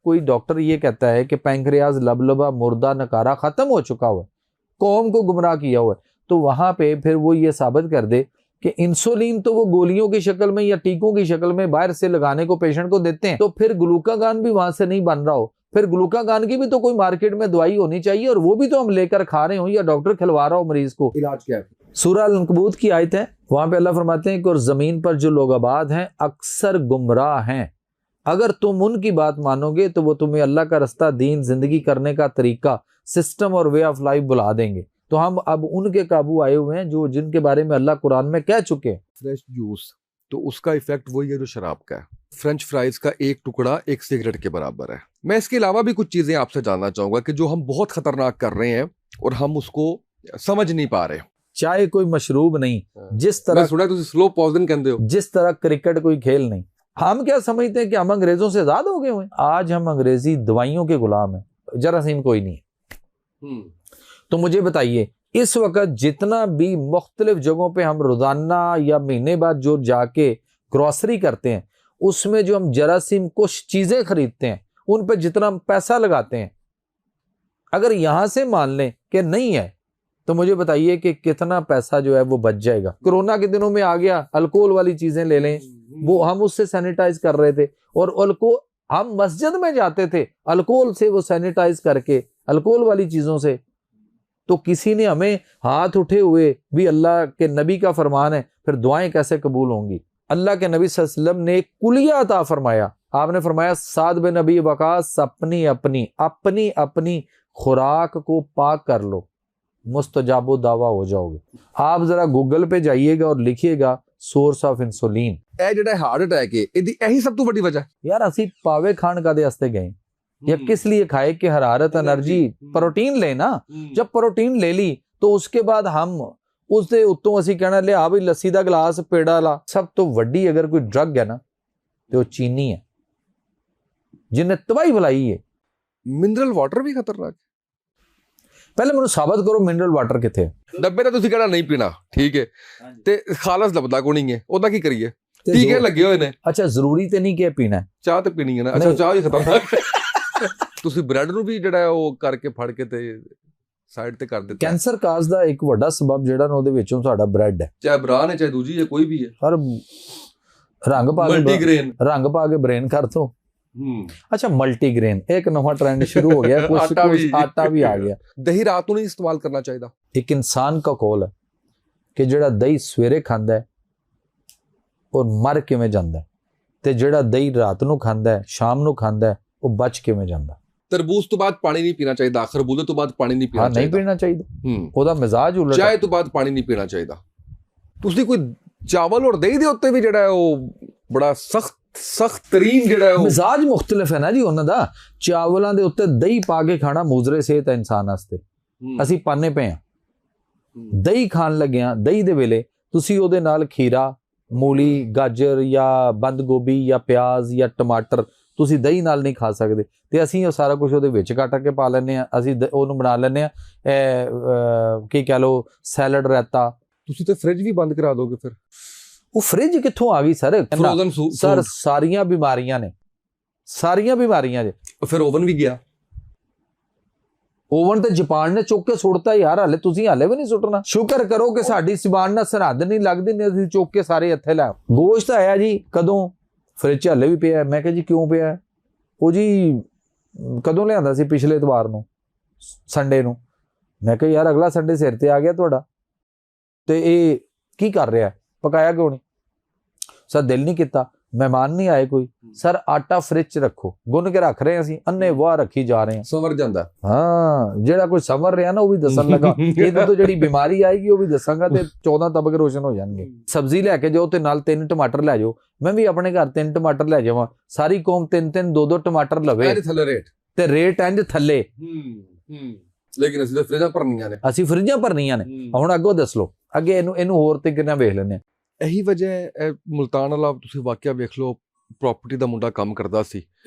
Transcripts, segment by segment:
कोई डॉक्टर ये कहता है कि पैंक्रियाज लबलबा मुर्दा नकारा ख़त्म हो चुका हुआ है, कौम को गुमराह किया हुआ है, तो वहाँ पे फिर वो ये साबित कर दे कि इंसुलिन तो वो गोलियों की शक्ल में या टीकों की शक्ल में बाहर से लगाने को पेशेंट को देते हैं, तो फिर ग्लूकागान भी वहां से नहीं बन रहा हो, फिर ग्लूकागान की भी तो कोई मार्केट में दवाई होनी चाहिए और वो भी तो हम लेकर खा रहे हो या डॉक्टर खिलवा रहा हो मरीज को। इलाज क्या है? सूरह अल-अनकबूत की आयत है, वहां पे अल्लाह फरमाते हैं कि और जमीन पर जो लोग आबाद हैं अक्सर गुमराह हैं, अगर तुम उनकी बात मानोगे तो वो तुम्हें अल्लाह का रास्ता, दीन, जिंदगी करने का तरीका, सिस्टम और वे ऑफ लाइफ बुला देंगे। तो हम अब उनके काबू आए हुए हैं जो जिनके बारे में अल्लाह कुरान में कह चुके हैं। फ्रेश जूस तो उसका इफेक्ट वही है जो शराब का है। फ्रेंच फ्राइज का एक टुकड़ा एक सिगरेट के बराबर है। मैं इसके अलावा भी कुछ चीजें आपसे जानना चाहूंगा कि जो हम बहुत खतरनाक कर रहे हैं और हम उसको समझ नहीं पा रहे। चाहे कोई मशरूब नहीं, जिस तरह सुना तुम स्लो पॉइजन कहते हो, जिस तरह क्रिकेट कोई खेल नहीं। हम क्या समझते हैं कि हम अंग्रेजों से आजाद हो गए हुए? आज हम अंग्रेजी दवाइयों के गुलाम हैं, जरासीम कोई नहीं है। तो मुझे बताइए, इस वक्त जितना भी मुख्तलिफ जगहों पे हम रोजाना या महीने बाद जो जाके ग्रोसरी करते हैं, उसमें जो हम जरासीम कुछ चीजें खरीदते हैं, उन पे जितना हम पैसा लगाते हैं, अगर यहां से मान लें कि नहीं है, तो मुझे बताइए कि कितना पैसा जो है वो बच जाएगा। कोरोना के दिनों में आ गया, अल्कोहल वाली चीजें ले लें, वो हम उससे सैनिटाइज कर रहे थे, और अल्कोहल हम मस्जिद में जाते थे अल्कोहल से वो सैनिटाइज करके, अल्कोहल वाली चीजों से। तो किसी ने हमें हाथ उठे हुए भी, अल्लाह के नबी का फरमान है, फिर दुआएं कैसे कबूल होंगी? अल्लाह के नबी सल्लल्लाहु अलैहि वसल्लम ने एक कुलिया अता फरमाया। आपने फरमाया साद बिन नबी वकास अपनी अपनी अपनी अपनी खुराक को पाक कर लो, मुस्तजाबो दावा हो जाओगे। आप जरा गूगल पे जाइएगा और लिखिएगा सोर्स ऑफ इंसुलिन। ਇਹ ਜਿਹੜਾ ਹਾਰਟ ਅਟੈਕ ਹੈ ਇਹੀ ਸਭ ਤੋਂ ਵੱਡੀ ਵਜ੍ਹਾ ਹੈ। यार ਅਸੀਂ पावे खान का वास्ते गए या किस लिए खाए कि हरारत एनर्जी प्रोटीन लेना। जब प्रोटीन ले ली तो उसके बाद हम उसके उत्तों असी कहना लिया भी लस्सी का गिलास पेड़ा ला। सब तो वड्डी अगर कोई ड्रग है ना तो चीनी है जिन्हें तबाही फैलाई है। मिनरल वाटर भी खतरनाक। पहले मैंने साबित करो मिनरल वाटर किथे। डब्बे ਤਾਂ ਤੁਸੀਂ ਕਹਿਣਾ ਨਹੀਂ ਪੀਣਾ, ਠੀਕ ਹੈ, ਤੇ ਖਾਲਸ ਲੱਭਦਾ ਕੋ ਨਹੀਂ ਹੈ, ਉਹਦਾ ਕੀ ਕਰੀਏ? ਟੀਕੇ ਲੱਗੇ ਹੋਏ ਨੇ। ਅੱਛਾ ਜ਼ਰੂਰੀ ਤੇ ਨਹੀਂ ਕਿ ਪੀਣਾ ਹੈ, ਚਾਹ ਤੇ ਪੀਣੀ ਹੈ ਨਾ। ਅੱਛਾ ਚਾਹ ਹੀ ਖਤਰਨਾਕ। ਤੁਸੀਂ ਬ੍ਰੈਡ ਨੂੰ ਵੀ ਜਿਹੜਾ ਉਹ ਕਰਕੇ ਫੜ ਕੇ ਤੇ ਸਾਈਡ ਤੇ ਕਰ ਦਿੱਤਾ। ਕੈਂਸਰ ਕਾਜ਼ ਦਾ ਇੱਕ ਵੱਡਾ ਸਬਬ ਜਿਹੜਾ ਨਾ ਉਹਦੇ ਵਿੱਚੋਂ ਸਾਡਾ ਬ੍ਰੈਡ ਹੈ, ਚਾਹੇ ਬਰਾਨ ਹੈ ਚਾਹੇ ਦੂਜੀ ਹੈ, ਕੋਈ ਵੀ ਹੈ। ਹਰ ਰੰਗ ਪਾ ਕੇ ਬ੍ਰੇਨ ਕਰ ਦੋ। अच्छा मल्टीग्रेन एक नवा ट्रेंड शुरू हो गया, कुछ आटा भी आ गया। दही रात ਨੂੰ ਨਹੀਂ ਇਸਤੇਮਾਲ ਕਰਨਾ ਚਾਹੀਦਾ। एक इंसान का कौल है कि ਜਿਹੜਾ ਦਹੀਂ ਸਵੇਰੇ ਖਾਂਦਾ ਹੈ ਉਹ ਮਰ ਕਿਵੇਂ ਜਾਂਦਾ ਹੈ, ਤੇ ਜਿਹੜਾ ਦਹੀਂ ਰਾਤ ਨੂੰ ਖਾਂਦਾ ਹੈ ਸ਼ਾਮ ਨੂੰ ਖਾਂਦਾ ਹੈ ਉਹ ਬਚ ਕਿਵੇਂ ਜਾਂਦਾ। ਤਰਬੂਜ ਤੋਂ ਬਾਅਦ ਪਾਣੀ ਨਹੀਂ ਪੀਣਾ ਚਾਹੀਦਾ, ਖਰਬੂਜੇ ਤੋਂ ਬਾਅਦ ਪਾਣੀ ਨਹੀਂ ਪੀਣਾ ਚਾਹੀਦਾ। ਨਹੀਂ ਪੀਣਾ ਚਾਹੀਦਾ, ਉਹਦਾ ਮਿਜ਼ਾਜ ਉਲਟ। ਚਾਹ ਤੋਂ ਬਾਅਦ ਪਾਣੀ ਨਹੀਂ ਪੀਣਾ ਚਾਹੀਦਾ। ਤੁਸੀਂ ਕੋਈ ਚਾਵਲ ਔਰ ਦਹੀਂ ਦੇ ਉੱਤੇ ਵੀ ਜਿਹੜਾ ਉਹ ਬੜਾ ਸਖਤ ਤਰੀਨ ਜਿਹੜਾ ਉਹ ਮਿਜ਼ਾਜ ਮੁਖਤਲਿਫ ਹੈ ਨਾ ਜੀ ਉਹਨਾਂ ਦਾ। ਚਾਵਲਾਂ ਦੇ ਉੱਤੇ ਦਹੀਂ ਪਾ ਕੇ ਖਾਣਾ ਮੁਜ਼ਰੇ ਸਿਹਤ ਹੈ ਇਨਸਾਨ ਵਾਸਤੇ। ਅਸੀਂ ਪਾਣੇ ਪਏ ਆ ਦਹੀਂ ਖਾਣ ਲੱਗਿਆ, ਦਹੀਂ ਦੇ ਵੇਲੇ ਤੁਸੀਂ ਉਹਦੇ ਨਾਲ ਖੀਰਾ, ਮੂਲੀ, ਗਾਜਰ ਜਾਂ ਬੰਦ ਗੋਭੀ ਜਾਂ ਪਿਆਜ਼ ਜਾਂ ਟਮਾਟਰ ਤੁਸੀਂ ਦਹੀਂ ਨਾਲ ਨਹੀਂ ਖਾ ਸਕਦੇ, ਤੇ ਅਸੀਂ ਉਹ ਸਾਰਾ ਕੁਝ ਉਹਦੇ ਵਿੱਚ ਕੱਟ ਕੇ ਪਾ ਲੈਂਦੇ ਆ। ਅਸੀਂ ਉਹਨੂੰ ਬਣਾ ਲੈਂਦੇ ਆ ਕੀ ਕਹਿ ਲਓ ਸੈਲਡ ਰਾਇਤਾ। ਤੁਸੀਂ ਤੇ ਫ੍ਰਿਜ ਵੀ ਬੰਦ ਕਰਾ ਦੋਗੇ ਫਿਰ। ਉਹ ਫ੍ਰਿਜ ਕਿੱਥੋਂ ਆ ਗਈ ਸਰ? ਸਰ ਸਾਰੀਆਂ ਬਿਮਾਰੀਆਂ ਨੇ, ਸਾਰੀਆਂ ਬਿਮਾਰੀਆਂ ਜੇ। ਫਿਰ ਓਵਨ ਵੀ ਗਿਆ। ਓਵਨ ਤੇ ਜਾਪਾਨ ਨੇ ਚੁੱਕ ਕੇ ਸੁੱਟਤਾ ਯਾਰ, ਹਾਲੇ ਤੁਸੀਂ ਹਾਲੇ ਵੀ ਨਹੀਂ ਸੁੱਟਣਾ। ਸ਼ੁਕਰ ਕਰੋ ਕਿ ਸਾਡੀ ਜ਼ਬਾਨ ਨਾਲ ਸਰਹੱਦ ਨਹੀਂ ਲੱਗਦੀ, ਨਹੀਂ ਅਸੀਂ ਚੁੱਕ ਕੇ ਸਾਰੇ ਇੱਥੇ ਲੈ। ਗੋਸ਼ਤ ਆਇਆ ਜੀ ਕਦੋਂ? ਫ੍ਰਿਜ 'ਚ ਹਾਲੇ ਵੀ ਪਿਆ। ਮੈਂ ਕਿਹਾ ਜੀ ਕਿਉਂ ਪਿਆ? ਉਹ ਜੀ ਕਦੋਂ ਲਿਆਂਦਾ ਸੀ? ਪਿਛਲੇ ਐਤਵਾਰ ਨੂੰ, ਸੰਡੇ ਨੂੰ। ਮੈਂ ਕਿਹਾ ਯਾਰ ਅਗਲਾ ਸੰਡੇ ਸਿਰ ਤੇ ਆ ਗਿਆ ਤੁਹਾਡਾ, ਤੇ ਇਹ ਕੀ ਕਰ ਰਿਹਾ? ਪਕਾਇਆ ਕਿਉਂ ਨਹੀਂ? ਸਰ ਦਿਲ ਨਹੀਂ ਕੀਤਾ, ਮਹਿਮਾਨ ਨਹੀਂ ਆਏ ਕੋਈ। ਸਰ ਆਟਾ ਫ੍ਰਿਜ 'ਚ ਰੱਖੋ, ਗੁੰਨ ਕੇ ਰੱਖ ਰਹੇ ਅਸੀਂ, ਅੰਨੇ ਵਾਹ ਰੱਖੀ ਜਾ ਰਹੇ ਹਾਂ। ਸੰਵਰ ਜਾਂਦਾ। ਹਾਂ ਜਿਹੜਾ ਕੋਈ ਸੰਵਰ ਰਿਹਾ ਨਾ ਉਹ ਵੀ ਦੱਸਣ ਲੱਗਾ। ਇਹਦੇ ਤੋਂ ਜਿਹੜੀ ਬਿਮਾਰੀ ਆਏਗੀ ਉਹ ਵੀ ਦੱਸਾਂਗਾ ਤੇ 14 ਤਬਕ ਰੋਸ਼ਨ ਹੋ ਜਾਣਗੇ। ਸਬਜ਼ੀ ਲੈ ਕੇ ਜਾਓ ਤੇ ਨਾਲ 3 ਟਮਾਟਰ ਲੈ ਜਾਓ। ਮੈਂ ਵੀ ਆਪਣੇ ਘਰ 3 ਟਮਾਟਰ ਲੈ ਜਾਵਾਂ, ਸਾਰੀ ਕੌਮ 3-3 2-2 ਟਮਾਟਰ ਲਵੇ ਤੇ ਰੇਟ ਇੰਜ ਥੱਲੇ। ਲੇਕਿਨ ਅਸੀਂ ਤਾਂ ਫ੍ਰਿਜਾਂ ਭਰਨੀਆਂ ਨੇ। ਅਸੀਂ ਫ੍ਰਿਜਾਂ ਭਰਨੀਆਂ ਨੇ। ਹੁਣ ਅੱਗੋਂ ਦੱਸ ਲਓ, ਅੱਗੇ ਇਹਨੂੰ ਹੋਰ ਤੇ ਕਿੰਨਾ ਵੇਖ ਲੈਂਦੇ। ਇਹੀ ਵਜ੍ਹਾ ਹੈ ਮੁਲਤਾਨ ਵਾਲਾ ਤੁਸੀਂ ਵਾਕਿਆ ਵੇਖ ਲਓ, ਪ੍ਰੋਪਰਟੀ ਦਾ ਮੁੰਡਾ ਕੰਮ ਕਰਦਾ ਸੀ,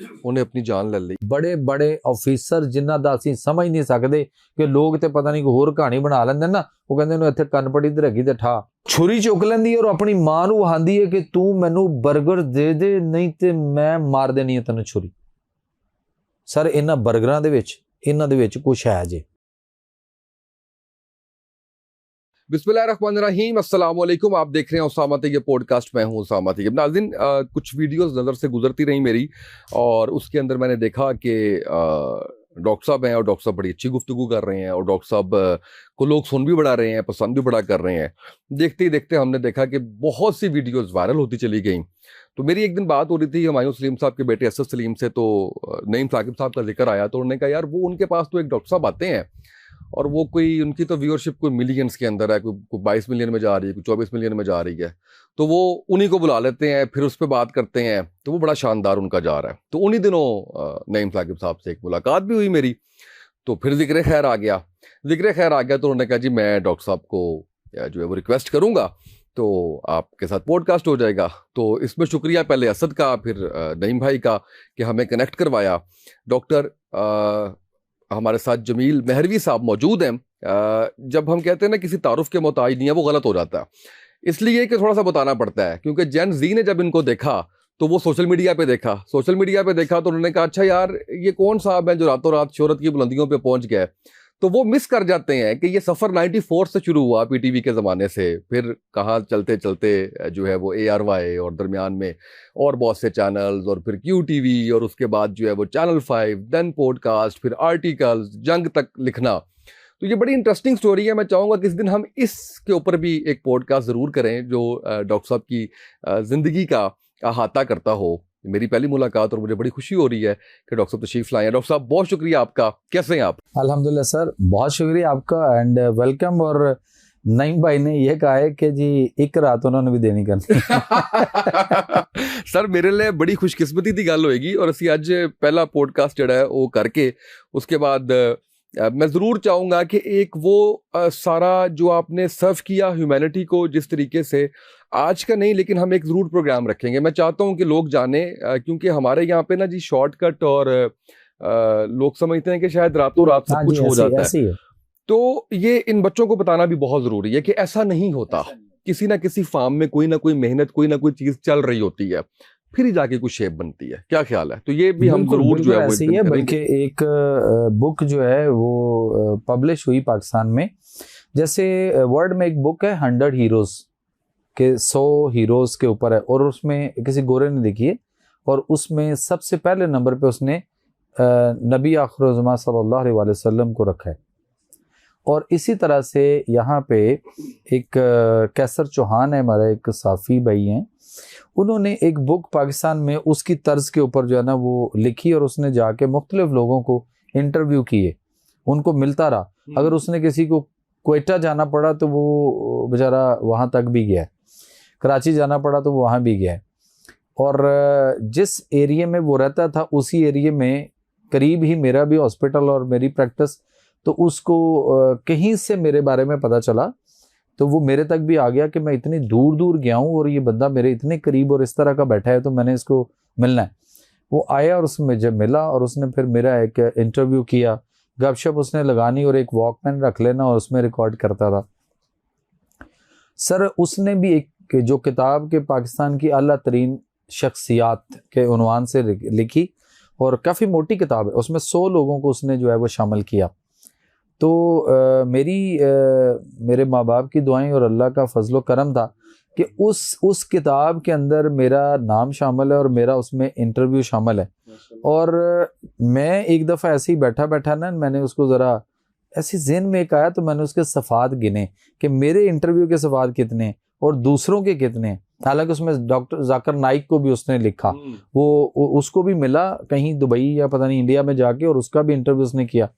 ਉਹਨੇ ਆਪਣੀ ਜਾਨ ਲੈ ਲਈ। ਬੜੇ ਆਫੀਸਰ ਜਿਨ੍ਹਾਂ ਦਾ ਅਸੀਂ ਸਮਝ ਨਹੀਂ ਸਕਦੇ ਕਿ ਲੋਕ ਤੇ ਪਤਾ ਨਹੀਂ ਕੋਈ ਹੋਰ ਕਹਾਣੀ ਬਣਾ ਲੈਂਦੇ ਨਾ। ਉਹ ਕਹਿੰਦੇ ਨੇ ਇੱਥੇ ਕੰਨਪੜੀ ਤੇ ਰੱਖੀ ਤੇ ਠਾ ਛੁਰੀ ਚੁੱਕ ਲੈਂਦੀ ਔਰ ਆਪਣੀ ਮਾਂ ਨੂੰ ਵਹਾਂਦੀ ਹੈ ਕਿ ਤੂੰ ਮੈਨੂੰ 버ਗਰ ਦੇ ਦੇ, ਨਹੀਂ ਤੇ ਮੈਂ ਮਾਰ ਦੇਣੀ ਹੈ ਤੈਨੂੰ ਛੁਰੀ। ਸਰ ਇਹਨਾਂ 버ਗਰਾਂ ਦੇ ਵਿੱਚ ਇਹਨਾਂ ਦੇ ਵਿੱਚ ਕੁਝ ਹੈ ਜੇ। बिस्मिल्लाहिर्रहमानिर्रहीम, अस्सलाम वालेकुम। आप देख रहे हैं उसामा तैयब पॉडकास्ट। मैं हूं उसामा तैयब। नाज़रीन, कुछ वीडियोस नज़र से गुजरती रही मेरी, और उसके अंदर मैंने देखा कि डॉक्टर साहब हैं और डॉक्टर साहब बड़ी अच्छी गुफ्तगू कर रहे हैं और डॉक्टर साहब को लोग सुन भी बड़ा रहे हैं, पसंद भी बड़ा कर रहे हैं। देखते ही देखते हमने देखा कि बहुत सी वीडियोस वायरल होती चली गई। तो मेरी एक दिन बात हो रही थी हुमायूं सलीम साहब के बेटे असद सलीम से, तो नईम साकिब साहब का जिक्र आया, तो उन्होंने कहा यार वो उनके पास तो एक डॉक्टर साहब आते हैं और वो कोई उनकी तो व्यूअरशिप कोई मिलियंस के अंदर है, कोई 22 मिलियन में जा रही है, कोई 24 मिलियन में जा रही है, तो वो उन्हीं को बुला लेते हैं, फिर उस पर बात करते हैं, तो वो बड़ा शानदार उनका जा रहा है। तो उन्हीं दिनों नईम साकिब साहब से एक मुलाकात भी हुई मेरी, तो फिर जिक्र खैर आ गया। तो उन्होंने कहा जी मैं डॉक्टर साहब को जो है वो रिक्वेस्ट करूँगा, तो आपके साथ पॉडकास्ट हो जाएगा। तो इसमें शुक्रिया पहले असद का, फिर नईम भाई का कि हमें कनेक्ट करवाया। डॉक्टर हमारे साथ जमील मेहरवी साहब मौजूद हैं। जब हम कहते हैं ना किसी तारुफ के मोहताज नहीं है, वो गलत हो जाता है, इसलिए कि थोड़ा सा बताना पड़ता है, क्योंकि जेन जी ने जब इनको देखा तो वो सोशल मीडिया पे देखा तो उन्होंने कहा अच्छा यार ये कौन साहब है जो रातों रात शोहरत की बुलंदियों पे पहुंच गए। तो वो मिस कर जाते हैं कि ये सफ़र 94 से शुरू हुआ पीटीवी के ज़माने से, फिर कहाँ चलते चलते जो है वो ARY और दरमियान में और बहुत से चैनल्स, और फिर QTV, और उसके बाद जो है वो चैनल 5, देन पॉडकास्ट, फिर आर्टिकल्स, जंग तक लिखना। तो ये बड़ी इंटरेस्टिंग स्टोरी है। मैं चाहूँगा किस दिन हम इसके ऊपर भी एक पॉडकास्ट ज़रूर करें जो डॉक्टर साहब की ज़िंदगी का अहाता करता हो। मेरी पहली मुलाकात और मुझे बड़ी खुशी हो रही है कि डॉक्टर साहब तशरीफ लाए हैं। डॉक्टर साहब बहुत शुक्रिया आपका, कैसे हैं आप? अल्हम्दुलिल्लाह सर, बहुत शुक्रिया आपका एंड वेलकम। और नईम भाई ने यह कहा है कि जी एक रात उन्होंने भी देनी करनी। सर मेरे लिए बड़ी खुशकिस्मती की गल होएगी, और असी अज पहला पॉडकास्ट जड़ा है वो करके उसके बाद मैं ज़रूर चाहूँगा कि एक वो सारा जो आपने सर्व किया ह्यूमैनिटी को जिस तरीके से, आज का नहीं लेकिन हम एक ज़रूर प्रोग्राम रखेंगे। मैं चाहता हूँ कि लोग जाने, क्योंकि हमारे यहाँ पे ना जी शॉर्टकट और लोग समझते हैं कि शायद रातों रात सब कुछ हो जाता है। तो ये इन बच्चों को बताना भी बहुत ज़रूरी है कि ऐसा नहीं होता। किसी ना किसी फार्म में कोई ना कोई मेहनत, कोई ना कोई चीज़ चल रही होती है, फिर ही जाके कुछ शेप बनती है। क्या ख्याल है? तो ये भी हम जरूर जो है वो है। बल्कि एक बुक जो है वो पब्लिश हुई पाकिस्तान में, जैसे वर्ल्ड में एक बुक है 100 हीरोज के, 100 हीरोज के ऊपर है, और उसमें किसी गोरे ने लिखी है, और उसमें सबसे पहले नंबर पे उसने नबी आखिर ज़मान सल्लल्लाहु अलैहि वसल्लम को रखा है। और इसी तरह से यहाँ पे एक कैसर चौहान है, हमारा एक साफ़ी भाई हैं, उन्होंने एक बुक पाकिस्तान में उसकी तर्ज के ऊपर जो है ना वो लिखी, और उसने जाके मुख्तलिफ लोगों को इंटरव्यू किए, उनको मिलता रहा। अगर उसने किसी को क्वेटा जाना पड़ा तो वो बेचारा वहाँ तक भी गया है, कराची जाना पड़ा तो वो वहाँ भी गया है, और जिस एरिया में वो रहता था उसी एरिया में करीब ही मेरा भी हॉस्पिटल और मेरी प्रैक्टिस, तो उसको कहीं से मेरे बारे में पता चला, तो वो मेरे तक भी आ गया कि मैं इतनी दूर दूर गया हूँ और ये बंदा मेरे इतने करीब और इस तरह का बैठा है, तो मैंने इसको मिलना है। वो आया और उसमें जब मिला और उसने फिर मेरा एक इंटरव्यू किया, गपशप उसने लगानी और एक वॉकमैन रख लेना और उसमें रिकॉर्ड करता था। सर उसने भी एक जो किताब के पाकिस्तान की आला तरीन शख्सियात के उन्वान से लिखी, और काफ़ी मोटी किताब है, उसमें 100 लोगों को उसने जो है वो शामिल किया। तो मेरे माँ बाप की दुआएं और अल्लाह का फजलो करम था कि उस किताब के अंदर मेरा नाम शामिल है और मेरा उसमें इंटरव्यू शामिल है। और मैं एक दफ़ा ऐसे ही बैठा ना, मैंने उसको ज़रा ऐसे ज़हन में एक आया, तो मैंने उसके सफ़ात गिने कि मेरे इंटरव्यू के सफ़ात कितने और दूसरों के कितने। हालांकि उसमें डॉक्टर जाकिर नाइक को भी उसने लिखा, वो उसको भी मिला कहीं दुबई या पता नहीं इंडिया में जाके, और उसका भी इंटरव्यू उसने किया।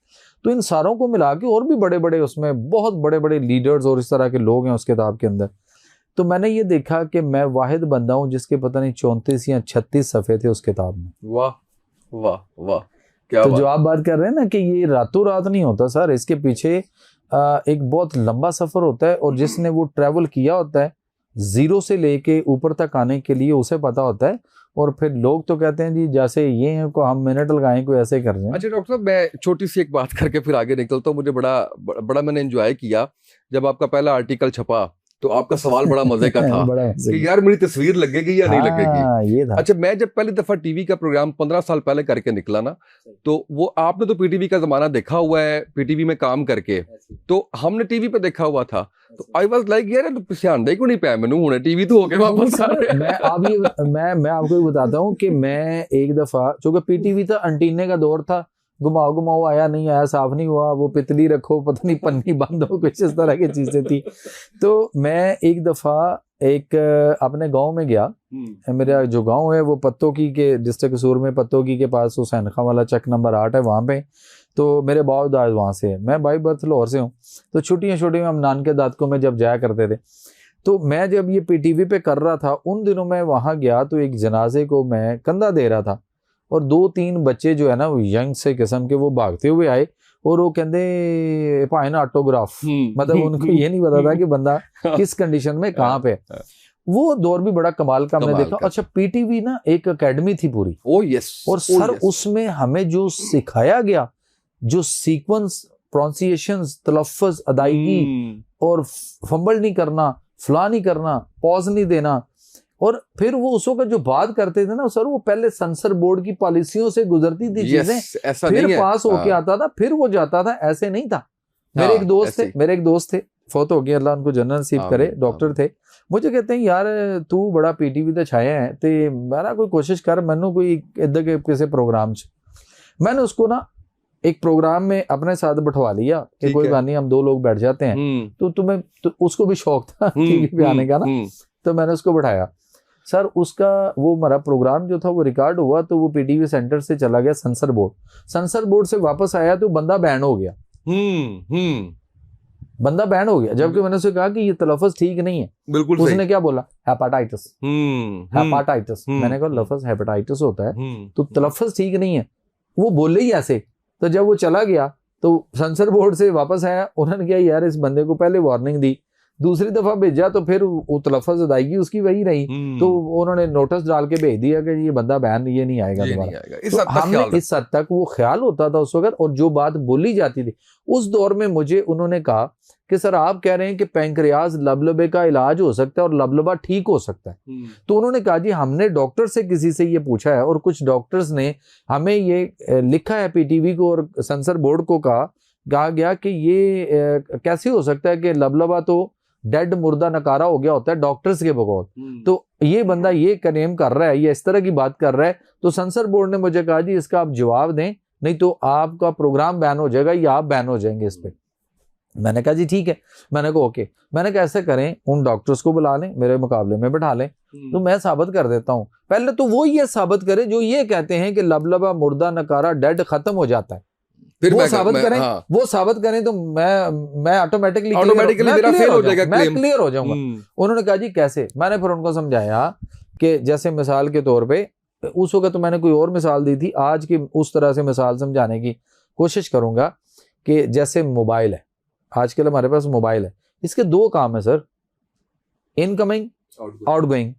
तो इन सारों को मिला के और भी बड़े बड़े उसमें बहुत बड़े बड़े लीडर्स और इस तरह के लोग हैं उस किताब के अंदर। तो मैंने ये देखा कि मैं वाहिद बंदा हूँ जिसके पता नहीं 34 या 36 सफ़े थे उस किताब में। वाह वाह वाह, क्या तो जो आप बात कर रहे हैं ना कि ये रातों रात नहीं होता सर, इसके पीछे एक बहुत लंबा सफ़र होता है, और जिसने वो ट्रैवल किया होता है ज़ीरो से लेके ऊपर तक आने के लिए उसे पता होता है। और फिर लोग तो कहते हैं जी जैसे ये हैं को हम मिनट लगाएं, कोई ऐसे कर रहे हैं। अच्छा डॉक्टर साहब, मैं छोटी सी एक बात करके फिर आगे निकलता हूँ। मुझे बड़ा मैंने एंजॉय किया जब आपका पहला आर्टिकल छपा तो आपका सवाल बड़ा मजे का था बड़ा कि यार मेरी तस्वीर लगेगी या नहीं लगेगी। ये था। अच्छा, मैं जब पहली दफा टीवी का प्रोग्राम 15 साल पहले करके निकला ना, तो वो आपने तो पीटीवी का जमाना देखा हुआ है, पीटीवी में काम करके, तो हमने टीवी पे देखा हुआ था, तो आई वाज लाइक यार तो ध्यान दे क्यों नहीं पाया मैंने हुने टीवी तो हो गए वापस आ रहे। मैं आपको ये बताता हूँ कि मैं एक दफा, चूंकि पीटीवी था, अंटीने का दौर था, घुमाओ घुमाओ आया नहीं आया, साफ नहीं हुआ, वो पितली रखो, पता नहीं पन्नी बंद हो, कुछ इस तरह की चीजें थी। तो मैं एक दफा एक अपने गांव में गया, मेरा जो गांव है वो पत्तोकी के डिस्ट्रिक्ट कसूर में, पत्तोकी के पास हुसैन खां वाला चक नंबर 8 है वहाँ पे। तो मेरे बाप दाद वहाँ से है, मैं बाई बर्थ लाहौर से हूँ। तो छुट्टियाँ में हम नान के दादकों में जब जाया करते थे, तो मैं जब ये पीटीवी पे कर रहा था उन दिनों मैं वहाँ गया, तो एक जनाजे को मैं कंधा दे रहा था, और 2-3 बच्चे जो है ना वो यंग से किस्म के वो भागते हुए आए, और वो कहते पाए ना ऑटोग्राफ, मतलब उनको ये नहीं पता था कि बंदा किस कंडीशन में कहाँ पे। वो दौर भी बड़ा कमाल का मैं देखा। अच्छा, पीटीवी ना एक एकेडमी थी पूरी। ओ यस। और सर उसमें हमें जो सिखाया गया, जो सीक्वेंस, प्रोनाउंसिएशंस, तलफ्फुज, अदायगी, और फंबल नहीं करना, फ्ला नहीं करना, पॉज नहीं देना, और फिर वो उस वक्त जो बात करते थे ना सर, वो पहले सेंसर बोर्ड की पॉलिसियों से गुजरती थी चीजें, फिर पास होके आता था, फिर वो जाता था, ऐसे नहीं था। मेरे एक दोस्त थे, फौत हो गए, अल्लाह उनको जन्नत नसीब करे, डॉक्टर थे। मुझे कहते हैं यार तू बड़ा पीटीवी ते छाया है, ते मेरा कोई कोशिश कर, मैनू कोई इधर के किसी प्रोग्राम च। मैंने उसको ना एक प्रोग्राम में अपने साथ बैठवा लिया कि कोई बात नहीं, हम 2 लोग बैठ जाते हैं। तो तुम्हें तो उसको भी शौक था टीवी पे आने का ना, तो मैंने उसको बैठाया। सर उसका वो हमारा प्रोग्राम जो था वो रिकॉर्ड हुआ, तो वो पीटीवी सेंटर से चला गया सेंसर बोर्ड से वापस आया तो बंदा बैन हो गया। बंदा बैन हो गया, जबकि मैंने उसे कहा कि ये तलफ़्फ़ुज़ ठीक नहीं है। बिल्कुल उसने क्या बोला? हेपेटाइटिस। मैंने कहा लफ्ज़ हेपेटाइटिस होता है तो तलफ़्फ़ुज़ ठीक नहीं है, वो बोले ही ऐसे। तो जब वो चला गया तो सेंसर बोर्ड से वापस आया, उन्होंने क्या यार इस बंदे को पहले वार्निंग दी, दूसरी दफा भेजा तो फिर वो तलफ़्फ़ुज़ अदायगी उसकी वही रही, तो उन्होंने नोटिस डाल के भेज दिया कि ये बंदा बैन, ये नहीं आएगा दोबारा। तो हमने इस हद तक वो ख्याल होता था उस वक्त, और जो बात बोली जाती थी उस दौर में, मुझे उन्होंने कहा कि सर आप कह रहे हैं कि पैंक्रियाज लबलबे का इलाज हो सकता है और लबलबा ठीक हो सकता है। तो उन्होंने कहा जी हमने डॉक्टर से किसी से ये पूछा है, और कुछ डॉक्टर्स ने हमें ये लिखा है पीटीवी को और सेंसर बोर्ड को कहा गया कि ये कैसे हो सकता है कि लबलबा तो डेड मुर्दा नकारा हो गया होता है डॉक्टर्स के बगौर, तो ये बंदा ये क्लेम कर रहा है, ये इस तरह की बात कर रहा है। तो सेंसर बोर्ड ने मुझे कहा जी इसका आप जवाब दें, नहीं तो आपका प्रोग्राम बैन हो जाएगा या आप बैन हो जाएंगे इस पे। मैंने कहा जी ठीक है। मैंने कहा ओके। मैंने कहा ऐसे करें, उन डॉक्टर्स को बुला लें, मेरे मुकाबले में बैठा लें, तो मैं साबित कर देता हूँ। पहले तो वो ये साबित करे जो ये कहते हैं कि लबलबा मुर्दा नकारा डेड खत्म हो जाता है, फिर वो साबित करें। हाँ। वो साबित करें तो मैं ऑटोमेटिकली मेरा फेल हो जाएगा, मैं क्लियर हो जाऊंगा। उन्होंने कहा जी कैसे? मैंने फिर उनको समझाया कि जैसे मिसाल के तौर पे, उस वक्त तो मैंने कोई और मिसाल दी थी, आज की उस तरह से मिसाल समझाने की कोशिश करूंगा कि जैसे मोबाइल है, आजकल हमारे पास मोबाइल है, इसके 2 काम है सर, इनकमिंग, आउटगोइंग।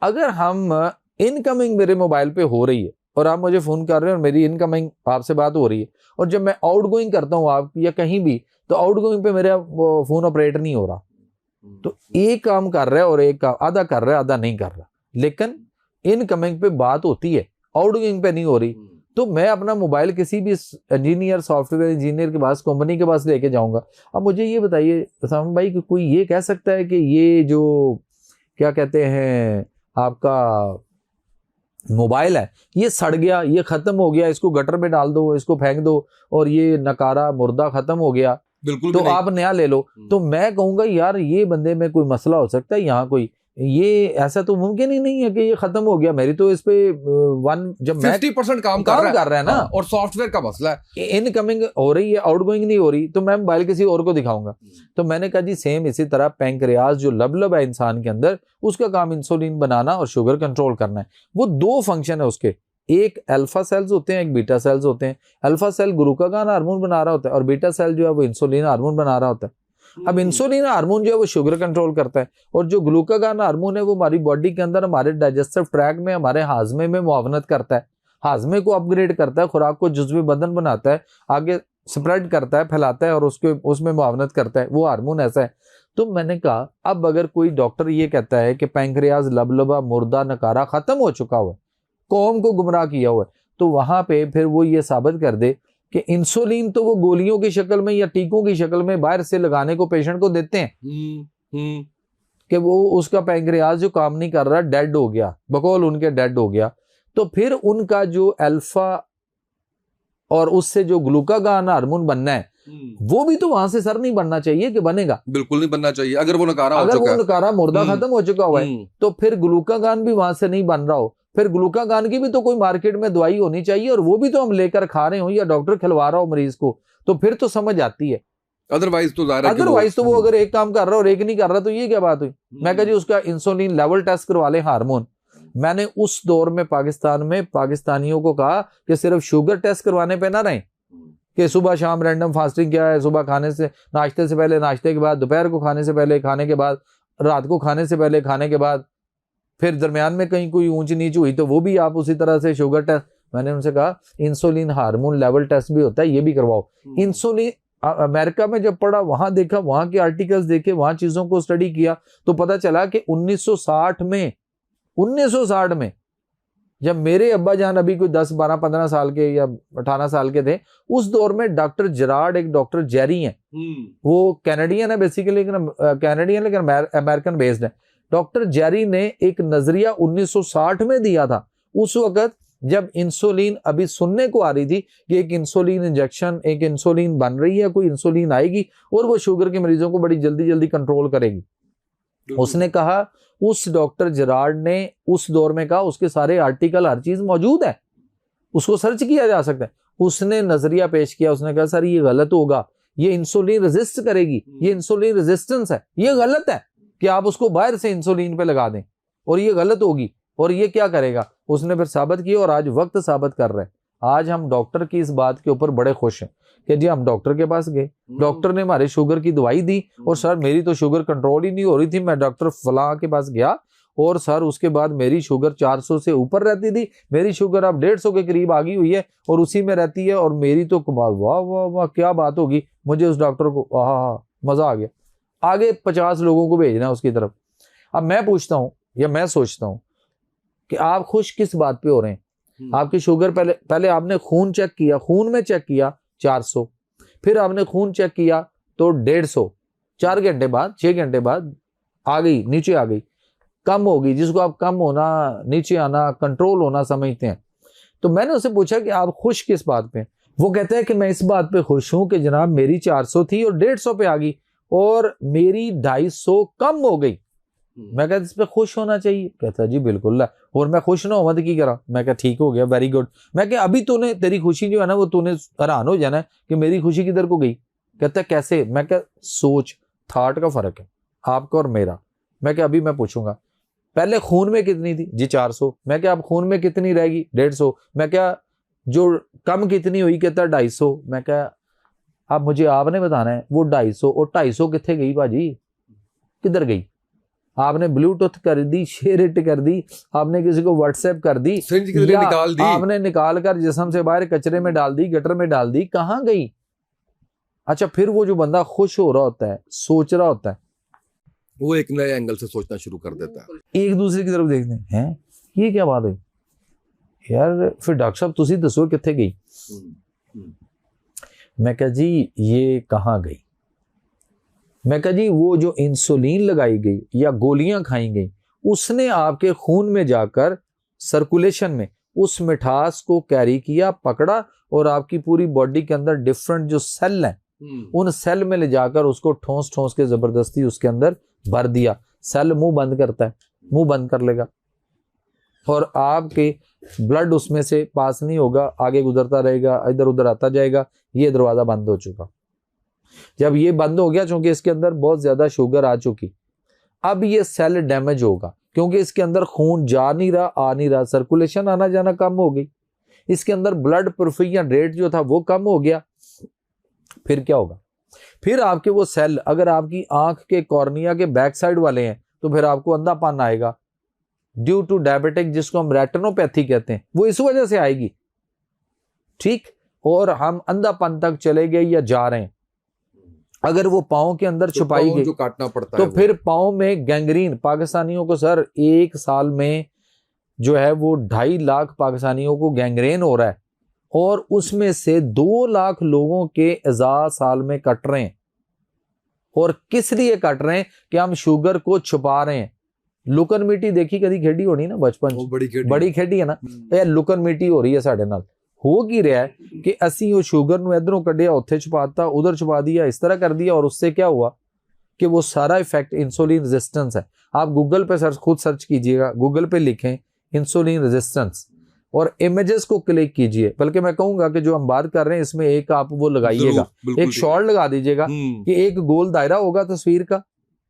अगर हम इनकमिंग मेरे मोबाइल पे हो रही है और आप मुझे फोन कर रहे हैं और मेरी इनकमिंग आपसे बात हो रही है, और जब मैं आउटगोइंग करता हूँ आप या कहीं भी, तो आउटगोइंग पे मेरा फोन ऑपरेट नहीं हो रहा, तो एक काम कर रहा है और एक काम आधा कर रहा है, आधा नहीं कर रहा, लेकिन इनकमिंग पे बात होती है, आउटगोइंग पे नहीं हो रही। तो मैं अपना मोबाइल किसी भी इंजीनियर, सॉफ्टवेयर इंजीनियर के पास, कंपनी के पास लेके जाऊंगा। अब मुझे ये बताइए साम भाई, कोई ये कह सकता है कि ये जो क्या कहते हैं आपका मोबाइल है, ये सड़ गया, ये खत्म हो गया, इसको गटर में डाल दो, इसको फेंक दो, और ये नकारा मुर्दा खत्म हो गया, बिल्कुल तो आप नया ले लो। तो मैं कहूंगा यार ये बंदे में कोई मसला हो सकता है, यहाँ कोई ये ऐसा तो मुमकिन ही नहीं है कि ये खत्म हो गया, मेरी तो इस पे जब 50% काम कर रहा है ना, और सॉफ्टवेयर का मसला है, इनकमिंग हो रही है, आउटगोइंग नहीं हो रही, तो मैं मोबाइल किसी और को दिखाऊंगा। तो मैंने कहा जी सेम इसी तरह पैंक्रियाज जो लबलब है इंसान के अंदर, उसका काम इंसुलिन बनाना और शुगर कंट्रोल करना है। वो 2 फंक्शन है उसके, एक अल्फा सेल्स होते हैं, एक बीटा सेल्स होते हैं। अल्फा सेल ग्लूकागॉन हार्मोन बना रहा होता है और बीटा सेल जो है वो इंसुलिन हार्मोन बना रहा होता है। अब इंसुलिन हार्मोन जो है वो शुगर कंट्रोल करता है, और जो ग्लूकागॉन हार्मोन है वो हमारी बॉडी के अंदर हमारे डाइजेस्टिव ट्रैक में, हमारे हाजमे में मुआवनत करता है, हाजमे को अपग्रेड करता है, खुराक को जुज़्व बदन बनाता है, आगे स्प्रेड करता है, फैलाता है और उसमें मुआवनत करता है, वो हार्मोन ऐसा है। तो मैंने कहा अब अगर कोई डॉक्टर ये कहता है कि पैंक्रियाज लबलबा मुर्दा नकारा खत्म हो चुका हुआ है, कौम को गुमराह किया हुआ है, तो वहां पे फिर वो ये साबित कर दे कि इंसुलिन तो वो गोलियों की शक्ल में या टीकों की शक्ल में बाहर से लगाने को पेशेंट को देते हैं कि वो उसका पैंक्रियाज जो काम नहीं कर रहा डेड हो गया, बकौल उनके डेड हो गया, तो फिर उनका जो अल्फा और उससे जो ग्लूकागान हार्मोन बनना है वो भी तो वहां से सर नहीं बनना चाहिए कि बनेगा, बिल्कुल नहीं बनना चाहिए। अगर वो नकारा अगर वो नकारा मुर्दा खत्म हो चुका हुआ है तो फिर ग्लूकागान भी वहां से नहीं बन रहा हो, फिर ग्लूकागान की भी तो कोई मार्केट में दवाई होनी चाहिए और वो भी तो हम लेकर खा रहे हो या डॉक्टर खिलवा रहा हो मरीज को, तो फिर तो समझ आती है। अदरवाइज तो वो अगर एक काम कर रहा और एक नहीं कर रहा तो ये क्या बात हुई। मैं कहा जी उसका इंसुलिन लेवल टेस्ट करवा ले हार्मोन। मैंने उस दौर में पाकिस्तान में पाकिस्तानियों को कहा कि सिर्फ शुगर टेस्ट करवाने पे ना रहे कि सुबह शाम रैंडम फास्टिंग क्या है, सुबह खाने से नाश्ते से पहले, नाश्ते के बाद, दोपहर को खाने से पहले, खाने के बाद, रात को खाने से पहले, खाने के बाद, फिर दरमियान में कहीं कोई ऊंच नीच हुई तो वो भी आप उसी तरह से शुगर टेस्ट। मैंने उनसे कहा इंसुलिन हार्मोन लेवल टेस्ट भी होता है, ये भी करवाओ। इंसुलिन अमेरिका में जब पढ़ा, वहां देखा, वहां के आर्टिकल्स देखे, वहां चीजों को स्टडी किया तो पता चला कि 1960 में जब मेरे अब्बा जान अभी कोई 10, 12, 15 साल के या 18 साल के थे, उस दौर में डॉक्टर जेरार्ड, एक डॉक्टर जेरी हैं, वो कैनेडियन है बेसिकली, लेकिन कैनेडियन लेकिन अमेरिकन बेस्ड है। डॉक्टर जेरी ने एक नजरिया 1960 में दिया था, उस वक्त जब इंसुलिन अभी सुनने को आ रही थी कि एक इंसुलिन इंजेक्शन, एक इंसुलिन बन रही है, कोई इंसुलिन आएगी और वो शुगर के मरीजों को बड़ी जल्दी जल्दी कंट्रोल करेगी। उसने कहा, उस डॉक्टर जेरार्ड ने उस दौर में कहा, उसके सारे आर्टिकल हर चीज मौजूद है, उसको सर्च किया जा सकता है। उसने नजरिया पेश किया, उसने कहा सर ये गलत होगा, ये इंसुलिन रेजिस्ट करेगी, ये इंसुलिन रेजिस्टेंस है, ये गलत है कि आप उसको बाहर से इंसुलिन पे लगा दें और ये गलत होगी और ये क्या करेगा। उसने फिर साबित किया और आज वक्त साबित कर रहे हैं। आज हम डॉक्टर की इस बात के ऊपर बड़े खुश हैं कि जी हम डॉक्टर के पास गए, डॉक्टर ने हमारे शुगर की दवाई दी और सर मेरी तो शुगर कंट्रोल ही नहीं हो रही थी, मैं डॉक्टर फलां के पास गया और सर उसके बाद मेरी शुगर 400 से ऊपर रहती थी, मेरी शुगर अब 150 के करीब आ गई हुई है और उसी में रहती है और मेरी तो कमाल, वाह वाह वाह क्या बात होगी। मुझे उस डॉक्टर को मजा आ गया, आगे 50 लोगों को भेजना उसकी तरफ। अब मैं पूछता हूँ या मैं सोचता हूँ कि आप खुश किस बात पे हो रहे हैं। आपकी शुगर पहले आपने खून चेक किया, खून में चेक किया 400, फिर आपने खून चेक किया तो 150, 4 घंटे बाद, 6 घंटे बाद आ गई, नीचे आ गई, कम होगी, जिसको आप कम होना, नीचे आना, कंट्रोल होना समझते हैं। तो मैंने उससे पूछा कि आप खुश किस बात पे। वो कहता है कि मैं इस बात पे खुश हूं कि जनाब मेरी 400 थी और 150 पे आ गई और मेरी 250 कम हो गई। मैं कहता इस पे खुश होना चाहिए। कहता जी बिल्कुल ला, और मैं खुश ना होवा तो की करा। मैं कहा ठीक हो गया, वेरी गुड। मैं कहा अभी तूने, तेरी खुशी जो है ना वो तूने हैरान हो जाना है कि मेरी खुशी किधर को गई। कहता कैसे। मैं कहा सोच, थॉट का फर्क है आपका और मेरा। मैं कहा अभी मैं पूछूंगा पहले खून में कितनी थी जी 400। मैं क्या अब खून में कितनी रहेगी 150। मैं क्या जो कम कितनी हुई, कहता 250। मैं क्या अब मुझे आपने बताना है वो 250 और 250 कितने गई भाजी, किधर गई। आपने ब्लूटूथ कर दी, शेयर इट कर दी, आपने किसी को व्हाट्सएप कर दी, या निकाल दी, आपने निकाल कर जिस्म से बाहर कचरे में डाल दी, गटर में डाल दी, कहाँ गई। अच्छा फिर वो जो बंदा खुश हो रहा होता है, सोच रहा होता है, वो एक नए एंगल से सोचना शुरू कर देता है। एक दूसरे की तरफ देखते हैं ये क्या बात है यार, फिर डॉक्टर साहब तुसी दसो कितने गई। मैं कहा जी ये कहाँ गई। मैं कहा जी वो जो इंसुलिन लगाई गई या गोलियां खाई गई उसने आपके खून में जाकर सर्कुलेशन में उस मिठास को कैरी किया, पकड़ा और आपकी पूरी बॉडी के अंदर डिफरेंट जो सेल हैं उन सेल में ले जाकर उसको ठोस ठोस के जबरदस्ती उसके अंदर भर दिया। सेल मुंह बंद करता है, मुंह बंद कर लेगा और आपके ब्लड उसमें से पास नहीं होगा, आगे गुजरता रहेगा, इधर उधर आता जाएगा। ये दरवाजा बंद हो चुका। जब ये बंद हो गया, चूंकि इसके अंदर बहुत ज्यादा शुगर आ चुकी, अब ये सेल डैमेज होगा क्योंकि इसके अंदर खून जा नहीं रहा, आ नहीं रहा, सर्कुलेशन आना जाना कम हो गई, इसके अंदर ब्लड परफ्यूजन रेट जो था वो कम हो गया। फिर क्या होगा, फिर आपके वो सेल अगर आपकी आंख के कॉर्निया के बैक साइड वाले हैं तो फिर आपको अंधापन आएगा ड्यू टू डायबिटिक, जिसको हम रेटिनोपैथी कहते हैं, वो इस वजह से आएगी। ठीक, और हम अंधापन तक चले गए या जा रहे हैं, अगर वो पाँव के अंदर छुपाई गई जो काटना पड़ता तो है फिर पाँव में गैंग्रीन, पाकिस्तानियों को सर एक साल में जो है वो 2.5 लाख पाकिस्तानियों को गैंग्रेन हो रहा है, और उसमें से 2 लाख लोगों के एजाज साल में कट रहे हैं। और किस लिए कट रहे हैं कि हम शुगर को छुपा रहे हैं। लुकन मिट्टी देखी कभी खेडी होनी ना बचपन वो बड़ी खेडी है ना, ये लुकन मिट्टी हो रही है साढ़े नाल। हो की रहा है कि असी वो शुगर ਨੂੰ इधरों कढ़िया उत्थे छुपाता, उधर छुपा दिया, इस तरह कर दिया, और उससे क्या हुआ कि वो सारा इफेक्ट इंसुलिन रेजिस्टेंस है। आप गूगल पे खुद सर्च कीजिएगा, गूगल पे लिखें इंसुलिन रेजिस्टेंस और इमेजेस को क्लिक कीजिए। बल्कि मैं कहूंगा कि जो हम बात कर रहे हैं इसमें एक आप वो लगाइएगा, एक शॉर्ट लगा दीजिएगा कि एक गोल दायरा होगा तस्वीर का,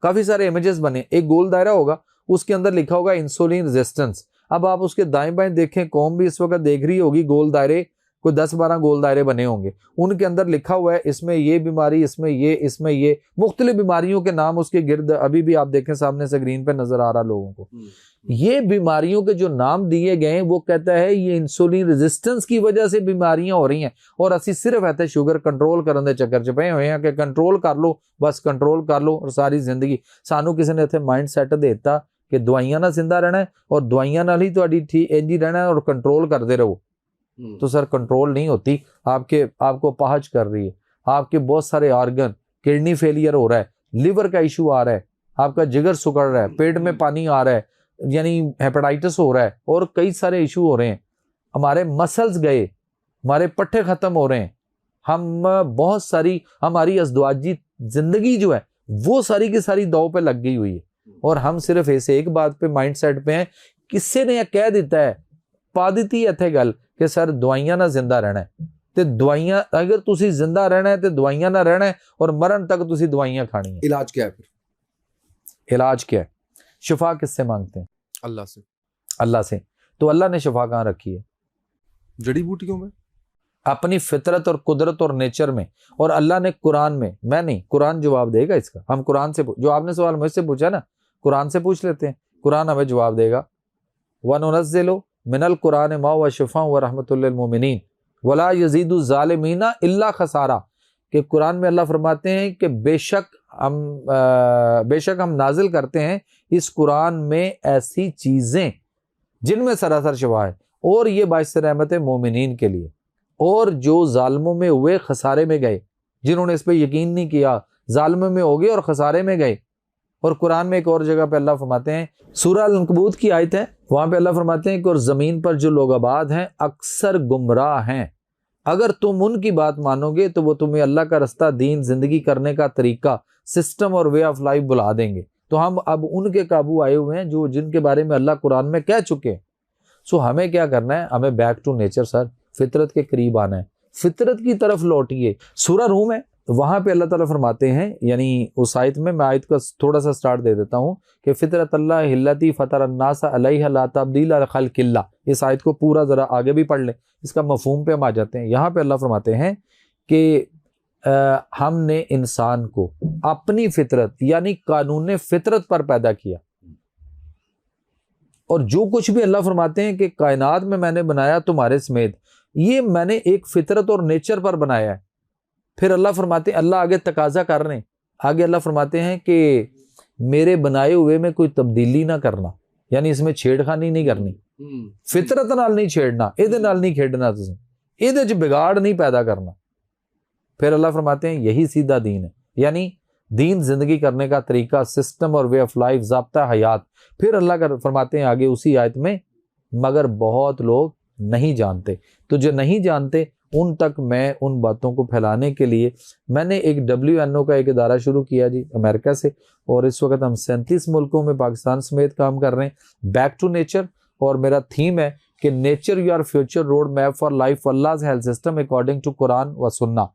काफी सारे इमेजेस बने, एक गोल दायरा होगा, उसके अंदर लिखा होगा इंसुलिन रेजिस्टेंस। अब आप उसके दाएं बाएं देखें, कौम भी इस वक्त देख रही होगी, गोल दायरे कोई 10-12 गोल दायरे बने होंगे, उनके अंदर लिखा हुआ है इसमें ये बीमारी, इसमें ये मुख्तलिफ बीमारियों के नाम उसके गिर्द अभी भी आप देखें सामने स्क्रीन पे नजर आ रहा लोगों को। ये बीमारियों के जो नाम दिए गए वो कहता है ये इंसुलिन रेजिस्टेंस की वजह से बीमारियां हो रही हैं, और असी सिर्फ ऐसे शुगर कंट्रोल करने के चक्कर च पे हुए हैं कि कंट्रोल कर लो, बस कंट्रोल कर लो, और सारी जिंदगी सानू किसी ने इत्थे माइंड सैट देता कि दवाइयां ना जिंदा रहना है और दवाइयां नाल ही तुहाडी ठीक इंज ही रहना है और कंट्रोल करते रहो। तो सर कंट्रोल नहीं होती, आपको पहच कर रही है, आपके बहुत सारे ऑर्गन, किडनी फेलियर हो रहा है, लिवर का इशू आ रहा है, आपका जिगर सुकड़ रहा है, पेट में पानी आ रहा है, यानी हेपेटाइटिस हो रहा है, और कई सारे इशू हो रहे हैं, हमारे मसल्स गए, हमारे पट्टे खत्म हो रहे हैं, हम बहुत सारी हमारी अज़दवाजी जिंदगी जो है वो सारी की सारी दाव पे लग गई हुई है, और हम सिर्फ ऐसे एक बात पे माइंड सेट पे हैं। किसी ने यह कह दिता है, पा दी इत्थे गल कि सर दवाइयां ना जिंदा रहना है, ते दवाइयां अगर तुसी जिंदा रहना है तो दवाइयां ना रहना है, और मरण तक तुसी दवाइयां खानी है। इलाज क्या है फिर? इलाज क्या है? शिफा किससे मांगते हैं? अल्लाह से। अल्लाह से। तो अल्लाह ने शिफा कहाँ रखी है? जड़ी बूटियों में, अपनी फितरत और कुदरत और नेचर में। और अल्लाह ने कुरान में, मैं नहीं, कुरान जवाब देगा इसका। हम कुरान से, जो आपने सवाल मुझसे पूछा ना, कुरान से पूछ लेते हैं, कुरान हमें जवाब देगा। वनुनज़्ज़िलु मिनल कुरान मा व शिफ़ा व रहमतुल लिल मोमिनीन वला यज़ीदु ज़ालिमीना इल्ला खसारा। कि कुरान में अल्लाह फरमाते हैं कि बेशक हम नाजिल करते हैं इस कुरान में ऐसी चीज़ें जिनमें सरासर शिफा है, और ये बाइस रहमत है मोमिनीन के लिए। और जो जालिमों में हुए खसारे में गए, जिन्होंने इस पर यकीन नहीं किया, जालिमों में हो गए और खसारे में गए। और कुरान में एक और जगह पे अल्लाह फरमाते हैं, सूरह अल-अनकबूत की आयत है, वहां पे अल्लाह फरमाते हैं कि और ज़मीन पर जो लोग आबाद हैं अक्सर गुमराह हैं, अगर तुम उनकी बात मानोगे तो वो तुम्हें अल्लाह का रास्ता, दीन, जिंदगी करने का तरीका, सिस्टम और वे ऑफ लाइफ बुला देंगे। तो हम अब उनके काबू आए हुए हैं जो जिनके बारे में अल्लाह कुरान में कह चुके हैं। सो हमें क्या करना है? हमें बैक टू नेचर सर, फितरत के करीब आना है, फितरत की तरफ लौटिए। सूरह रूम है, वहां पे अल्लाह ताला फरमाते हैं, यानी उस आयत में, मैं आयत का थोड़ा सा स्टार्ट दे देता हूँ कि फितरत अल्लाह हिल्लती फतरन्नास अलैहा ला तब्दील लिखल्किल्लाह। इस आयत को पूरा जरा आगे भी पढ़ लें, इसका मफहूम पे हम आ जाते हैं। यहाँ पे अल्लाह फरमाते हैं कि हमने इंसान को अपनी फितरत यानी कानून फितरत पर पैदा किया, और जो कुछ भी अल्लाह फरमाते हैं कि कायनात में मैंने बनाया तुम्हारे समेत, ये मैंने एक फितरत और नेचर पर बनाया है। फिर अल्लाह फरमाते हैं, अल्लाह आगे तकाजा कर रहे हैं, आगे अल्लाह फरमाते हैं कि मेरे बनाए हुए में कोई तब्दीली ना करना, यानी इसमें छेड़खानी नहीं करनी, फितरत नाल नहीं छेड़ना, इहदे नाल नहीं खेडना, तुसीं इहदे च बिगाड़ नहीं पैदा करना। फिर अल्लाह फरमाते हैं यही सीधा दीन है, यानी दीन जिंदगी करने का तरीका, सिस्टम और वे ऑफ लाइफ, ज़ाब्ता हयात। फिर अल्लाह फरमाते हैं आगे उसी आयत में, मगर बहुत लोग नहीं जानते। तो जो नहीं जानते उन तक मैं उन बातों को फैलाने के लिए मैंने एक WNO का एक इदारा शुरू किया जी, अमेरिका से, और इस वक्त हम 37 मुल्कों में पाकिस्तान समेत काम कर रहे हैं। बैक टू नेचर, और मेरा थीम है कि nature your future road map for life Allah health system according to Quran व सुन्ना,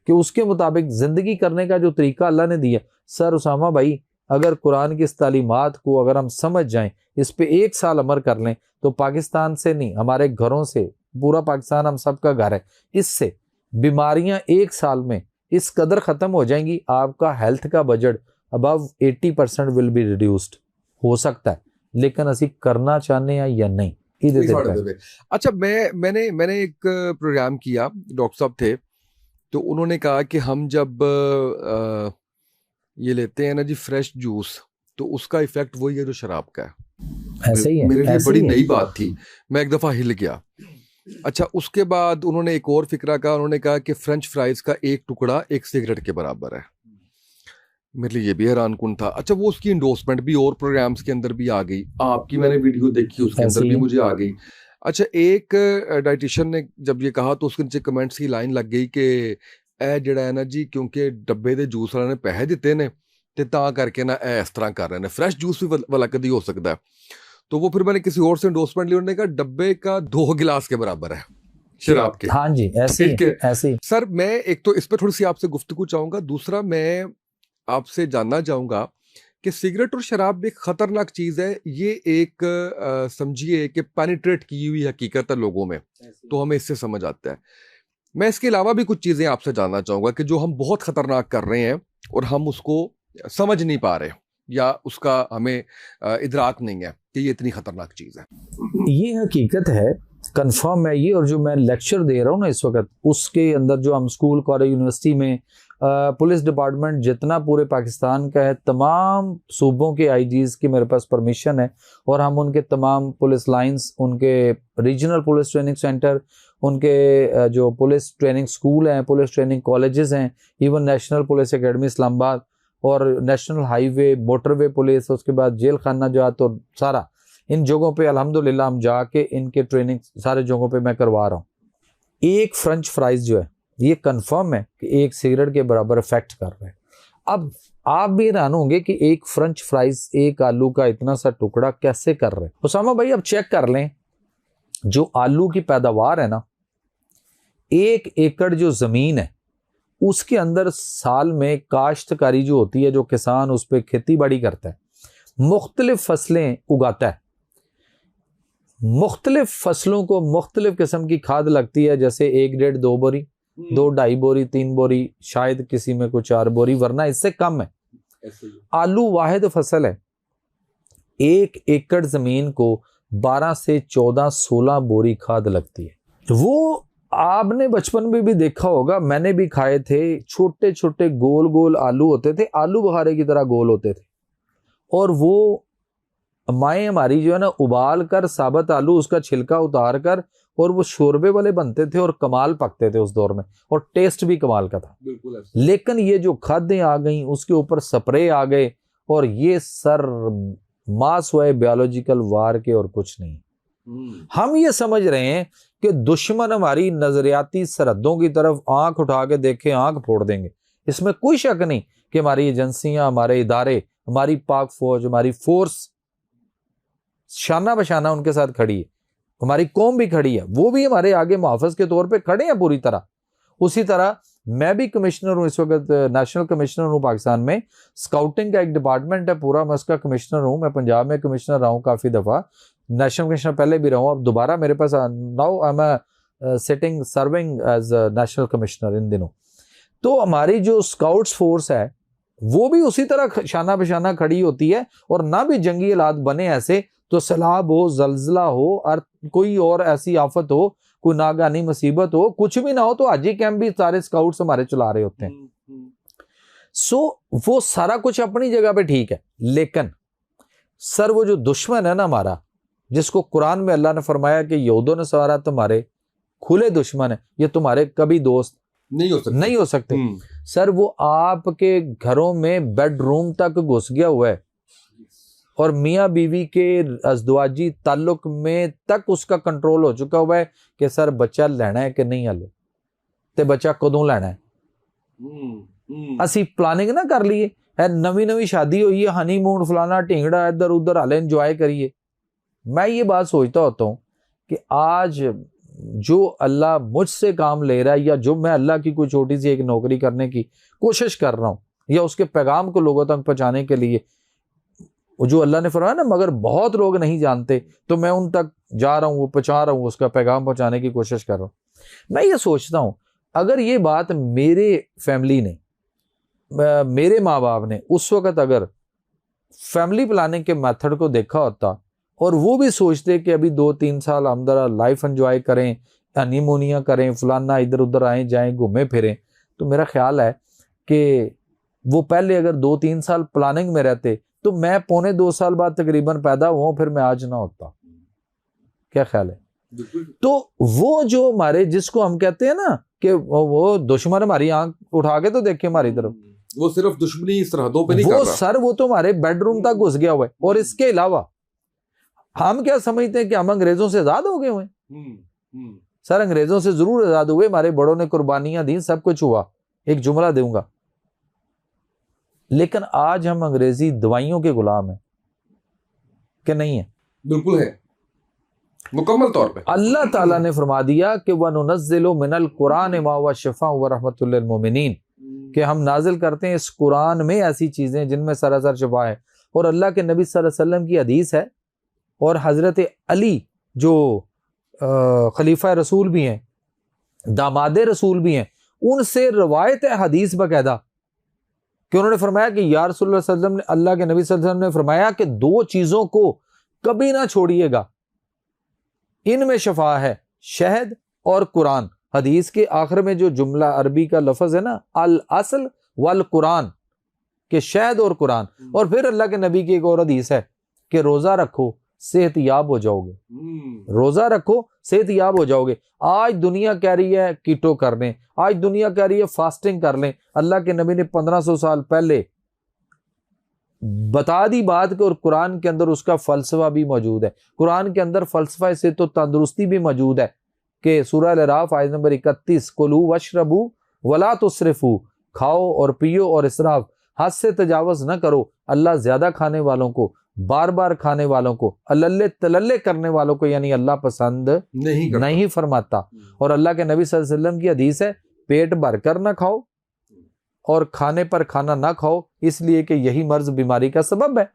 कि उसके मुताबिक ज़िंदगी करने का जो तरीका अल्लाह ने दिया। सर उसामा भाई, अगर कुरान की इस तालीमात को अगर हम समझ जाएं, इस पे 1 साल अमल कर लें, तो पाकिस्तान से नहीं, हमारे घरों से, पूरा पाकिस्तान हम सबका घर है, इससे बीमारियां 1 साल में इस कदर ख़त्म हो जाएंगी, आपका हेल्थ का budget above 80% will be reduced हो सकता है। लेकिन असी करना चाहते हैं या नहीं? इधर इस वाले पे। अच्छा, मैंने एक प्रोग्राम किया, डॉक्टर साहब थे, तो उन्होंने कहा कि हम जब ये लेते हैं ना जी फ्रेश जूस, तो उसका इफेक्ट वही है जो शराब का है। ऐसे ही है, मेरे लिए ऐसे बड़ी ही है। नई बात थी, मैं एक दफा हिल गया। अच्छा, उसके बाद उन्होंने एक और फिक्रा कहा, उन्होंने कहा कि फ्रेंच फ्राइज का एक टुकड़ा एक सिगरेट के बराबर है। मेरे लिए ये भी हैरान कुन था। अच्छा, वो उसकी इंडोर्समेंट भी और प्रोग्राम्स के अंदर भी आ गई, आपकी मैंने वीडियो देखी उसके अंदर भी मुझे आ गई। अच्छा, एक डाइटिशियन ने जब ये कहा तो उसके नीचे कमेंट्स की लाइन लग गई कि ए जिहड़ा है ना जी, क्योंकि डब्बे दे जूस वाले ने पैसे दिते ने ते तां करके ना ए इस तरह कर रहे हैं, फ्रेश जूस भी वाला कदी हो सकता है। तो वो फिर मैंने किसी और से इंडोर्समेंट ली, उन्होंने कहा डब्बे का 2 गिलास के बराबर है शराब के। हाँ जी, ऐसे ही, ऐसे ही। सर, मैं एक तो इस पर थोड़ी सी आपसे गुफ्तगू चाहूंगा, दूसरा मैं आपसे जानना चाहूंगा कि सिगरेट और शराब भी एक खतरनाक चीज है। ये एक समझिए कि पेनिट्रेट की हुई हकीकत है लोगों में, तो हमें इससे समझ आता है। मैं इसके अलावा भी कुछ चीजें आपसे जानना चाहूंगा कि जो हम बहुत खतरनाक कर रहे हैं और हम उसको समझ नहीं पा रहे, या उसका हमें इदराक नहीं है कि ये इतनी खतरनाक चीज है। ये हकीकत है, कंफर्म है ये। और जो मैं लेक्चर दे रहा हूँ ना इस वक्त, उसके अंदर जो हम स्कूल, कॉलेज, यूनिवर्सिटी में, पुलिस डिपार्टमेंट जितना पूरे पाकिस्तान का है, तमाम सूबों के आईजीज़ की मेरे पास परमिशन है, और हम उनके तमाम पुलिस लाइंस, उनके रीजनल पुलिस ट्रेनिंग सेंटर, उनके जो पुलिस ट्रेनिंग स्कूल हैं, पुलिस ट्रेनिंग कॉलेजेस हैं, even national police academy Islamabad और नेशनल हाईवे मोटरवे पुलिस, उसके बाद जेल खाना जात, तो सारा इन जगहों पे अल्हम्दुलिल्लाह हम जाके इनके ट्रेनिंग सारे जगहों पे मैं करवा रहा हूँ। एक फ्रेंच फ्राइज जो है ये कंफर्म है कि एक सिगरेट के बराबर इफेक्ट कर रहे हैं। अब आप भी हैरान होंगे कि एक फ्रेंच फ्राइज, एक आलू का इतना सा टुकड़ा कैसे कर रहे हैं। उसामा भाई, अब चेक कर लें, जो आलू की पैदावार है ना, 1 एकड़ जो जमीन है उसके अंदर साल में काश्तकारी जो होती है, जो किसान उस पर खेती बाड़ी करता है, मुख्तलिफ फसलें उगाता है, मुख्तलिफ फसलों को मुख्तलिफ किस्म की खाद लगती है, जैसे 1, 1.5, 2 बोरी, 2, 2.5 बोरी, 3 बोरी, शायद किसी में कुछ 4 बोरी, वरना इससे कम है। आलू वाहिद फसल है, 1 एकड़ जमीन को 12 से 14, 16 बोरी खाद लगती है। वो आपने बचपन में भी देखा होगा, मैंने भी खाए थे, छोटे छोटे गोल गोल आलू होते थे, आलू बुखारे की तरह गोल होते थे, और वो माएँ हमारी जो है ना, उबाल कर साबुत आलू, उसका छिलका उतार कर, और वो शोरबे वाले बनते थे और कमाल पकते थे उस दौर में, और टेस्ट भी कमाल का था। लेकिन ये जो खादें आ गई, उसके ऊपर स्प्रे आ गए, और ये सर मास हुए बायोलॉजिकल वार के और कुछ नहीं। हम ये समझ रहे हैं कि दुश्मन हमारी नजरियाती सरहदों की तरफ आंख उठा के देखे, आंख फोड़ देंगे। इसमें कोई शक नहीं कि हमारी एजेंसियां, हमारे इदारे, हमारी पाक फौज, हमारी फोर्स शाना बशाना उनके साथ खड़ी है, हमारी कौम भी खड़ी है, वो भी हमारे आगे मुहाफ़िज़ के तौर पे खड़े हैं पूरी तरह। उसी तरह मैं भी कमिश्नर हूँ, इस वक्त नेशनल कमिश्नर हूँ पाकिस्तान में। स्काउटिंग का एक डिपार्टमेंट है पूरा, मैं उसका कमिश्नर हूँ। मैं पंजाब में कमिश्नर रहा हूँ काफ़ी दफ़ा, नेशनल कमिश्नर पहले भी रहा हूँ, अब दोबारा मेरे पास now I am sitting serving as national commissioner इन दिनों। तो हमारी जो स्काउट्स फोर्स है वो भी उसी तरह शाना बशाना खड़ी होती है, और ना भी जंगी हालात बने ऐसे, तो सैलाब हो, जलजला हो, और कोई और ऐसी आफत हो, कोई नागानी मुसीबत हो, कुछ भी ना हो, तो हाजी कैंप भी सारे स्काउट्स हमारे चला रहे होते हैं। सो वो सारा कुछ अपनी जगह पे ठीक है, लेकिन सर वो जो दुश्मन है ना हमारा, जिसको कुरान में अल्लाह ने फरमाया कि यहूद नसारा तुम्हारे खुले दुश्मन है, ये तुम्हारे कभी दोस्त नहीं हो सकते। सर वो आपके घरों में बेडरूम तक घुस गया हुआ है, और मियाँ बीवी के अज़दवाजी ताल्लुक में तक उसका कंट्रोल हो चुका हुआ है कि सर बच्चा लेना है कि नहीं, हले ते बच्चा कदों लेना है। असी प्लानिंग ना कर लिए है, नवी नवी शादी हुई है, हनीमून फलाना ढींगड़ा इधर उधर, हाले एंजॉय करिए। मैं ये बात सोचता होता हूँ कि आज जो अल्लाह मुझसे काम ले रहा है, या जो मैं अल्लाह की कोई छोटी सी एक नौकरी करने की कोशिश कर रहा हूँ, या उसके पैगाम को लोगों तक पहुँचाने के लिए, जो अल्लाह ने फरमाया ना, मगर बहुत लोग नहीं जानते, तो मैं उन तक जा रहा हूँ, वो पहुँचा रहा हूँ, उसका पैगाम पहुँचाने की कोशिश कर रहा हूँ। मैं ये सोचता हूँ, अगर ये बात मेरे फैमिली ने, मेरे माँ बाप ने उस वक़्त अगर फैमिली प्लानिंग के मेथड को देखा होता और वो भी सोचते कि अभी 2-3 साल हम जरा लाइफ एंजॉय करें, हनीमूनिया करें, फलाना इधर उधर आए जाएं, घूमें फिरें, तो मेरा ख्याल है कि वो पहले अगर 2-3 साल प्लानिंग में रहते तो मैं 1.25-2 साल बाद तकरीबन पैदा हुआ, फिर मैं आज ना होता। क्या ख्याल है? तो वो जो हमारे, जिसको हम कहते हैं ना कि वो दुश्मन हमारी आंख उठा के तो देखे हमारी तरफ, वो सिर्फ दुश्मनी सरहदों पे नहीं कर वो रहा। सर वो तो हमारे बेडरूम तक घुस गया हुआ है। और इसके अलावा हम क्या समझते हैं कि हम अंग्रेजों से आजाद हो गए हुए हैं। सर अंग्रेजों से जरूर आजाद हुए, हमारे बड़ों ने कुर्बानियां दी, सब कुछ हुआ, एक जुमला दूंगा, लेकिन आज हम अंग्रेजी दवाइयों के गुलाम हैं कि नहीं है? बिल्कुल है, मुकम्मल तौर पे। अल्लाह ताला ने फरमा दिया कि वनुनज़्ज़िलु मिनल कुरान मा हुवा शिफ़ा व रहमतुल लिल मोमिनीन, कि हम नाजिल करते हैं इस कुरान में ऐसी चीजें जिनमें सरासर शिफा है। और अल्लाह के नबी सल्लल्लाहु अलैहि वसल्लम की हदीस है, और हजरत अली जो खलीफा रसूल भी हैं, दामादे रसूल भी हैं, उनसे रवायत है हदीस बकायदा कि उन्होंने फरमाया कि या रसूलुल्लाह सल्लल्लाहु अलैहि वसल्लम ने, अल्लाह के नबी सल्लल्लाहु अलैहि वसल्लम ने फरमाया कि 2 चीजों को कभी ना छोड़िएगा, इनमें शफा है, शहद और कुरान। हदीस के आखिर में जो जुमला अरबी का लफ्ज है ना, अल असल वल कुरान, के शहद और कुरान। और फिर अल्लाह के नबी की एक और हदीस है कि रोजा रखो सेहतयाब हो जाओगे, रोजा रखो सेहतयाब हो जाओगे। आज दुनिया कह रही है कीटो कर लें, आज दुनिया कह रही है फास्टिंग कर लें। अल्लाह के नबी ने 1500 साल पहले बता दी बात कि और कुरान के अंदर उसका फलसफा भी मौजूद है। कुरान के अंदर फलसफा से तो तंदुरुस्ती भी मौजूद है कि सूरह अल-अराफ आयत नंबर 31, कुलू वशरबू वला तुसरिफू, खाओ और पियो और इसराफ, हद से तजावज न करो। अल्लाह ज्यादा खाने वालों को, बार बार खाने वालों को, अल्ले तलल्ले करने वालों को यानी अल्लाह पसंद नहीं फरमाता। और अल्लाह के नबी सल्लल्लाहु अलैहि वसल्लम की हदीस है, पेट भर कर ना खाओ और खाने पर खाना ना खाओ, इसलिए कि यही मर्ज बीमारी का सबब है।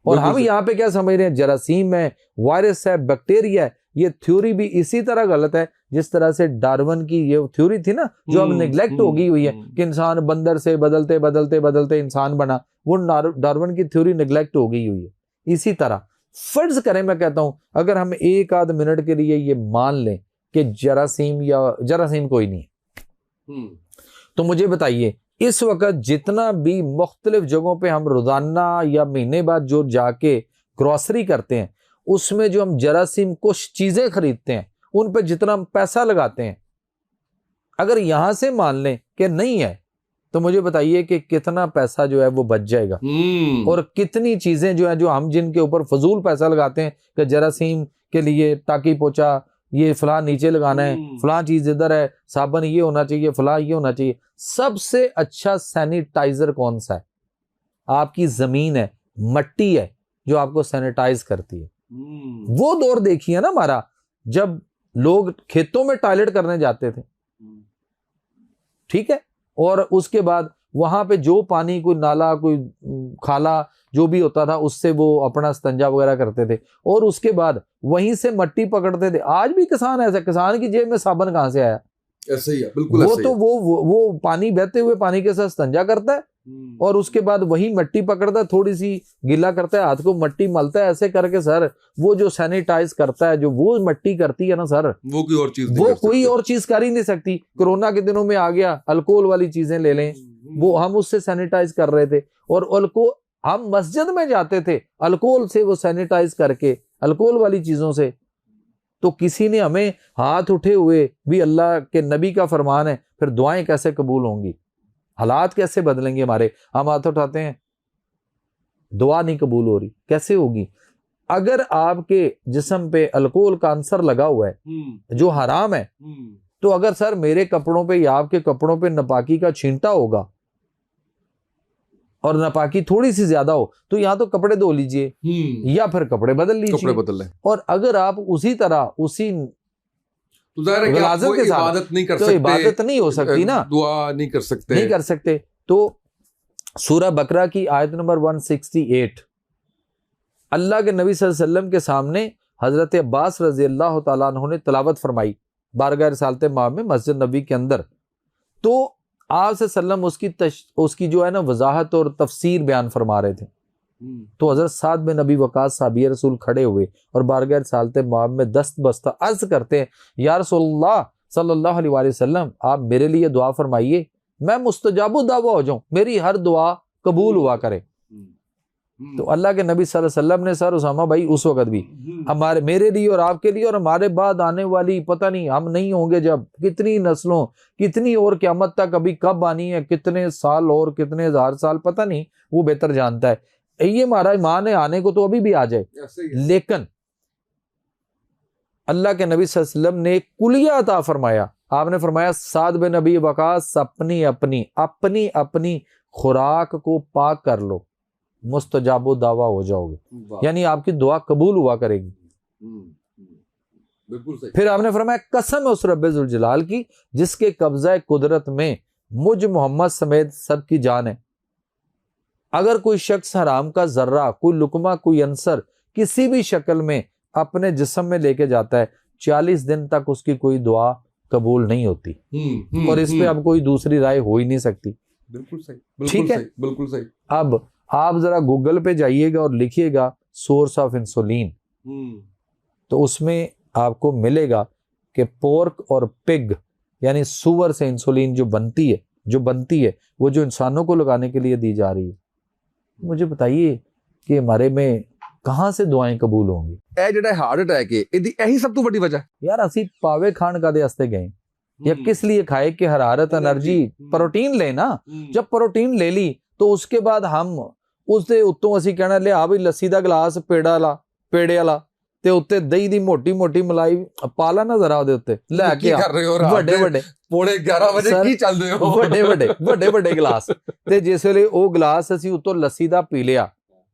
और हम यहाँ पे क्या समझ रहे हैं, जरासीम है, वायरस है, बैक्टीरिया है। ये थ्योरी भी इसी तरह गलत है जिस तरह से डार्विन की ये थ्योरी थी ना, जो अब निगलेक्ट हो गई हुई है कि इंसान बंदर से बदलते बदलते बदलते इंसान बना, वो डार्विन की थ्योरी निगलेक्ट हो गई हुई है। इसी तरह फर्ज करें, मैं कहता हूं अगर हम 1-आध मिनट के लिए ये मान लें कि जरासीम कोई नहीं है, तो मुझे बताइए इस वक्त जितना भी मुख्तलिफ जगहों पे हम रोजाना या महीने बाद जो जाके ग्रोसरी करते हैं, उसमें जो हम जरासीम कुछ चीजें खरीदते हैं, उन पे जितना हम पैसा लगाते हैं, अगर यहां से मान लें कि नहीं है, तो मुझे बताइए कि कितना पैसा जो है वो बच जाएगा। और कितनी चीजें जो है जो हम जिनके ऊपर फजूल पैसा लगाते हैं कि जरासीम के लिए टाकी पोछा, ये फलां नीचे लगाना है, फलां चीज इधर है, साबन ये होना चाहिए, फलां ये होना चाहिए। सबसे अच्छा सैनिटाइजर कौन सा है? आपकी जमीन है, मट्टी है जो आपको सैनिटाइज करती है। वो दौर देखिए ना हमारा, जब लोग खेतों में टॉयलेट करने जाते थे, ठीक है, और उसके बाद वहां पे जो पानी, कोई नाला, कोई खाला जो भी होता था, उससे वो अपना स्तंजा वगैरह करते थे, और उसके बाद वहीं से मट्टी पकड़ते थे। आज भी किसान ऐसा, किसान की जेब में साबन कहां से आया? ऐसे ही है, बिल्कुल वो ऐसे तो ही। वो पानी, बहते हुए पानी के साथ स्तंजा करता है, और उसके बाद वही मट्टी पकड़ता है, थोड़ी सी गीला करता है, हाथ को मट्टी मलता है, ऐसे करके सर वो जो सैनिटाइज करता है, जो वो मट्टी करती है ना सर, वो कोई और चीज वो कोई और चीज कर ही नहीं सकती। कोरोना के दिनों में आ गया अल्कोहल वाली चीजें ले लें, वो हम उससे सैनिटाइज कर रहे थे, और अल्कोहल, हम मस्जिद में जाते थे अल्कोहल से वो सैनिटाइज करके, अल्कोहल वाली चीजों से। तो किसी ने हमें हाथ उठे हुए भी, अल्लाह के नबी का फरमान है, फिर दुआएं कैसे कबूल होंगी? हालात कैसे बदलेंगे हमारे? हम हाथ उठाते हैं, दुआ नहीं कबूल हो रही, कैसे होगी? अगर आपके जिस्म पे अल्कोहल का अंसर लगा हुआ है जो हराम है, तो अगर सर मेरे कपड़ों पे या आपके कपड़ों पे नापाकी का छींटा होगा और नापाकी थोड़ी सी ज्यादा हो, तो या तो कपड़े धो लीजिए या फिर कपड़े बदल लीजिए, कपड़े बदल लें। और अगर आप उसी तरह उसी तो जाहिर है कि आप कोई इबादत नहीं कर सकते, इबादत नहीं हो सकती ना, दुआ नहीं कर सकते। तो सूरह बकरा की आयत नंबर 168, अल्लाह के नबी सल्लल्लाहु अलैहि वसल्लम के सामने हजरत अब्बास रजी अल्लाह तआला अन्हु ने तिलावत फरमाई बारगाह रिसालत माह में मस्जिद नबी के अंदर। तो आप सल्लम उसकी जो है ना वजाहत और तफसीर बयान फरमा रहे थे। तो हजरत साद बिन नबी वकास साहबी रसूल खड़े हुए और बारगाह सालत माब में दस्त बस्ता अर्ज करते हैं, या रसूलल्लाह सल्लल्लाहु अलैहि वसल्लम, आप मेरे लिए दुआ फरमाइए, मैं मुस्तजाबु दावा हो जाऊं, मेरी हर दुआ कबूल हुआ करे। तो अल्लाह के नबी सल्लल्लाहु अलैहि वसल्लम ने, सर उसामा भाई, उस वक्त भी हमारे, मेरे लिए और आपके लिए और हमारे बाद आने वाली, पता नहीं हम नहीं होंगे जब, कितनी नस्लों, कितनी और क़यामत तक अभी कब आनी है, कितने साल और कितने हजार साल, पता नहीं, वो बेहतर जानता है। ये हमारा ईमान है, आने को तो अभी भी आ जाए, लेकिन अल्लाह के नबी सल्लल्लाहु अलैहि वसल्लम ने कुलिया अता फरमाया। आपने फरमाया, साद बिन नबी वकास, अपनी अपनी अपनी अपनी खुराक को पाक कर लो, मुस्तजाबो दावा हो जाओगे, यानी आपकी दुआ कबूल हुआ करेगी। बिल्कुल सही। फिर आपने फरमाया, कसम है उस रब्बे जुल जलाल की जिसके कब्जा कुदरत में मुझ मोहम्मद समेत सबकी जान है, अगर कोई शख्स हराम का जर्रा, कोई लुकमा, कोई अंसर किसी भी शक्ल में अपने जिस्म में लेके जाता है, 40 दिन तक उसकी कोई दुआ कबूल नहीं होती। और इस पे अब कोई दूसरी राय हो ही नहीं सकती। बिल्कुल सही, ठीक है, बिल्कुल सही। अब आप जरा गूगल पे जाइएगा और लिखिएगा सोर्स ऑफ इंसुलिन, तो उसमें आपको मिलेगा कि पोर्क और पिग यानी सुअर से इंसुलिन जो बनती है वो जो इंसानों को लगाने के लिए दी जा रही है। मुझे बताइए कि हमारे में कहां से दुआएं कबूल होंगी? ਇਹ ਜਿਹੜਾ ਹਾਰਟ ਅਟੈਕ ਹੈ ਇਹੀ ਸਭ ਤੋਂ ਵੱਡੀ ਵਜ੍ਹਾ यार ਅਸੀਂ पावे खान का दे हस्ते गए या किस लिए खाए कि हरारत एनर्जी प्रोटीन लेना, जब प्रोटीन ले ली तो उसके बाद हम उसके उत्तों ਅਸੀਂ कहना लिया भी लस्सी ਦਾ ਗਲਾਸ पेड़े वाला ਤੇ ਉੱਤੇ ਦਹੀਂ ਦੀ ਮੋਟੀ ਮੋਟੀ ਮਲਾਈ ਪਾਲਾ ਨਾ ਜ਼ਰਾ ਉਹਦੇ ਉੱਤੇ ਲੈ ਕੇ ਆ, ਵੱਡੇ ਵੱਡੇ ਪੌਣੇ 11 ਵਜੇ ਕੀ ਚੱਲਦੇ ਹੋ, ਵੱਡੇ ਵੱਡੇ ਗਲਾਸ, ਤੇ ਜਿਸ ਵੇਲੇ ਉਹ ਗਲਾਸ ਅਸੀਂ ਉੱਤੋਂ ਲੱਸੀ ਦਾ ਪੀ ਲਿਆ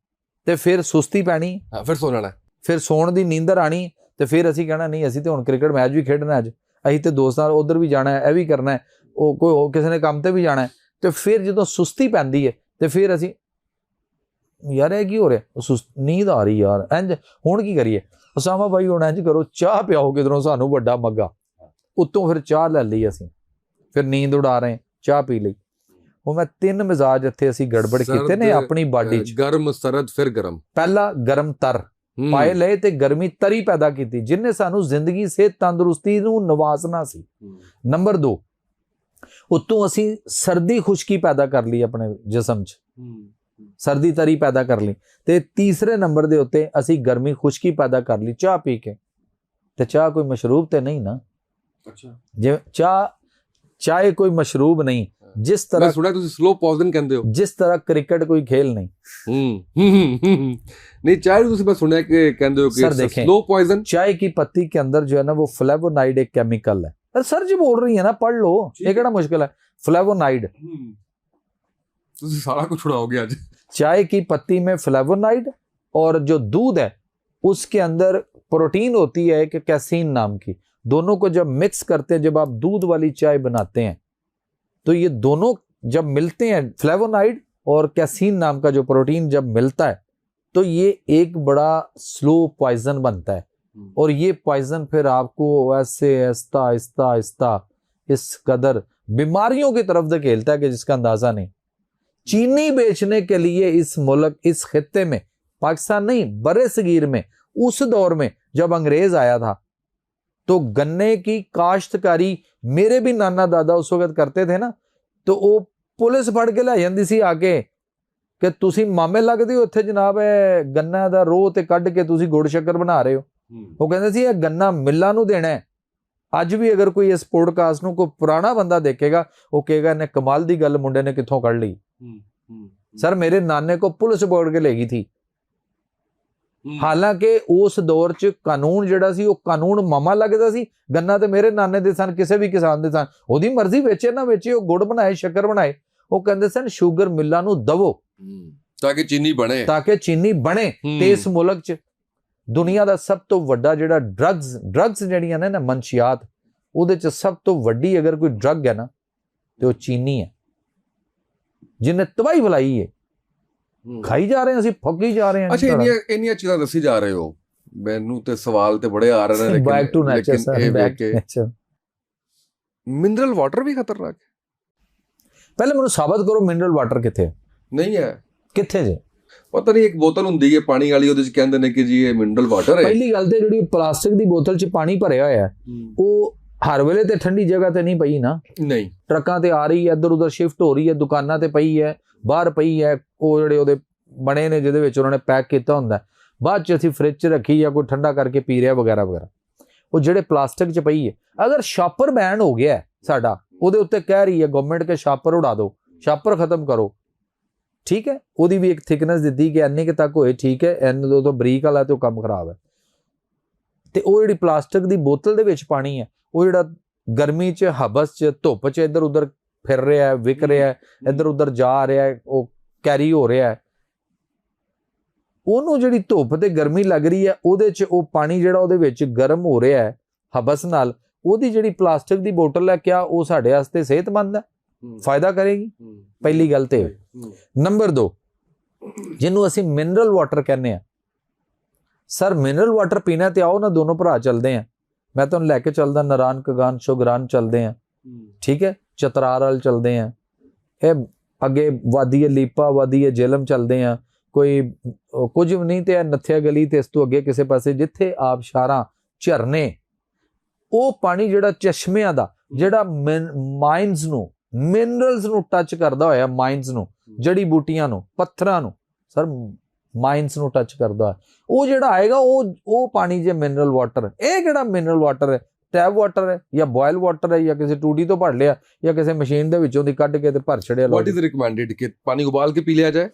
ਤੇ ਫਿਰ ਸੁਸਤੀ ਪੈਣੀ, ਫਿਰ ਸੌ ਜਾਣਾ, ਫਿਰ ਸੌਣ ਦੀ ਨੀਂਦਰ ਆਣੀ, ਤੇ ਫਿਰ ਅਸੀਂ ਕਹਿਣਾ ਨਹੀਂ ਅਸੀਂ ਤੇ ਹੁਣ ਕ੍ਰਿਕਟ ਮੈਚ ਵੀ ਖੇਡਣਾ, ਅੱਜ ਅਸੀਂ ਤੇ ਦੋਸਤਾਂ ਨਾਲ ਉਧਰ ਵੀ ਜਾਣਾ ਹੈ, ਇਹ ਵੀ ਕਰਨਾ ਹੈ, ਉਹ ਕੋਈ ਕਿਸੇ ਨੇ ਕੰਮ ਤੇ ਵੀ ਜਾਣਾ ਹੈ, ਤੇ ਫਿਰ ਜਦੋਂ ਸੁਸਤੀ ਪੈਂਦੀ ਹੈ ਤੇ ਫਿਰ ਅਸੀਂ ਯਾਰ ਇਹ ਕੀ ਹੋ ਰਿਹਾ, ਨੀਂਦ ਆ ਰਹੀ ਯਾਰ, ਇੰਜ ਹੁਣ ਕੀ ਕਰੀਏ? ਉਸਾਮਾ ਭਾਈ ਹੁਣ ਇੰਜ ਕਰੋ, ਚਾਹ ਪਿਆਓ ਕਿਧਰੋਂ ਸਾਨੂੰ ਵੱਡਾ ਮੱਗਾ, ਉੱਤੋਂ ਫਿਰ ਚਾਹ ਲੈ ਲਈ ਅਸੀਂ, ਫਿਰ ਨੀਂਦ ਉਡਾ ਰਹੇ, ਚਾਹ ਪੀ ਲਈ। ਉਹ ਮੈਂ 3 ਮਿਜ਼ਾਜ ਇੱਥੇ ਅਸੀਂ ਗੜਬੜ ਕੀਤੇ ਨੇ ਆਪਣੀ ਬਾਡੀ 'ਚ, ਗਰਮ ਸਰਦ ਫਿਰ ਗਰਮ, ਪਹਿਲਾ ਗਰਮ ਤਰ ਪਾਏ ਲਏ ਤੇ ਗਰਮੀ ਤਰੀ ਪੈਦਾ ਕੀਤੀ ਜਿਹਨੇ ਸਾਨੂੰ ਜ਼ਿੰਦਗੀ ਸਿਹਤ ਤੰਦਰੁਸਤੀ ਨੂੰ ਨਵਾਜ਼ਣਾ ਸੀ। ਨੰਬਰ 2, ਉੱਤੋਂ ਅਸੀਂ ਸਰਦੀ ਖੁਸ਼ਕੀ ਪੈਦਾ ਕਰ ਲਈ ਆਪਣੇ ਜਿਸਮ 'ਚ, ਸਰਦੀ ਤਰੀ ਪੈਦਾ ਕਰ ਲਈ, ਤੇ ਤੀਸਰੇ ਨੰਬਰ ਦੇ ਉੱਤੇ ਅਸੀਂ ਗਰਮੀ ਖੁਸ਼ਕੀ ਪੈਦਾ ਕਰ ਲਈ ਚਾਹ ਪੀ ਕੇ। ਤੇ ਚਾਹ ਕੋਈ ਮਸ਼ਰੂਬ ਤੇ ਨਹੀਂ ਨਾ, ਜੇ ਚਾਹ ਕੋਈ ਮਸ਼ਰੂਬ ਨਹੀਂ, ਜਿਸ ਤਰ੍ਹਾਂ ਸੁਣਿਆ ਤੁਸੀਂ ਸਲੋ ਪੋਇਜ਼ਨ ਕਹਿੰਦੇ ਹੋ, ਜਿਸ ਤਰ੍ਹਾਂ ਕ੍ਰਿਕਟ ਕੋਈ ਖੇਲ ਨਹੀਂ। नहीं चाय ਤੁਸੀਂ मैं सुना कि कहते हो कि स्लो पॉइजन, चाय की पत्ती के अंदर जो है ना वो फ्लेवोनाइड एक केमिकल है। अरे सर जी बोल रही है ना, पढ़ लो, ये केड़ा मुश्किल है, फ्लेवोनाइड। ਤੁਸੀਂ ਸਾਰਾ ਕੁਝ ਛੁਡਾਓਗੇ ਅੱਜ। चाय की पत्ती में फ्लेवोनाइड और जो दूध है उसके अंदर प्रोटीन होती है एक कैसीन नाम की, दोनों को जब मिक्स करते हैं, जब आप दूध वाली चाय बनाते हैं तो ये दोनों जब मिलते हैं, फ्लेवोनाइड और कैसीन नाम का जो प्रोटीन जब मिलता है तो ये एक बड़ा स्लो पॉइजन बनता है, और ये पॉइजन फिर आपको ऐसे आहिस्ता आहिस्ता आहिस्ता इस कदर बीमारियों की तरफ धकेलता है कि जिसका अंदाजा नहीं। चीनी बेचने के लिए इस मुल्क, इस खित्ते में, पाकिस्तान नहीं बरे सगीर में, उस दौर में जब अंग्रेज आया था तो गन्ने की काश्तकारी मेरे भी नाना दादा उस वक्त करते थे ना, तो वो पुलिस फड़ के लै जाती सी आके कि तुसी मामे लगदे हो इत्थे जनाब गन्ना दा रोह ते कढ के तुसी गुड़ शक्कर बना रहे हो। वो कहते सी गन्ना मिल्लां नूं देना है। अज भी अगर कोई इस पॉडकास्ट नूं कोई पुराना बंदा देखेगा वो कहेगा इन्हें कमाल दी गल मुंडे ने कित्थों कढ़ ली। सर मेरे नाने को पुलिस पकड़ के ले गई थी, हालांकि उस दौर च कानून जिहड़ा सी वो कानून मामा लगदा सी, गन्ना ते मेरे नाने दे सन, किसी भी किसान दे सन, ओदी मर्जी बेचे ना बेचे, वो गुड़ बनाए शक्कर बनाए। वो कहंदे सन शुगर मिल्लां नूं दवो ताकि चीनी बने ते इस मुल्क च दुनिया दा सब तो वड्डा जिहड़ा ड्रग्स जिहड़ियां ने ना मंशियात, उहदे च सब तो वड्डी अगर कोई ड्रग है ना ते वो चीनी है, जिन्हें तबाही फैलाई है, खाई जा रहे हैं, ਅਸੀਂ ਫੱਕੀ ਜਾ ਰਹੇ ਹਾਂ। ਅੱਛਾ ਇੰਨੀਆਂ ਚੀਜ਼ਾਂ ਦੱਸੀ ਜਾ ਰਹੇ ਹੋ, ਮੈਨੂੰ ਤੇ ਸਵਾਲ ਤੇ ਬੜੇ ਆ ਰਹੇ ਨੇ, back to nature sir, back to nature. Mineral water ਵੀ ਖਤਰਨਾਕ ਹੈ। ਪਹਿਲੇ ਮੈਨੂੰ ਸਾਬਤ ਕਰੋ ਮਿਨਰਲ ਵਾਟਰ ਕਿੱਥੇ ਨਹੀਂ ਹੈ, ਕਿੱਥੇ ਜੇ? ਪਤਾ ਨਹੀਂ ਇੱਕ ਬੋਤਲ ਹੁੰਦੀ ਹੈ ਪਾਣੀ ਵਾਲੀ, ਉਹਦੇ ਚ ਕਹਿੰਦੇ ਨੇ ਕਿ ਜੀ ਇਹ ਮਿਨਰਲ ਵਾਟਰ ਹੈ। ਪਹਿਲੀ ਗੱਲ ਤੇ ਜਿਹੜੀ ਪਲਾਸਟਿਕ ਦੀ ਬੋਤਲ 'ਚ ਪਾਣੀ ਭਰਿਆ ਹੋਇਆ ਉਹ ਹਰ ਵੇਲੇ ਤੇ ਠੰਡੀ ਜਗ੍ਹਾ ਤੇ ਨਹੀਂ ਪਈ ਨਾ, ਨਹੀਂ ਟਰੱਕਾਂ ਤੇ ਆ ਰਹੀ ਹੈ, ਇੱਧਰ ਉੱਧਰ ਸ਼ਿਫਟ ਹੋ ਰਹੀ ਹੈ, ਦੁਕਾਨਾਂ ਤੇ ਪਈ ਹੈ, ਬਾਹਰ ਪਈ ਹੈ, ਉਹ ਜਿਹੜੇ ਉਹਦੇ ਬਣੇ ਨੇ ਜਿਹਦੇ ਵਿੱਚ ਉਹਨਾਂ ਨੇ ਪੈਕ ਕੀਤਾ ਹੁੰਦਾ, ਬਾਅਦ 'ਚ ਅਸੀਂ ਫ੍ਰਿਜ 'ਚ ਰੱਖੀ ਜਾਂ ਕੋਈ ਠੰਡਾ ਕਰਕੇ ਪੀ ਰਿਹਾ ਵਗੈਰਾ ਵਗੈਰਾ। ਉਹ ਜਿਹੜੇ ਪਲਾਸਟਿਕ 'ਚ ਪਈ ਹੈ, ਅਗਰ ਸ਼ਾਪਰ ਬੈਨ ਹੋ ਗਿਆ ਸਾਡਾ, ਉਹਦੇ ਉੱਤੇ ਕਹਿ ਰਹੀ ਹੈ ਗਵਰਨਮੈਂਟ ਕਿ ਸ਼ਾਪਰ ਉਡਾ ਦਿਓ, ਸ਼ਾਪਰ ਖਤਮ ਕਰੋ, ਠੀਕ ਹੈ, ਉਹਦੀ ਵੀ ਇੱਕ ਥਿਕਨੈਸ ਦਿੱਤੀ ਕਿ ਇੰਨੇ ਕੁ ਤੱਕ ਹੋਏ, ਠੀਕ ਹੈ, ਇੰਨੇ ਤੋਂ ਬਰੀਕ ਵਾਲਾ ਤੇ ਉਹ ਕੰਮ ਖਰਾਬ ਹੈ। ਤੇ ਉਹ ਜਿਹੜੀ ਪਲਾਸਟਿਕ ਦੀ ਬੋਤਲ ਦੇ ਵਿੱਚ ਪਾਣੀ ਹੈ, ਉਹ ਜਿਹੜਾ ਗਰਮੀ 'ਚ ਹਬਸ 'ਚ ਧੁੱਪ 'ਚ ਇੱਧਰ ਉੱਧਰ ਫਿਰ ਰਿਹਾ, ਵਿਕ ਰਿਹਾ, ਇੱਧਰ ਉੱਧਰ ਜਾ ਰਿਹਾ, ਉਹ ਕੈਰੀ ਹੋ ਰਿਹਾ, ਉਹਨੂੰ ਜਿਹੜੀ ਧੁੱਪ ਤੇ ਗਰਮੀ ਲੱਗ ਰਹੀ ਹੈ, ਉਹਦੇ 'ਚ ਉਹ ਪਾਣੀ ਜਿਹੜਾ ਉਹਦੇ ਵਿੱਚ ਗਰਮ ਹੋ ਰਿਹਾ ਹੈ ਹਬਸ ਨਾਲ, ਉਹਦੀ ਜਿਹੜੀ ਪਲਾਸਟਿਕ ਦੀ ਬੋਤਲ ਹੈ, ਕਿਆ ਉਹ ਸਾਡੇ ਵਾਸਤੇ ਸਿਹਤਮੰਦ ਹੈ, ਫਾਇਦਾ ਕਰੇਗੀ? ਪਹਿਲੀ ਗੱਲ ਤੇ। ਨੰਬਰ 2, ਜਿਹਨੂੰ ਅਸੀਂ ਮਿਨਰਲ ਵਾਟਰ ਕਹਿੰਦੇ ਆ, ਸਰ ਮਿਨਰਲ ਵਾਟਰ ਪੀਣਾ ਤੇ ਆਓ ਨਾ, ਦੋਨੋਂ ਭਰਾ ਚੱਲਦੇ ਆ, ਮੈਂ ਤੁਹਾਨੂੰ ਲੈ ਕੇ ਚੱਲਦਾ ਨਾਰਾਇਣ ਕਗਾਨ ਸ਼ੋਗਰਾਨ ਚੱਲਦੇ ਆ, ਠੀਕ ਹੈ, ਚਤਰਾਰ ਵਾਲ ਚੱਲਦੇ ਆ, ਇਹ ਅੱਗੇ ਵਾਦੀ ਲੀਪਾ ਵਾਦੀ ਜੇਲਮ ਚੱਲਦੇ ਆ, ਕੋਈ ਕੁਝ ਵੀ ਨਹੀਂ ਤੇ ਨੱਥਿਆ ਗਲੀ ਤੇ ਇਸ ਤੋਂ ਅੱਗੇ ਕਿਸੇ ਪਾਸੇ ਜਿੱਥੇ ਆਬਸ਼ਾਰਾਂ ਝਰਨੇ, ਉਹ ਪਾਣੀ ਜਿਹੜਾ ਚਸ਼ਮਿਆਂ ਦਾ, ਜਿਹੜਾ ਮਾਈਨਸ ਨੂੰ ਮਿਨਰਲਸ ਨੂੰ ਟੱਚ ਕਰਦਾ ਹੋਇਆ, ਮਾਈਨਸ ਨੂੰ, ਜੜੀ ਬੂਟੀਆਂ ਨੂੰ, ਪੱਥਰਾਂ ਨੂੰ, ਸਰ ਮਾਈਨਸ ਨੂੰ ਟੱਚ ਕਰਦਾ, ਉਹ ਜਿਹੜਾ ਆਏਗਾ ਉਹ ਪਾਣੀ ਜੇ ਮਿਨਰਲ ਵਾਟਰ। ਇਹ ਕਿਹੜਾ ਮਿਨਰਲ ਵਾਟਰ ਹੈ? ਟੈਪ ਵਾਟਰ ਹੈ ਜਾਂ ਬੋਇਲ ਵਾਟਰ ਹੈ ਜਾਂ ਕਿਸੇ ਟੂਟੀ ਤੋਂ ਭਰ ਲਿਆ ਜਾਂ ਕਿਸੇ ਮਸ਼ੀਨ ਦੇ ਵਿੱਚੋਂ ਦੀ ਕੱਢ ਕੇ ਤੇ ਭਰ ਛੜਿਆ। ਵਾਟ ਇਜ਼ ਰਿਕਮੈਂਡਡ ਕਿ ਪਾਣੀ ਉਬਾਲ ਕੇ ਪੀ ਲਿਆ ਜਾਏ?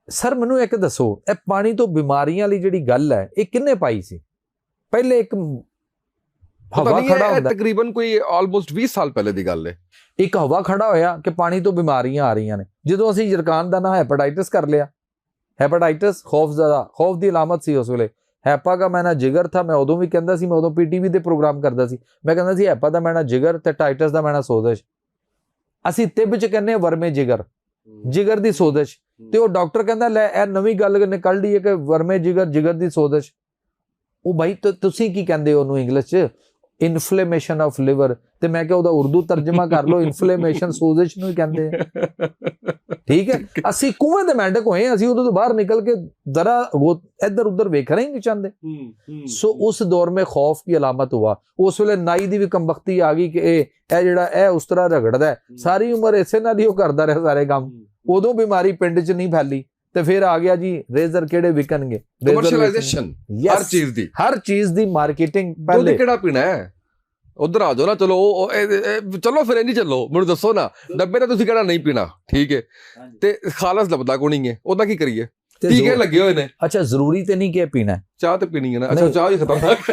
ਸਰ ਮੈਨੂੰ ਇੱਕ ਦੱਸੋ, ਇਹ ਪਾਣੀ ਤੋਂ ਬਿਮਾਰੀਆਂ ਵਾਲੀ ਜਿਹੜੀ ਗੱਲ ਹੈ ਇਹ ਕਿੰਨੇ ਪਾਈ ਸੀ? ਪਹਿਲੇ ਇੱਕ ਹਵਾ ਖੜਾ ਹੁੰਦਾ, ਤਕਰੀਬਨ ਕੋਈ ਆਲਮੋਸਟ 20 ਸਾਲ ਪਹਿਲੇ ਦੀ ਗੱਲ ਹੈ, ਇੱਕ ਹਵਾ ਖੜਾ ਹੋਇਆ ਕਿ ਪਾਣੀ ਤੋਂ ਬਿਮਾਰੀਆਂ ਆ ਰਹੀਆਂ ਨੇ। ਜਦੋਂ ਅਸੀਂ ਜਰਕਾਨ ਦਾ ਨਾਂ ਹੈਪੇਟਾਈਟਸ ਕਰ ਲਿਆ, ਹੈਪੇਟਾਈਟਸ ਖੌਫ ਦੀ ਅਲਾਮਤ ਸੀ ਉਸ ਵੇਲੇ। ਹੈਪਾ ਦਾ ਮੈਨਾ ਜਿਗਰ ਥਾ, ਮੈਂ ਉਦੋਂ ਵੀ ਕਹਿੰਦਾ ਸੀ, ਮੈਂ ਉਦੋਂ ਪੀਟੀਵੀ ਦੇ ਪ੍ਰੋਗਰਾਮ ਕਰਦਾ ਸੀ, ਮੈਂ ਕਹਿੰਦਾ ਸੀ ਹੈਪਾ ਦਾ ਮੈਨਾ ਜਿਗਰ ਤੇ ਟਾਈਟਸ ਦਾ ਮੈਨਾ ਸੋਜ਼ਸ਼। ਅਸੀਂ ਤਿੱਬ ਚ ਕਹਿੰਦੇ ਵਰਮੇ ਜਿਗਰ ਦੀ ਸੋਜ਼ਸ਼, ਤੇ ਉਹ ਡਾਕਟਰ ਕਹਿੰਦਾ ਲੈ ਇਹ ਨਵੀਂ ਗੱਲ ਨਿਕਲ ਰਹੀ ਹੈ ਕਿ ਵਰਮੇ ਜਿਗਰ ਦੀ ਸੋਜ਼ਸ਼। ਉਹ ਭਾਈ ਤੁਸੀਂ ਕੀ ਕਹਿੰਦੇ ਉਹਨੂੰ ਇੰਗਲਿਸ਼ ਚ? Inflammation of liver. ਤੇ ਮੈਂ ਕਿਹਾ ਉਹਦਾ ਉਰਦੂ ਤਰਜਮਾ ਕਰ ਲਓ, ਇਨਫਲੇਮੇਸ਼ਨ ਸੋਜ਼ਸ਼ ਨੂੰ ਹੀ ਕਹਿੰਦੇ ਆ, ਠੀਕ ਹੈ। ਅਸੀਂ ਕੂਏ ਦੇ ਮੈਂਡਕ ਹੋਏ, ਅਸੀਂ ਉਦੋਂ ਤੋਂ ਬਾਹਰ ਨਿਕਲ ਕੇ ਜ਼ਰਾ ਇੱਧਰ ਉੱਧਰ ਵੇਖਣਾ ਹੀ ਨਹੀਂ ਚਾਹੁੰਦੇ। ਸੋ ਉਸ ਦੌਰ में खौफ की अलामत हुआ। ਉਸ ਵੇਲੇ ਨਾਈ ਦੀ ਵੀ ਕੰਬਖਤੀ ਆ ਗਈ ਕਿ ਇਹ ਜਿਹੜਾ ਇਹ ਉਸ ਤਰ੍ਹਾਂ ਰਗੜਦਾ, ਸਾਰੀ ਉਮਰ ਇਸੇ ਨਾਲ ਹੀ ਉਹ ਕਰਦਾ ਰਿਹਾ ਸਾਰੇ ਕੰਮ। ਉਦੋਂ ਬਿਮਾਰੀ ਪਿੰਡ 'ਚ ਨਹੀਂ ਫੈਲੀ, ਤੇ ਫਿਰ ਆ ਗਿਆ ਜੀ ਰੇਜ਼ਰ ਕਿਹੜੇ ਵਿਕਣਗੇ, ਕਮਰਸ਼ੀਅਲਾਈਜੇਸ਼ਨ ਹਰ ਚੀਜ਼ ਦੀ ਮਾਰਕੀਟਿੰਗ। ਪਹਿਲੇ ਕਿਹੜਾ ਪੀਣਾ ਹੈ, ਉਧਰ ਆ ਜਾਓ ਨਾ, ਚਲੋ ਚਲੋ ਫਿਰ ਨਹੀਂ ਚੱਲੋ, ਮੈਨੂੰ ਦੱਸੋ ਨਾ, ਡੱਬੇ ਤਾਂ ਤੁਸੀਂ ਕਿਹੜਾ ਨਹੀਂ ਪੀਣਾ, ਠੀਕ ਹੈ, ਤੇ ਖਾਲਸ ਲੱਭਦਾ ਕੋਈ ਨਹੀਂ ਹੈ, ਉਹਦਾ ਕੀ ਕਰੀਏ? ਟੀਕੇ ਲੱਗੇ ਹੋਏ ਨੇ। ਅੱਛਾ ਜ਼ਰੂਰੀ ਤੇ ਨਹੀਂ ਕਿ ਪੀਣਾ, ਚਾਹ ਤੇ ਪੀਣੀ ਹੈ ਨਾ। ਅੱਛਾ ਚਾਹ ਹੀ ਖਤਰਨਾਕ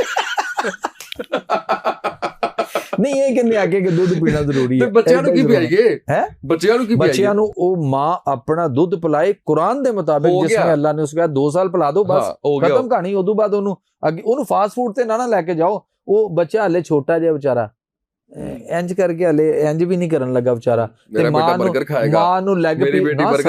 ਨਹੀਂ, ਇਹ ਕਹਿੰਦੇ ਆਗੇ ਕਿ ਦੁੱਧ ਪੀਣਾ ਜ਼ਰੂਰੀ ਹੈ। ਬੱਚਿਆਂ ਨੂੰ ਕੀ ਪਿਆਈਏ? ਹੈ ਬੱਚਿਆਂ ਨੂੰ ਉਹ ਮਾਂ ਆਪਣਾ ਦੁੱਧ ਪਿਲਾਏ ਕੁਰਾਨ ਦੇ ਮੁਤਾਬਿਕ, ਜਿਸमें ਅੱਲਾਹ ਨੇ ਉਸ ਕਿਹਾ 2 ਸਾਲ ਪਿਲਾ ਦੋ, ਬਸ ਖਤਮ ਕਹਾਣੀ। ਉਦੋਂ ਬਾਅਦ ਉਹਨੂੰ ਫਾਸਟ ਫੂਡ ਤੇ ਨਾ ਲੈ ਕੇ ਜਾਓ। ਉਹ ਬੱਚਾ ਹਲੇ ਛੋਟਾ ਜਿਹਾ ਵਿਚਾਰਾ, ਇੰਜ ਕਰਕੇ ਹਲੇ ਇੰਜ ਵੀ ਨਹੀਂ ਕਰਨ ਲੱਗਾ ਵਿਚਾਰਾ, ਤੇ ਮਾਂ ਨੂੰ ਲੈਗ ਪੀਸ।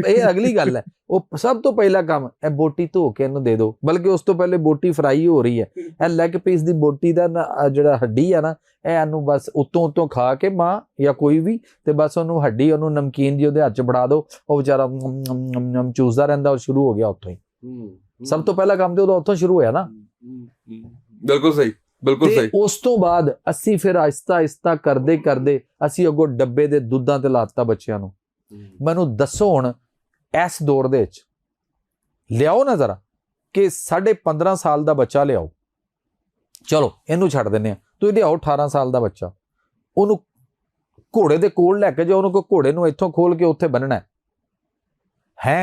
ਇਹ ਅਗਲੀ ਗੱਲ ਹੈ। ਉਹ ਸਭ ਤੋਂ ਪਹਿਲਾ ਕੰਮ, ਇਹ ਬੋਟੀ ਧੋ ਕੇ ਇਹਨੂੰ ਦੇ ਦਿਓ, ਬਲਕਿ ਉਸ ਤੋਂ ਪਹਿਲੇ ਬੋਟੀ ਫਰਾਈ ਹੋ ਰਹੀ ਹੈ, ਇਹ ਲੈਗ ਪੀਸ ਦੀ ਬੋਟੀ ਦਾ ਜਿਹੜਾ ਹੱਡੀ ਆ ਨਾ, ਇਹ ਇਹਨੂੰ ਬਸ ਉੱਤੋਂ ਖਾ ਕੇ ਮਾਂ ਜਾਂ ਕੋਈ ਵੀ, ਤੇ ਬਸ ਉਹਨੂੰ ਹੱਡੀ, ਉਹਨੂੰ ਨਮਕੀਨ ਜੀ ਉਹਦੇ ਹੱਥ 'ਚ ਫੜਾ ਦਿਓ, ਉਹ ਵਿਚਾਰਾ ਚੂਸਦਾ ਰਹਿੰਦਾ। ਉਹ ਸ਼ੁਰੂ ਹੋ ਗਿਆ ਉੱਥੋਂ ਹੀ, ਸਭ ਤੋਂ ਪਹਿਲਾ ਕੰਮ ਤੇ ਉਹਦਾ ਉੱਥੋਂ ਸ਼ੁਰੂ ਹੋਇਆ ਨਾ। ਬਿਲਕੁਲ ਸਹੀ, ਬਿਲਕੁਲ ਸਹੀ। ਉਸ ਤੋਂ ਬਾਅਦ ਅਸੀਂ ਫਿਰ ਆਹਿਸਤਾ ਕਰਦੇ ਅਸੀਂ ਅੱਗੋਂ ਡੱਬੇ ਦੇ ਦੁੱਧਾਂ ਤੇ ਲਾਤਾ ਬੱਚਿਆਂ ਨੂੰ। ਮੈਨੂੰ ਦੱਸੋ ਹੁਣ ਇਸ ਦੌਰ ਦੇ ਵਿੱਚ ਲਿਆਓ ਨਾ ਜ਼ਰਾ ਕਿ 15.5 ਸਾਲ ਦਾ ਬੱਚਾ ਲਿਆਓ, ਚਲੋ ਇਹਨੂੰ ਛੱਡ ਦਿੰਦੇ ਆ, ਤੁਸੀਂ ਲਿਆਓ 18 ਸਾਲ ਦਾ ਬੱਚਾ, ਉਹਨੂੰ ਘੋੜੇ ਦੇ ਕੋਲ ਲੈ ਕੇ ਜਾਓ, ਉਹਨੂੰ ਕੋਈ ਘੋੜੇ ਨੂੰ ਇੱਥੋਂ ਖੋਲ ਕੇ ਉੱਥੇ ਬੰਨਣਾ ਹੈ।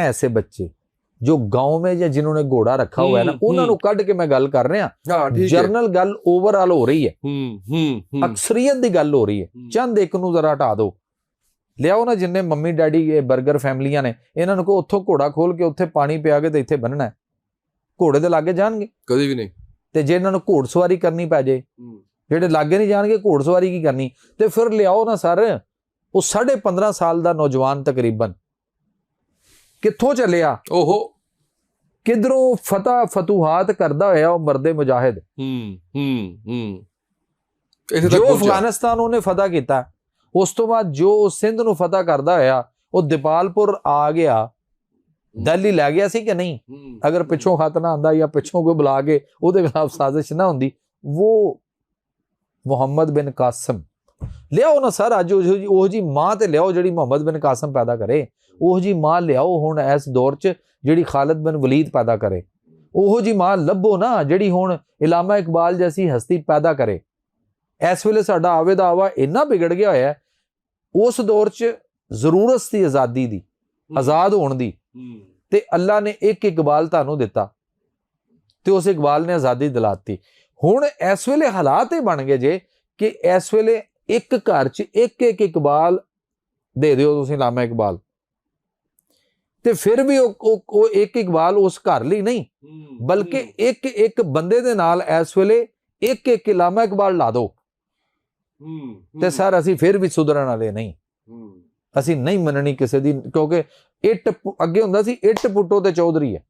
ਐਸੇ ਬੱਚੇ जो गांव में या जिन्होंने घोड़ा रखा हुआ है ना, उन्होंने कढ़ के मैं गल कर रहा, जरनल गल ओवरऑल हो रही है, अक्सरियत दी गल हो रही है। चंद एक नूं जरा हटा दो, लियाओ ना जिन्ने मम्मी डैडी बर्गर फैमिलियां ने, इन्हां नूं को उत्थों घोड़ा खोल के उत्थे पानी पिया के ते इत्थे बन्नना है, घोड़े दे लागे जाणगे कदी भी नहीं। ते जे इन्हां नूं घोड़सवारी करनी पै जाए, जेडे लागे नहीं जाणगे घोड़सवारी की करनी, ते फिर लियाओ ना सर वो 15.5 साल दा नौजवान तकरीबन कित्थों चलिया, ओहो किधरों फतूहात करदा होया, वो मर्दे मुजाहिद जो अफगानिस्तान उन्हें फतह किया, उस तो बाद जो सिंध नूं फतह करदा होया, वो दिपालपुर आ गया, दिल्ली लै गया सी कि नहीं, अगर पिछों खत ना आंदा या पिछों कोई बुला के ਉਹਦੇ खिलाफ साजिश ना ਹੁੰਦੀ, वो ਮੁਹੰਮਦ ਬਿਨ ਕਾਸਮ ਲਿਆਓ ਨਾ ਸਰ। ਅੱਜ ਉਹ ਜੀ ਮਾਂ ਤੇ ਲਿਆਓ ਜਿਹੜੀ ਮੁਹੰਮਦ ਬਿਨ ਕਾਸਮ ਪੈਦਾ ਕਰੇ, ਉਹ ਜੀ ਮਾਂ ਲਿਆਓ ਹੁਣ ਇਸ ਦੌਰ 'ਚ ਜਿਹੜੀ ਖਾਲਿਦ ਬਿਨ ਵਲੀਦ ਪੈਦਾ ਕਰੇ, ਉਹ ਜੀ ਮਾਂ ਲੱਭੋ ਨਾ ਜਿਹੜੀ ਹੁਣ ਇਲਾਮਾ ਇਕਬਾਲ ਜੈਸੀ ਹਸਤੀ ਪੈਦਾ ਕਰੇ। ਇਸ ਵੇਲੇ ਸਾਡਾ ਆਵੇ ਦਾ ਆਵਾ ਇੰਨਾ ਵਿਗੜ ਗਿਆ ਹੋਇਆ, ਉਸ ਦੌਰ 'ਚ ਜ਼ਰੂਰਤ ਸੀ ਆਜ਼ਾਦੀ ਦੀ, ਆਜ਼ਾਦ ਹੋਣ ਦੀ, ਤੇ ਅੱਲਾ ਨੇ ਇੱਕ ਇਕਬਾਲ ਤੁਹਾਨੂੰ ਦਿੱਤਾ ਤੇ ਉਸ ਇਕਬਾਲ ਨੇ ਆਜ਼ਾਦੀ ਦਿਲਾਤੀ। ਹੁਣ ਇਸ ਵੇਲੇ ਹਾਲਾਤ ਇਹ ਬਣ ਗਏ ਜੇ ਕਿ ਇਸ ਵੇਲੇ ਇੱਕ ਘਰ 'ਚ ਇੱਕ ਇਕਬਾਲ ਦੇ ਦਿਓ ਤੁਸੀਂ, ਇਲਾਮਾ ਇਕਬਾਲ, ਤੇ ਫਿਰ ਵੀ ਉਹ ਇੱਕ ਇਕਬਾਲ ਉਸ ਘਰ ਲਈ ਨਹੀਂ, ਬਲਕਿ ਇੱਕ ਬੰਦੇ ਦੇ ਨਾਲ ਇਸ ਵੇਲੇ ਇੱਕ ਇਲਾਮਾ ਇਕਬਾਲ ਲਾ ਦਿਓ ਤੇ ਸਰ ਅਸੀਂ ਫਿਰ ਵੀ ਸੁਧਰਨ ਵਾਲੇ ਨਹੀਂ, ਅਸੀਂ ਨਹੀਂ ਮੰਨਣੀ ਕਿਸੇ ਦੀ। ਕਿਉਂਕਿ ਇੱਟ ਅੱਗੇ ਹੁੰਦਾ ਸੀ ਇੱਟ ਪੁੱਟੋ ਤੇ ਚੌਧਰੀ ਹੈ,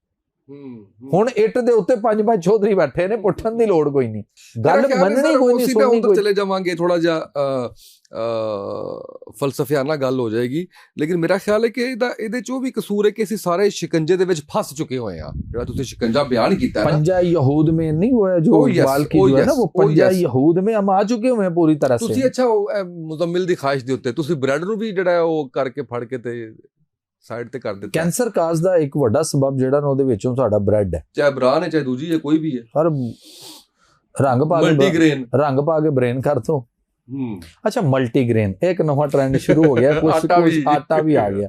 ਹੁਣ ਇੱਟ ਦੇ ਉੱਤੇ 5-5 ਚੌਧਰੀ ਬੈਠੇ ਨੇ, ਪੁੱਟਣ ਦੀ ਲੋੜ ਕੋਈ ਨਹੀਂ, ਗੱਲ ਮੰਨਣੀ ਕੋਈ ਨਹੀਂ, ਸੁਣਨੀ ਕੋਈ। ਚਲੇ ਜਾਵਾਂਗੇ ਥੋੜਾ ਜਿਹਾ ਫਲਸਫਿਆਨਾ ਗੱਲ ਹੋ ਜਾਏਗੀ, ਲੇਕਿਨ ਮੇਰਾ ਖਿਆਲ ਹੈ ਕਿ ਇਹਦੇ ਚੋਂ ਵੀ ਕਸੂਰ ਹੈ ਕਿ ਅਸੀਂ ਸਾਰੇ ਸ਼ਿਕੰਜੇ ਦੇ ਵਿੱਚ ਫਸ ਚੁੱਕੇ ਹੋਏ ਆ। ਜਿਹੜਾ ਤੁਸੀਂ ਸ਼ਿਕੰਜਾ ਬਿਆਨ ਕੀਤਾ ਹੈ, पंजा यहूद में नहीं हुआ जो इकबाल की जो है ना, वो पंजा यहूद में हम आ चुके हुए हैं पूरी तरह से। ਤੁਸੀਂ ਅੱਛਾ ਮੁਜ਼ਮਿਲ ਦੀ ਖਾਹਿਸ਼ ਦੇ ਉੱਤੇ ਤੁਸੀਂ ਬ੍ਰੈਡ ਨੂੰ ਵੀ ਜਿਹੜਾ ਉਹ ਕਰਕੇ ਫੜ ਕੇ ਤੇ ਸਾਈਡ ਤੇ ਕਰ ਦਿੱਤਾ। ਕੈਂਸਰ ਕਾਜ਼ ਦਾ ਇੱਕ ਵੱਡਾ ਸਬਬ ਜਿਹੜਾ ਨਾ ਉਹਦੇ ਵਿੱਚੋਂ ਸਾਡਾ ਬ੍ਰੈਡ ਹੈ, ਚਾਹੇ ਬਰਾਨ ਹੈ ਚਾਹੇ ਦੂਜੀ ਹੈ, ਕੋਈ ਵੀ ਹੈ, ਹਰ ਰੰਗ ਪਾ ਕੇ ਬ੍ਰੇਨ ਕਰ ਦੋ। ਅੱਛਾ ਮਲਟੀਗ੍ਰੇਨ ਇੱਕ ਨਵਾਂ ਟ੍ਰੈਂਡ ਸ਼ੁਰੂ ਹੋ ਗਿਆ, ਕੁਝ ਆਟਾ ਵੀ ਆ ਗਿਆ।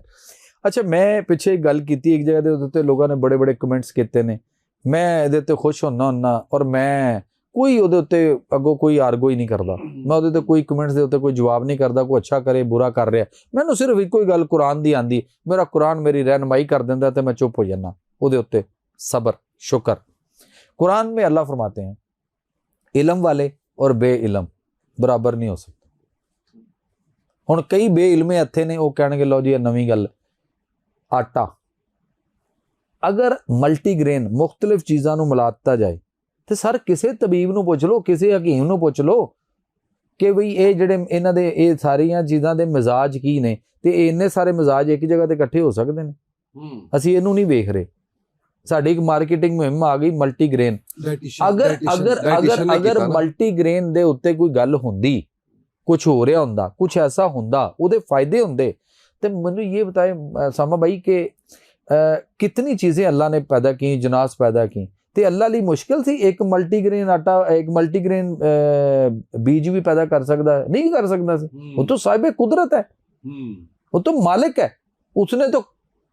ਅੱਛਾ ਮੈਂ ਪਿੱਛੇ ਇੱਕ ਗੱਲ ਕੀਤੀ ਇੱਕ ਜਗ੍ਹਾ ਦੇ ਉੱਤੇ, ਲੋਕਾਂ ਨੇ ਬੜੇ ਬੜੇ ਕਮੈਂਟਸ ਕੀਤੇ ਨੇ, ਮੈਂ ਇਹਦੇ ਉੱਤੇ ਖੁਸ਼ ਹੁੰਨਾ ਔਰ ਮੈਂ ਕੋਈ ਉਹਦੇ ਉੱਤੇ ਅੱਗੋਂ ਕੋਈ ਆਰਗੋ ਹੀ ਨਹੀਂ ਕਰਦਾ, ਮੈਂ ਉਹਦੇ ਤੇ ਕੋਈ ਕਮੈਂਟਸ ਦੇ ਉੱਤੇ ਕੋਈ ਜਵਾਬ ਨਹੀਂ ਕਰਦਾ, ਕੋਈ ਅੱਛਾ ਕਰੇ ਬੁਰਾ ਕਰ ਰਿਹਾ, ਮੈਨੂੰ ਸਿਰਫ ਇੱਕੋ ਹੀ ਗੱਲ ਕੁਰਾਨ ਦੀ ਆਂਦੀ, ਮੇਰਾ ਕੁਰਾਨ ਮੇਰੀ ਰਹਿਨਮਾਈ ਕਰ ਦਿੰਦਾ ਤੇ ਮੈਂ ਚੁੱਪ ਹੋ ਜਾਂਦਾ ਉਹਦੇ ਉੱਤੇ। ਸਬਰ शुक्र। कुरान में अल्लाह फरमाते हैं इलम वाले और बे इलम बराबर नहीं हो सकते। हुण कई बे इलमे इत्थे ने, वो कहणगे लो जी नवीं गल आटा, अगर मल्टीग्रेन मुख्तलिफ चीज़ां नूं मिलाता जाए तो सर किसी तबीब नूं पुछ लो, किसी हकीम नूं पुछ लो कि बई ये जिहड़े इन्हां दे ये सारियां चीज़ां दे मिजाज की ने, ते इन्ने सारे मिजाज एक जगह ते इकट्ठे हो सकते हैं। असीं इहनूं नहीं वेख रहे। साडी एक मार्केटिंग मुहिम आ गई मल्टीग्रेन। अगर अगर अगर अगर मल्टीग्रेन दे उत्ते कोई गल हुंदी, कुछ हो रहा हुंदा, कुछ ऐसा हुंदा, उहदे फायदे हुंदे, ते मैनूं ये बताए सामा भाई कि कितनी चीज़ें अल्लाह ने पैदा की, जनास पैदा की, ते अल्लाह लिए मुश्किल सी एक मल्टीग्रेन आटा, एक मल्टीग्रेन बीज भी पैदा कर सकता है? नहीं कर सकता सी। वो तो साहिब कुदरत है, वो तो मालिक है, उसने तो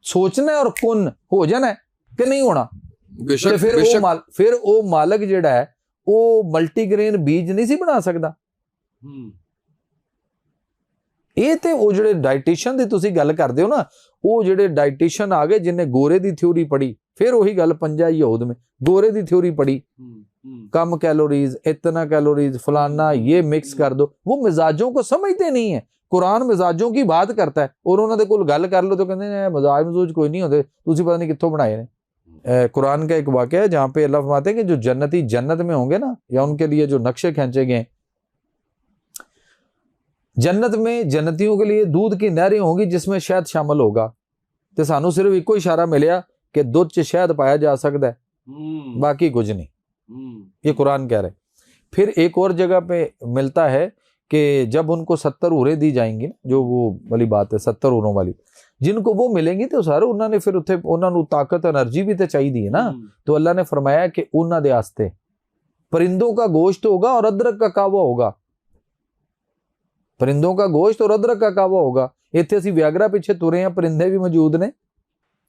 सोचना है और कुन हो जाना है कि नहीं होना। फिर वो मालिक जिहड़ा है वो मल्टीग्रेन बीज नहीं सी बना सकता। ਇਹ ਤੇ ਉਹ ਜਿਹੜੇ ਡਾਈਟੀਸ਼ੀਅਨ ਦੀ ਤੁਸੀਂ ਗੱਲ ਕਰਦੇ ਹੋ ਨਾ, ਉਹ ਜਿਹੜੇ ਡਾਈਟੀਸ਼ੀਅਨ ਆ ਗਏ ਜਿਨਨੇ गोरे ਦੀ ਥਿਊਰੀ पढ़ी, फिर वही गल पंजा यहूद में गोरे दी थ्योरी पढ़ी, कम कैलोरीज, इतना कैलोरीज, फलाना ये मिक्स कर दो। वो मिजाजों को समझते नहीं है। कुरान मिजाजों की बात करता है और उन्होंने कोई गल कर लो तो कहते हैं मिजाज मजूज कोई नहीं होते, तुसी पता नहीं कित्थों बनाए ने। कुरान का एक वाक़या है जहाँ पे अल्लाह फरमाते हैं कि जो जन्नती जन्नत में होंगे ना, या उनके लिए जो नक्शे खींचे गए, जन्नत में जन्नतियों के लिए दूध की नहरें होंगी जिसमें शहद शामिल होगा। तो सानू सिर्फ एक इशारा मिलया कि दूध च शहद पाया जा सकता है, बाकी कुछ नहीं। ये कुरान कह रहे। फिर एक और जगह पे मिलता है कि जब उनको 70 हूरें दी जाएंगी, जो वो वाली बात है 70 हूरों वाली, जिनको वो मिलेंगी तो सारे उन्होंने फिर उत्थे उन्होंने ताकत एनर्जी भी तो चाहिए है ना। तो अल्लाह ने फरमाया कि उन्होंने दे आस्ते परिंदों का गोश्त होगा और अदरक का कावा होगा। परिंदों का गोश्त और अदरक का कावा होगा। इत्थे असीं व्यागरा पिछे तुरे हैं, परिंदे भी मौजूद ने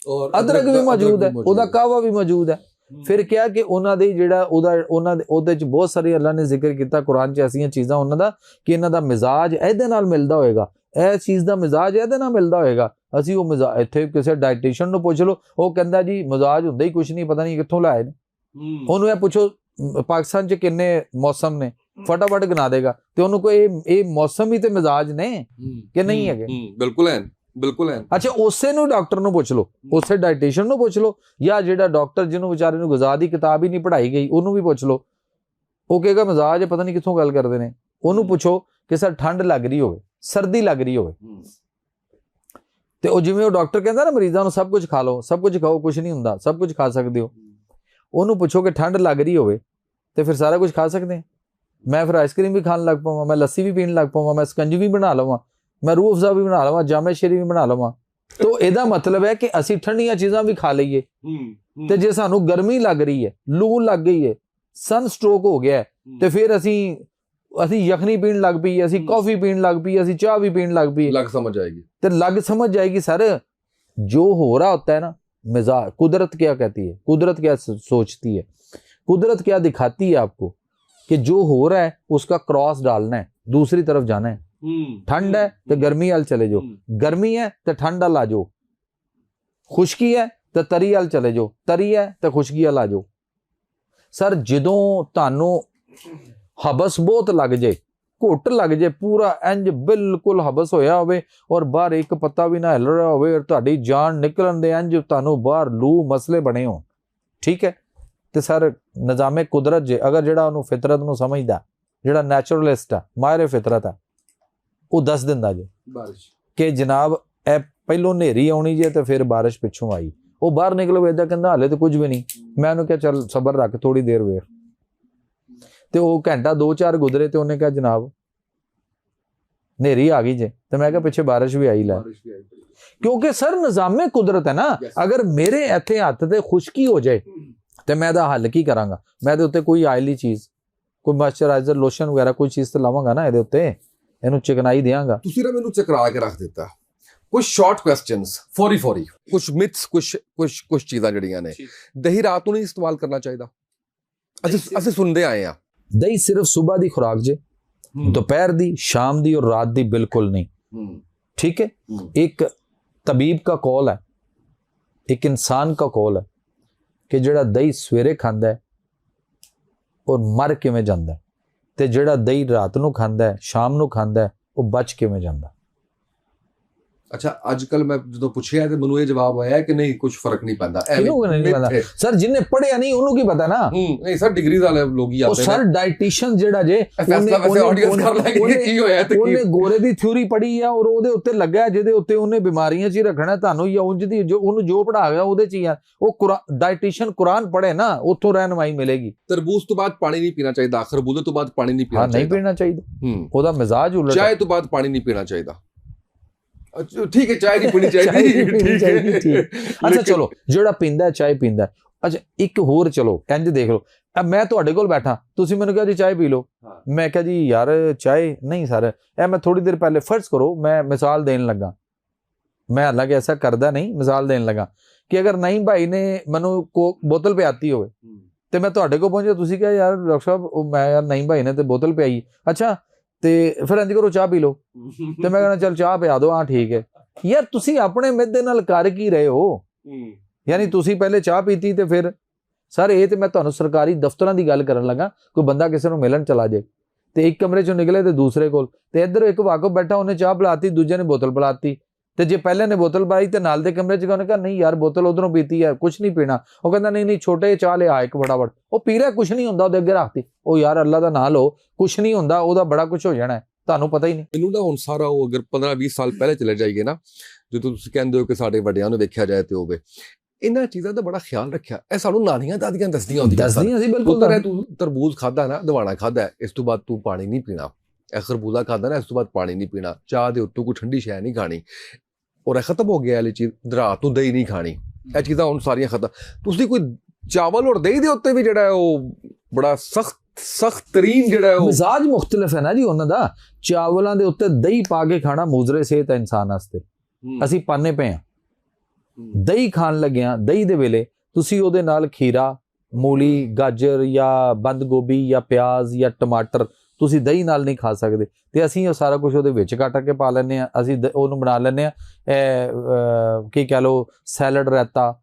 और अदरक भी मौजूद है, उहदा कावा भी मौजूद है। फिर क्या कि उन्हां दे जिहड़ा उहदे च बहुत सारी अल्लाह ने जिक्र किया कुरान च ऐसियां चीज़ां उन्हां दा कि इन्हां दा मिजाज इहदे नाल मिलदा होएगा, इस चीज़ दा मिजाज इहदे नाल मिलदा होएगा। असीं वो मिजाज इत्थे किसी डाइटिशियन नूं पुछ लो, वो कहंदा जी मिजाज हुंदा ही कुछ नहीं, पता नहीं कित्थों लाए ने। उहनूं इह पुछो पाकिस्तान च किन्ने मौसम ने, फटाफट गिना देगा। ते उहनूं कोई ये मौसम ही ते मिजाज ने कि नहीं है? बिल्कुल है, बिल्कुल है। अच्छा उसे नूं डॉक्टर नूं पुछ लो, उसे डाइटिशियन नूं पुछ लो, या जिहड़ा डॉक्टर जिन्होंने बेचारे नूं ग़िज़ा दी किताब ही नहीं पढ़ाई गई उन्होंने भी पुछ लो। वो कहेगा मिजाज पता नहीं कित्थों गल करते हैं। उन्होंने पुछो कि सर ठंड लग रही होवे, सर्दी लग रही होवे, ਤੇ ਉਹ ਜਿਵੇਂ ਉਹ ਡਾਕਟਰ ਕਹਿੰਦਾ ਨਾ ਮਰੀਜ਼ਾਂ ਨੂੰ ਸਭ ਕੁਝ ਖਾ ਲਓ, ਸਭ ਕੁਝ ਖਾਓ, ਕੁਝ ਨਹੀਂ ਹੁੰਦਾ, ਸਭ ਕੁਝ ਖਾ ਸਕਦੇ ਹੋ। ਉਹਨੂੰ ਪੁੱਛੋ ਕਿ ਠੰਡ ਲੱਗ ਰਹੀ ਹੋਵੇ ਤੇ ਫਿਰ ਸਾਰਾ ਕੁਝ ਖਾ ਸਕਦੇ ਹਾਂ। ਮੈਂ ਫਿਰ ਆਈਸਕ੍ਰੀਮ ਵੀ ਖਾਣ ਲੱਗ ਪਵਾਂ, ਮੈਂ ਲੱਸੀ ਵੀ ਪੀਣ ਲੱਗ ਪਵਾਂ, ਮੈਂ ਸਕੰਜੀ ਵੀ ਬਣਾ ਲਵਾਂ, ਮੈਂ ਰੂਹ ਅਫਜ਼ਾ ਵੀ ਬਣਾ ਲਵਾਂ, ਜਾਮੇ ਸ਼ੇਰੀ ਵੀ ਬਣਾ ਲਵਾਂ। ਤੋ ਇਹਦਾ ਮਤਲਬ ਹੈ ਕਿ ਅਸੀਂ ਠੰਡੀਆਂ ਚੀਜ਼ਾਂ ਵੀ ਖਾ ਲਈਏ। ਤੇ ਜੇ ਸਾਨੂੰ ਗਰਮੀ ਲੱਗ ਰਹੀ ਹੈ, ਲੂ ਲੱਗ ਗਈ ਹੈ, ਸਨ ਸਟ੍ਰੋਕ ਹੋ ਗਿਆ ਤੇ ਫਿਰ ਅਸੀਂ ਯਖਨੀ ਪੀਣ ਲੱਗ ਪਈਏ, ਅਸੀਂ ਕੌਫੀ ਪੀਣ ਲੱਗ ਪਈਏ, ਅਸੀਂ ਚਾਹ ਵੀ ਪੀਣ ਲੱਗ ਪਈਏ। लग समझ आएगी। तो लग समझ जाएगी सर। जो हो रहा होता है ना मिजाज, कुदरत क्या कहती है, कुदरत क्या सोचती है, कुदरत क्या दिखाती है आपको कि जो हो रहा है उसका क्रॉस डालना है, दूसरी तरफ जाना है। ठंड है तो गर्मी वाल चले जाओ, गर्मी है तो ठंड वाल आ जाओ, खुशकी है तो तरी वाल चले जाओ, तरी है तो खुशकी वाल आ जाओ। सर जदों तानू हबस बहुत लग जाए, घुट लग जाए, पूरा इंज बिल्कुल हबस होया होवे और बाहर एक पत्ता भी ना हिल रहा होवे और तुहाडी जान निकलन दे इंज तुहानू बाहर लू मसले बने हो, ठीक है। तो सर निज़ामे कुदरत जे अगर जिहड़ा उहनू फितरत नू समझदा, जिहड़ा नैचुरलिस्ट है, माहिर फितरत है, वो दस दिंदा जे कि जनाब ए पहलों नेरी आउणी जे ते फिर बारिश पिछों आई। वो बाहर निकलो इदां कहंदा हाले तो कुछ भी नहीं। मैं उहनू कहा चल सबर रख, थोड़ी देर वेख। ਤੇ ਉਹ ਘੰਟਾ 2-4 ਗੁਜ਼ਰੇ ਤੇ ਉਹਨੇ ਕਿਹਾ ਜਨਾਬ ਨੇਰੀ ਆ ਗਈ ਜੇ, ਤੇ ਮੈਂ ਕਿਹਾ ਪਿੱਛੇ ਬਾਰਿਸ਼ ਵੀ ਆਈ ਲੈ। ਕਿਉਂਕਿ ਸਰ ਨਿਜ਼ਾਮੇ ਕੁਦਰਤ ਹੈ ਨਾ। ਅਗਰ ਮੇਰੇ ਇੱਥੇ ਹੱਥ ਤੇ ਖੁਸ਼ਕੀ ਹੋ ਜਾਏ ਤੇ ਮੈਂ ਇਹਦਾ ਹੱਲ ਕੀ ਕਰਾਂਗਾ? ਮੈਂ ਇਹਦੇ ਉੱਤੇ ਕੋਈ ਆਇਲੀ ਚੀਜ਼, ਕੋਈ ਮॉइस्चराइजर ਲੋਸ਼ਨ ਵਗੈਰਾ ਕੋਈ ਚੀਜ਼ ਤੇ ਲਾਵਾਂਗਾ ਨਾ ਇਹਦੇ ਉੱਤੇ, ਇਹਨੂੰ ਚਿਕਨਾਈ ਦਿਆਂਗਾ। ਤੁਸੀਂ ਨਾ ਮੈਨੂੰ ਚਕਰਾ ਕੇ ਰੱਖ ਦਿੱਤਾ। ਕੁਝ ਸ਼ਾਰਟ ਕੁਐਸਚਨਸ ਫੌਰੀ ਕੁਝ ਮਿਥਸ, ਕੁਝ ਚੀਜ਼ਾਂ ਜਿਹੜੀਆਂ ਨੇ ਦਹੀਂ ਰਾਤ ਨੂੰ ਨਹੀਂ ਇਸਤੇਮਾਲ ਕਰਨਾ ਚਾਹੀਦਾ। ਅਸੀਂ ਸੁਣਦੇ ਆਏ ਆ दही सिर्फ सुबह दी खुराक जे, दोपहर दी, शाम दी और रात दी बिल्कुल नहीं, ठीक है। एक तबीब का कौल है, एक इंसान का कौल है कि जिहड़ा दही सवेरे खांदा है और मर किवें जांदा है, ते जिहड़ा दही रात नूं खांदा है, शाम नूं खांदा है, वो बच किवें जांदा। अच्छा अजकल मैं जो पूछिया तो मैनू ये जवाब आया कि नहीं कुछ फर्क नहीं पैंदा। सर जिन्हें पढ़िया नहीं उन्होंं की पता ना। नहीं सर डिग्री वाले लोग ही आते हैं। सर डाइटिशियन जेड़ा जे ਉਹਨੇ ਗੋਰੇ ਦੀ ਥਿਊਰੀ ਪੜ੍ਹੀ ਆ ਔਰ ਉਹਦੇ ਉੱਤੇ ਲੱਗਾ ਜਿਹਦੇ ਉੱਤੇ ਉਹਨੇ ਬਿਮਾਰੀਆਂ 'ਚ ਹੀ ਰੱਖਣਾ ਤੁਹਾਨੂੰ, ਜਾਂ ਉਂਝ ਦੀ ਜੋ ਉਹਨੂੰ ਜੋ ਪੜ੍ਹਾ ਗਿਆ ਉਹਦੇ 'ਚ ਹੀ ਆ। ਉਹ ਡਾइटिशियन ਕੁਰਾਨ ਪੜ੍ਹੇ ਨਾ, ਉੱਥੋਂ ਰਹਿਨਮਾਈ ਮਿਲੇਗੀ। ਤਰਬੂਜ ਤੋਂ ਬਾਅਦ ਪਾਣੀ ਨਹੀਂ ਪੀਣਾ ਚਾਹੀਦਾ, ਖਰਬੂਜੇ ਤੋਂ ਬਾਅਦ ਪਾਣੀ ਨਹੀਂ ਪੀਣਾ ਚਾਹੀਦਾ। ਨਹੀਂ ਪੀਣਾ ਚਾਹੀਦਾ, ਉਹਦਾ ਮਿਜ਼ਾਜ ਉਲਟ। ਚਾय ਤੋਂ ਬਾਅਦ ਪਾਣੀ ਨਹੀਂ ਪੀਣਾ ਚਾਹੀਦਾ। ठीक है चाय नहीं पीनी चाहिए, ठीक। अच्छा चलो ਜਿਹੜਾ ਪੀਂਦਾ ਚਾय ਪੀਂਦਾ। ਅੱਛਾ ਇੱਕ ਹੋਰ ਚਲੋ ਇੰਜ ਦੇਖ ਲਓ, ਮੈਂ ਤੁਹਾਡੇ ਕੋਲ ਬੈਠਾ, ਤੁਸੀਂ ਮੈਨੂੰ ਕਿਹਾ ਜੀ ਚਾय ਪੀ ਲਓ, ਮੈਂ ਕਿਹਾ ਜੀ ਯਾਰ ਚਾय ਨਹੀਂ ਸਰ, ਇਹ ਮੈਂ ਥੋੜੀ ਦੇਰ ਪਹਿਲੇ ਫਰਜ਼ ਕਰੋ ਮੈਂ ਮਿਸਾਲ ਦੇਣ ਲੱਗਾ, ਮੈਂ ਹਾਲਾਂਕਿ ਐਸਾ ਕਰਦਾ ਨਹੀਂ, ਮਿਸਾਲ ਦੇਣ ਲੱਗਾ ਕਿ ਅਗਰ ਨਹੀਂ ਭਾਈ ਨੇ ਮੈਨੂੰ ਬੋਤਲ ਪਿਆਤੀ ਹੋਵੇ ਤੇ ਮੈਂ ਤੁਹਾਡੇ ਕੋਲ ਪਹੁੰਚਿਆ, ਤੁਸੀਂ ਕਿਹਾ ਯਾਰ ਡਾਕਟਰ ਸਾਹਿਬ ਮੈਂ ਯਾਰ ਨਹੀਂ ਭਾਈ ਨੇ ਤੇ ਬੋਤਲ ਪਿਆਈ, ਅੱਛਾ ਤੇ ਫਿਰ ਇੰਜ ਕਰੋ ਚਾਹ ਪੀ ਲਓ, ਤੇ ਮੈਂ ਕਹਿੰਦਾ ਚੱਲ ਚਾਹ ਪਿਆ ਦੋ, ਹਾਂ ਠੀਕ ਹੈ। ਯਾਰ ਤੁਸੀਂ ਆਪਣੇ ਮਿਹਦੇ ਨਾਲ ਕਰ ਕੀ ਰਹੇ ਹੋ? ਯਾਨੀ ਤੁਸੀਂ ਪਹਿਲੇ ਚਾਹ ਪੀਤੀ ਤੇ ਫਿਰ ਸਰ ਇਹ ਤੇ ਮੈਂ ਤੁਹਾਨੂੰ ਸਰਕਾਰੀ ਦਫ਼ਤਰਾਂ ਦੀ ਗੱਲ ਕਰਨ ਲੱਗਾ। ਕੋਈ ਬੰਦਾ ਕਿਸੇ ਨੂੰ ਮਿਲਣ ਚਲਾ ਜਾਏ ਤੇ ਇੱਕ ਕਮਰੇ ਚੋਂ ਨਿਕਲੇ ਤੇ ਦੂਸਰੇ ਕੋਲ, ਤੇ ਇੱਧਰ ਇੱਕ ਵਾਕਫ ਬੈਠਾ, ਉਹਨੇ ਚਾਹ ਪਿਲਾਤੀ, ਦੂਜੇ ਨੇ ਬੋਤਲ ਪਿਲਾਤੀ, ਤੇ ਜੇ ਪਹਿਲੇ ਨੇ ਬੋਤਲ ਪਾਈ ਤੇ ਨਾਲ ਦੇ ਕਮਰੇ 'ਚ ਉਹਨੇ ਕਿਹਾ ਨਹੀਂ ਯਾਰ ਬੋਤਲ ਉਧਰੋਂ ਪੀਤੀ ਹੈ, ਕੁਛ ਨਹੀਂ ਪੀਣਾ। ਉਹ ਕਹਿੰਦਾ ਨਹੀਂ ਛੋਟੇ ਚਾਹ ਲਿਆ ਇੱਕ ਫਟਾਫਟ, ਉਹ ਪੀ ਰਿਹਾ, ਕੁਛ ਨਹੀਂ ਹੁੰਦਾ, ਉਹਦੇ ਅੱਗੇ ਰੱਖਤੀ। ਉਹ ਯਾਰ ਅੱਲਾ ਦਾ ਨਾਂ ਲਓ, ਕੁਛ ਨਹੀਂ ਹੁੰਦਾ, ਉਹਦਾ ਬੜਾ ਕੁਛ ਹੋ ਜਾਣਾ, ਤੁਹਾਨੂੰ ਪਤਾ ਹੀ ਨਹੀਂ। ਮੈਨੂੰ ਨਾ ਹੁਣ ਸਾਰਾ ਉਹ ਅਗਰ 15-20 ਸਾਲ ਪਹਿਲੇ ਚਲੇ ਜਾਈਏ ਨਾ, ਜਦੋਂ ਤੁਸੀਂ ਕਹਿੰਦੇ ਹੋ ਕਿ ਸਾਡੇ ਵੱਡਿਆਂ ਨੂੰ ਵੇਖਿਆ ਜਾਏ ਤੇ ਹੋਵੇ, ਇਹਨਾਂ ਚੀਜ਼ਾਂ ਦਾ ਬੜਾ ਖਿਆਲ ਰੱਖਿਆ। ਇਹ ਸਾਨੂੰ ਨਾਨੀਆਂ ਦਾਦੀਆਂ ਦੱਸਦੀਆਂ ਹੁੰਦੀਆਂ ਸੀ ਬਿਲਕੁਲ। ਤੂੰ ਤਰਬੂਜ ਖਾਦਾ ਨਾ, ਦਵਾਣਾ ਖਾਦਾ, ਇਸ ਤੋਂ ਬਾਅਦ ਤੂੰ ਪਾਣੀ ਨਹੀਂ ਪੀਣਾ। ਇਹ ਖਰਬੂਜ਼ਾ ਖਾਦਾ ਨਾ, ਇਸ ਤੋਂ ਬਾਅਦ ਪਾਣੀ ਨਹੀਂ ਪੀਣਾ। ਚਾਹ ਦੇ ਉੱਤੋਂ ਕੋਈ ਠੰਡੀ ਸ਼ੈ ਨਹੀਂ ਖਾਣੀ, ਔਰ ਇਹ ਖਤਮ ਹੋ ਗਿਆ ਵਾਲੀ ਚੀਜ਼। ਰਾਤ ਨੂੰ ਦਹੀਂ ਨਹੀਂ ਖਾਣੀ, ਇਹ ਚੀਜ਼ਾਂ ਹੁਣ ਸਾਰੀਆਂ ਖਤਮ। ਤੁਸੀਂ ਕੋਈ ਚਾਵਲ ਔਰ ਦਹੀਂ ਦੇ ਉੱਤੇ ਵੀ ਜਿਹੜਾ ਉਹ ਬੜਾ ਸਖਤ ਤਰੀਨ ਜਿਹੜਾ ਉਹ ਮਿਜ਼ਾਜ ਮੁਖਤਲਿਫ ਹੈ ਨਾ ਜੀ ਉਹਨਾਂ ਦਾ। ਚਾਵਲਾਂ ਦੇ ਉੱਤੇ ਦਹੀਂ ਪਾ ਕੇ ਖਾਣਾ ਮੁਜ਼ਰੇ ਸਿਹਤ ਹੈ ਇਨਸਾਨ ਵਾਸਤੇ। ਅਸੀਂ ਪਾਣੇ ਪਏ ਹਾਂ ਦਹੀਂ ਖਾਣ ਲੱਗਿਆ, ਦਹੀਂ ਦੇ ਵੇਲੇ ਤੁਸੀਂ ਉਹਦੇ ਨਾਲ ਖੀਰਾ, ਮੂਲੀ, ਗਾਜਰ ਜਾਂ ਬੰਦ ਗੋਭੀ ਜਾਂ ਪਿਆਜ਼ ਜਾਂ ਟਮਾਟਰ ਤੁਸੀਂ ਦਹੀਂ ਨਾਲ ਨਹੀਂ ਖਾ ਸਕਦੇ, ਤੇ ਅਸੀਂ ਉਹ ਸਾਰਾ ਕੁਝ ਉਹਦੇ ਵਿੱਚ ਕੱਟ ਕੇ ਪਾ ਲੈਂਦੇ ਹਾਂ। ਅਸੀਂ ਉਹਨੂੰ ਬਣਾ ਲੈਂਦੇ ਹਾਂ ਕੀ ਕਹਿ ਲਓ ਸੈਲਡ ਰਾਇਤਾ,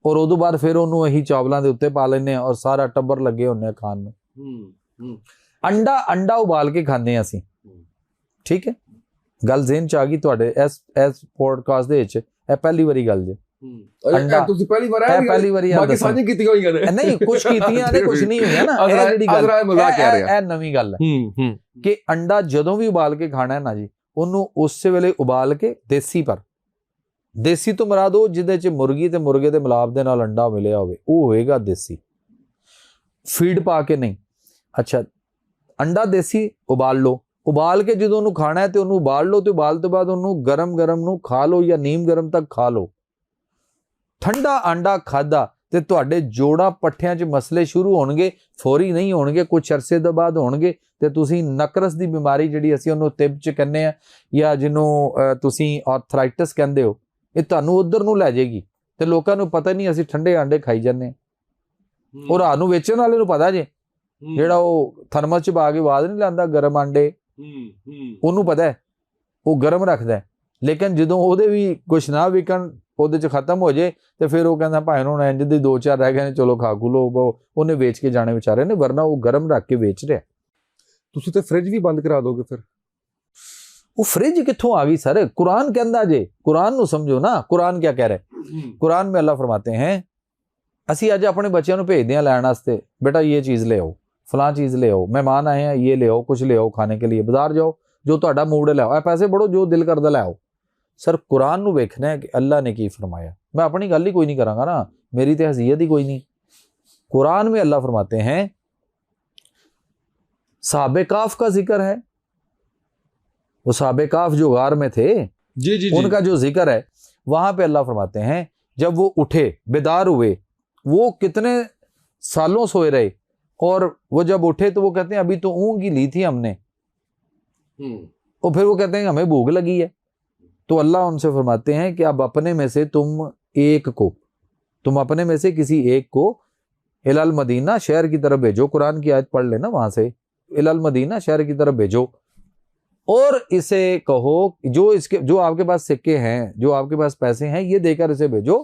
ਔਰ ਉਦੋਂ ਬਾਅਦ ਫਿਰ ਉਹਨੂੰ ਅਸੀਂ ਚਾਵਲਾਂ ਦੇ ਉੱਤੇ ਪਾ ਲੈਂਦੇ ਹਾਂ, ਔਰ ਸਾਰਾ ਟੱਬਰ ਲੱਗੇ ਹੁੰਦੇ ਆ ਖਾਣ ਨੂੰ। ਅੰਡਾ ਉਬਾਲ ਕੇ ਖਾਂਦੇ ਹਾਂ ਅਸੀਂ, ਠੀਕ ਹੈ। ਗੱਲ ਜ਼ੇਨ 'ਚ ਆ ਗਈ ਤੁਹਾਡੇ ਇਸ ਪੋਡਕਾਸਟ ਦੇ ਵਿੱਚ, ਇਹ ਪਹਿਲੀ ਵਾਰੀ ਗੱਲ ਜੇ। ਤੁਸੀਂ ਪਹਿਲੀ ਵਾਰ ਆਏ, ਪਹਿਲੀ ਵਾਰੀ ਬਾਕੀ ਸਾਰੀਆਂ ਕੀਤੀਆਂ ਹੋਈਆਂ ਨੇ, ਨਹੀਂ ਕੁਛ ਕੀਤੀਆਂ ਨੇ ਕੁਛ ਨਹੀਂ ਹੋਈਆਂ ਨਾ। ਇਹ ਜਿਹੜੀ ਗੱਲ ਇਹ ਨਵੀਂ ਗੱਲ ਹੈ ਕਿ ਅੰਡਾ ਜਦੋਂ ਵੀ ਉਬਾਲ ਕੇ ਖਾਣਾ ਹੈ ਨਾ ਜੀ, ਉਹਨੂੰ ਉਸੇ ਵੇਲੇ ਉਬਾਲ ਕੇ ਦੇਸੀ ਪਰ, ਦੇਸੀ ਤੋਂ ਮੁਰਾਦ ਉਹ ਜਿਹਦੇ 'ਚ ਮੁਰਗੀ ਤੇ ਮੁਰਗੇ ਦੇ ਮਿਲਾਪ ਦੇ ਨਾਲ ਅੰਡਾ ਮਿਲਿਆ ਹੋਵੇ, ਉਹ ਹੋਏਗਾ ਦੇਸੀ। ਫੀਡ ਪਾ ਕੇ ਨਹੀਂ। ਅੱਛਾ, ਅੰਡਾ ਦੇਸੀ ਉਬਾਲ ਲਓ, ਉਬਾਲ ਕੇ ਜਦੋਂ ਉਹਨੂੰ ਖਾਣਾ ਹੈ ਤੇ ਉਹਨੂੰ ਉਬਾਲ ਲਓ, ਤੇ ਉਬਾਲ ਤੋਂ ਬਾਅਦ ਉਹਨੂੰ ਗਰਮ ਨੂੰ ਖਾ ਲਓ ਜਾਂ ਨੀਮ ਗਰਮ ਤੱਕ ਖਾ ਲਓ। ਠੰਡਾ ਅੰਡਾ ਖਾਦਾ ਤੇ ਤੁਹਾਡੇ ਜੋੜਾਂ ਪੱਠਿਆਂ 'ਚ ਮਸਲੇ ਸ਼ੁਰੂ ਹੋਣਗੇ, ਫੌਰੀ ਨਹੀਂ ਹੋਣਗੇ, ਕੁਝ ਅਰਸੇ ਤੋਂ ਬਾਅਦ ਹੋਣਗੇ, ਤੇ ਤੁਸੀਂ ਨਕਰਸ ਦੀ ਬਿਮਾਰੀ ਜਿਹੜੀ ਅਸੀਂ ਉਹਨੂੰ ਤਿਬ 'ਚ ਕਹਿੰਦੇ ਆ, ਜਾਂ ਜਿਹਨੂੰ ਤੁਸੀਂ ਆਰਥਰਾਈਟਿਸ ਕਹਿੰਦੇ ਹੋ, ਇਹ ਤੁਹਾਨੂੰ ਉਧਰ ਨੂੰ ਲੈ ਜਾਏਗੀ। ਤੇ ਲੋਕਾਂ ਨੂੰ ਪਤਾ ਨਹੀਂ ਅਸੀਂ ਠੰਡੇ ਆਂਡੇ ਖਾਈ ਜਾਂਦੇ ਹਾਂ। ਉਹ ਰਾਤ ਨੂੰ ਵੇਚਣ ਵਾਲੇ ਨੂੰ ਪਤਾ ਜੇ, ਜਿਹੜਾ ਉਹ ਥਰਮਸ 'ਚ ਪਾ ਕੇ ਆਵਾਜ਼ ਨਹੀਂ ਲਾਉਂਦਾ ਗਰਮ ਆਂਡੇ, ਉਹਨੂੰ ਪਤਾ ਹੈ, ਉਹ ਗਰਮ ਰੱਖਦਾ। ਲੇਕਿਨ ਜਦੋਂ ਉਹਦੇ ਵੀ ਕੁਛ ਨਾ ਵਿਕਣ, ਉਹਦੇ 'ਚ ਖਤਮ ਹੋ ਜੇ, ਤੇ ਫਿਰ ਉਹ ਕਹਿੰਦਾ ਭਾਵੇਂ ਹੁਣ ਇੰਜ ਦੇ 2-4 ਰਹਿ ਗਏ ਨੇ, ਚਲੋ ਖਾ ਖੂ ਲਓ। ਉਹਨੇ ਵੇਚ ਕੇ ਜਾਣੇ ਵਿਚਾਰੇ ਨੇ, ਵਰਨਾ ਉਹ ਗਰਮ ਰੱਖ ਕੇ ਵੇਚ ਰਿਹਾ। ਤੁਸੀਂ ਤੇ ਫ੍ਰਿਜ ਵੀ ਬੰਦ ਕਰਾ ਦੋਗੇ ਫਿਰ? ਉਹ ਫ੍ਰਿਜ ਕਿੱਥੋਂ ਆ ਗਈ ਸਰ? कुरान कहता जे, कुरान ਨੂੰ ਸਮਝੋ ਨਾ। कुरान क्या कह रहा है? कुरान में अल्लाह फरमाते हैं, ਅਸੀਂ ਅੱਜ ਆਪਣੇ ਬੱਚਿਆਂ ਨੂੰ ਭੇਜਦੇ ਹਾਂ ਲੈਣ ਵਾਸਤੇ, बेटा ये चीज़ ले आओ, फलां चीज़ ले आओ, मेहमान आए हैं, ये ले आओ, कुछ ले आओ खाने के लिए, बाजार जाओ, जो ਤੁਹਾਡਾ मूड है ले आओ, पैसे बढ़ो, जो दिल करदा ले आओ। सर कुरान ਨੂੰ ਵੇਖਣਾ ਹੈ ਕਿ अल्लाह ने की फरमाया। मैं अपनी गल ही कोई नहीं करांगा ना, मेरी तो हैसियत ही कोई नहीं। कुरान में अल्लाह फरमाते हैं, साहबे काफ का जिक्र है, वो साहबे काफ जो गार में थे, जी, उनका जो जिक्र है, वहां पे अल्लाह फरमाते हैं जब वो उठे, बेदार हुए, वो कितने सालों सोए रहे, और वो जब उठे तो वो कहते हैं अभी तो ऊँग ही ली थी हमने, और फिर वो कहते हैं हमें भूख लगी है। तो अल्लाह उनसे फरमाते हैं कि अब अपने में से तुम अपने में से किसी एक को इलाल मदीना शहर की तरफ भेजो। कुरान की आयत पढ़ लेना वहां से, इलाल मदीना शहर की तरफ भेजो, और इसे कहो जो आपके पास सिक्के हैं, जो आपके पास पैसे हैं, ये देकर इसे भेजो,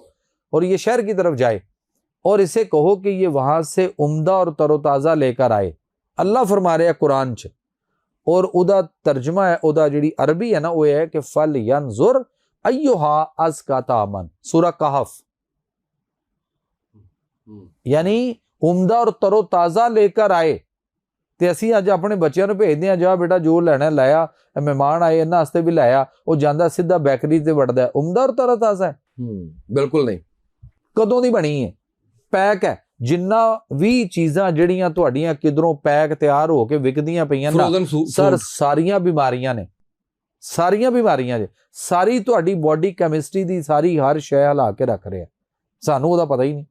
और ये शहर की तरफ जाए, और इसे कहो कि ये वहां से उम्दा और तरोताज़ा लेकर आए। अल्लाह फरमा रहे कुरान च, और उदा तर्जमा है, उदा जी अरबी है ना, वो है कि फल यंजुर अय्युहा अज़का तामन, सूरह कहफ, यानी उम्दा और तरोताज़ा लेकर आए। ਤੇ ਅਸੀਂ ਅੱਜ ਆਪਣੇ ਬੱਚਿਆਂ ਨੂੰ ਭੇਜਦੇ ਹਾਂ, ਜਾ ਬੇਟਾ ਜੋ ਲੈਣਾ ਲੈ ਆ, ਮਹਿਮਾਨ ਆਏ ਇਹਨਾਂ ਵਾਸਤੇ ਵੀ ਲੈ ਆ, ਉਹ ਜਾਂਦਾ ਸਿੱਧਾ ਬੇਕਰੀ ਤੇ ਵੜਦਾ। ਉਮਦਾ ਔਰ ਤਰਤਾਜ਼ਾ ਹੈ? ਬਿਲਕੁਲ ਨਹੀਂ। ਕਦੋਂ ਦੀ ਬਣੀ ਹੈ? ਪੈਕ ਹੈ। ਜਿੰਨਾ ਵੀ ਚੀਜ਼ਾਂ ਜਿਹੜੀਆਂ ਤੁਹਾਡੀਆਂ ਕਿਧਰੋਂ ਪੈਕ ਤਿਆਰ ਹੋ ਕੇ ਵਿਕਦੀਆਂ ਪਈਆਂ ਨਾ ਸਰ, ਸਾਰੀਆਂ ਬਿਮਾਰੀਆਂ ਨੇ, ਸਾਰੀਆਂ ਬਿਮਾਰੀਆਂ ਜੇ, ਸਾਰੀ ਤੁਹਾਡੀ ਬੋਡੀ ਕੈਮਿਸਟਰੀ ਦੀ ਸਾਰੀ ਹਰ ਸ਼ੈ ਹਿਲਾ ਕੇ ਰੱਖ ਰਿਹਾ, ਸਾਨੂੰ ਉਹਦਾ ਪਤਾ ਹੀ ਨਹੀਂ।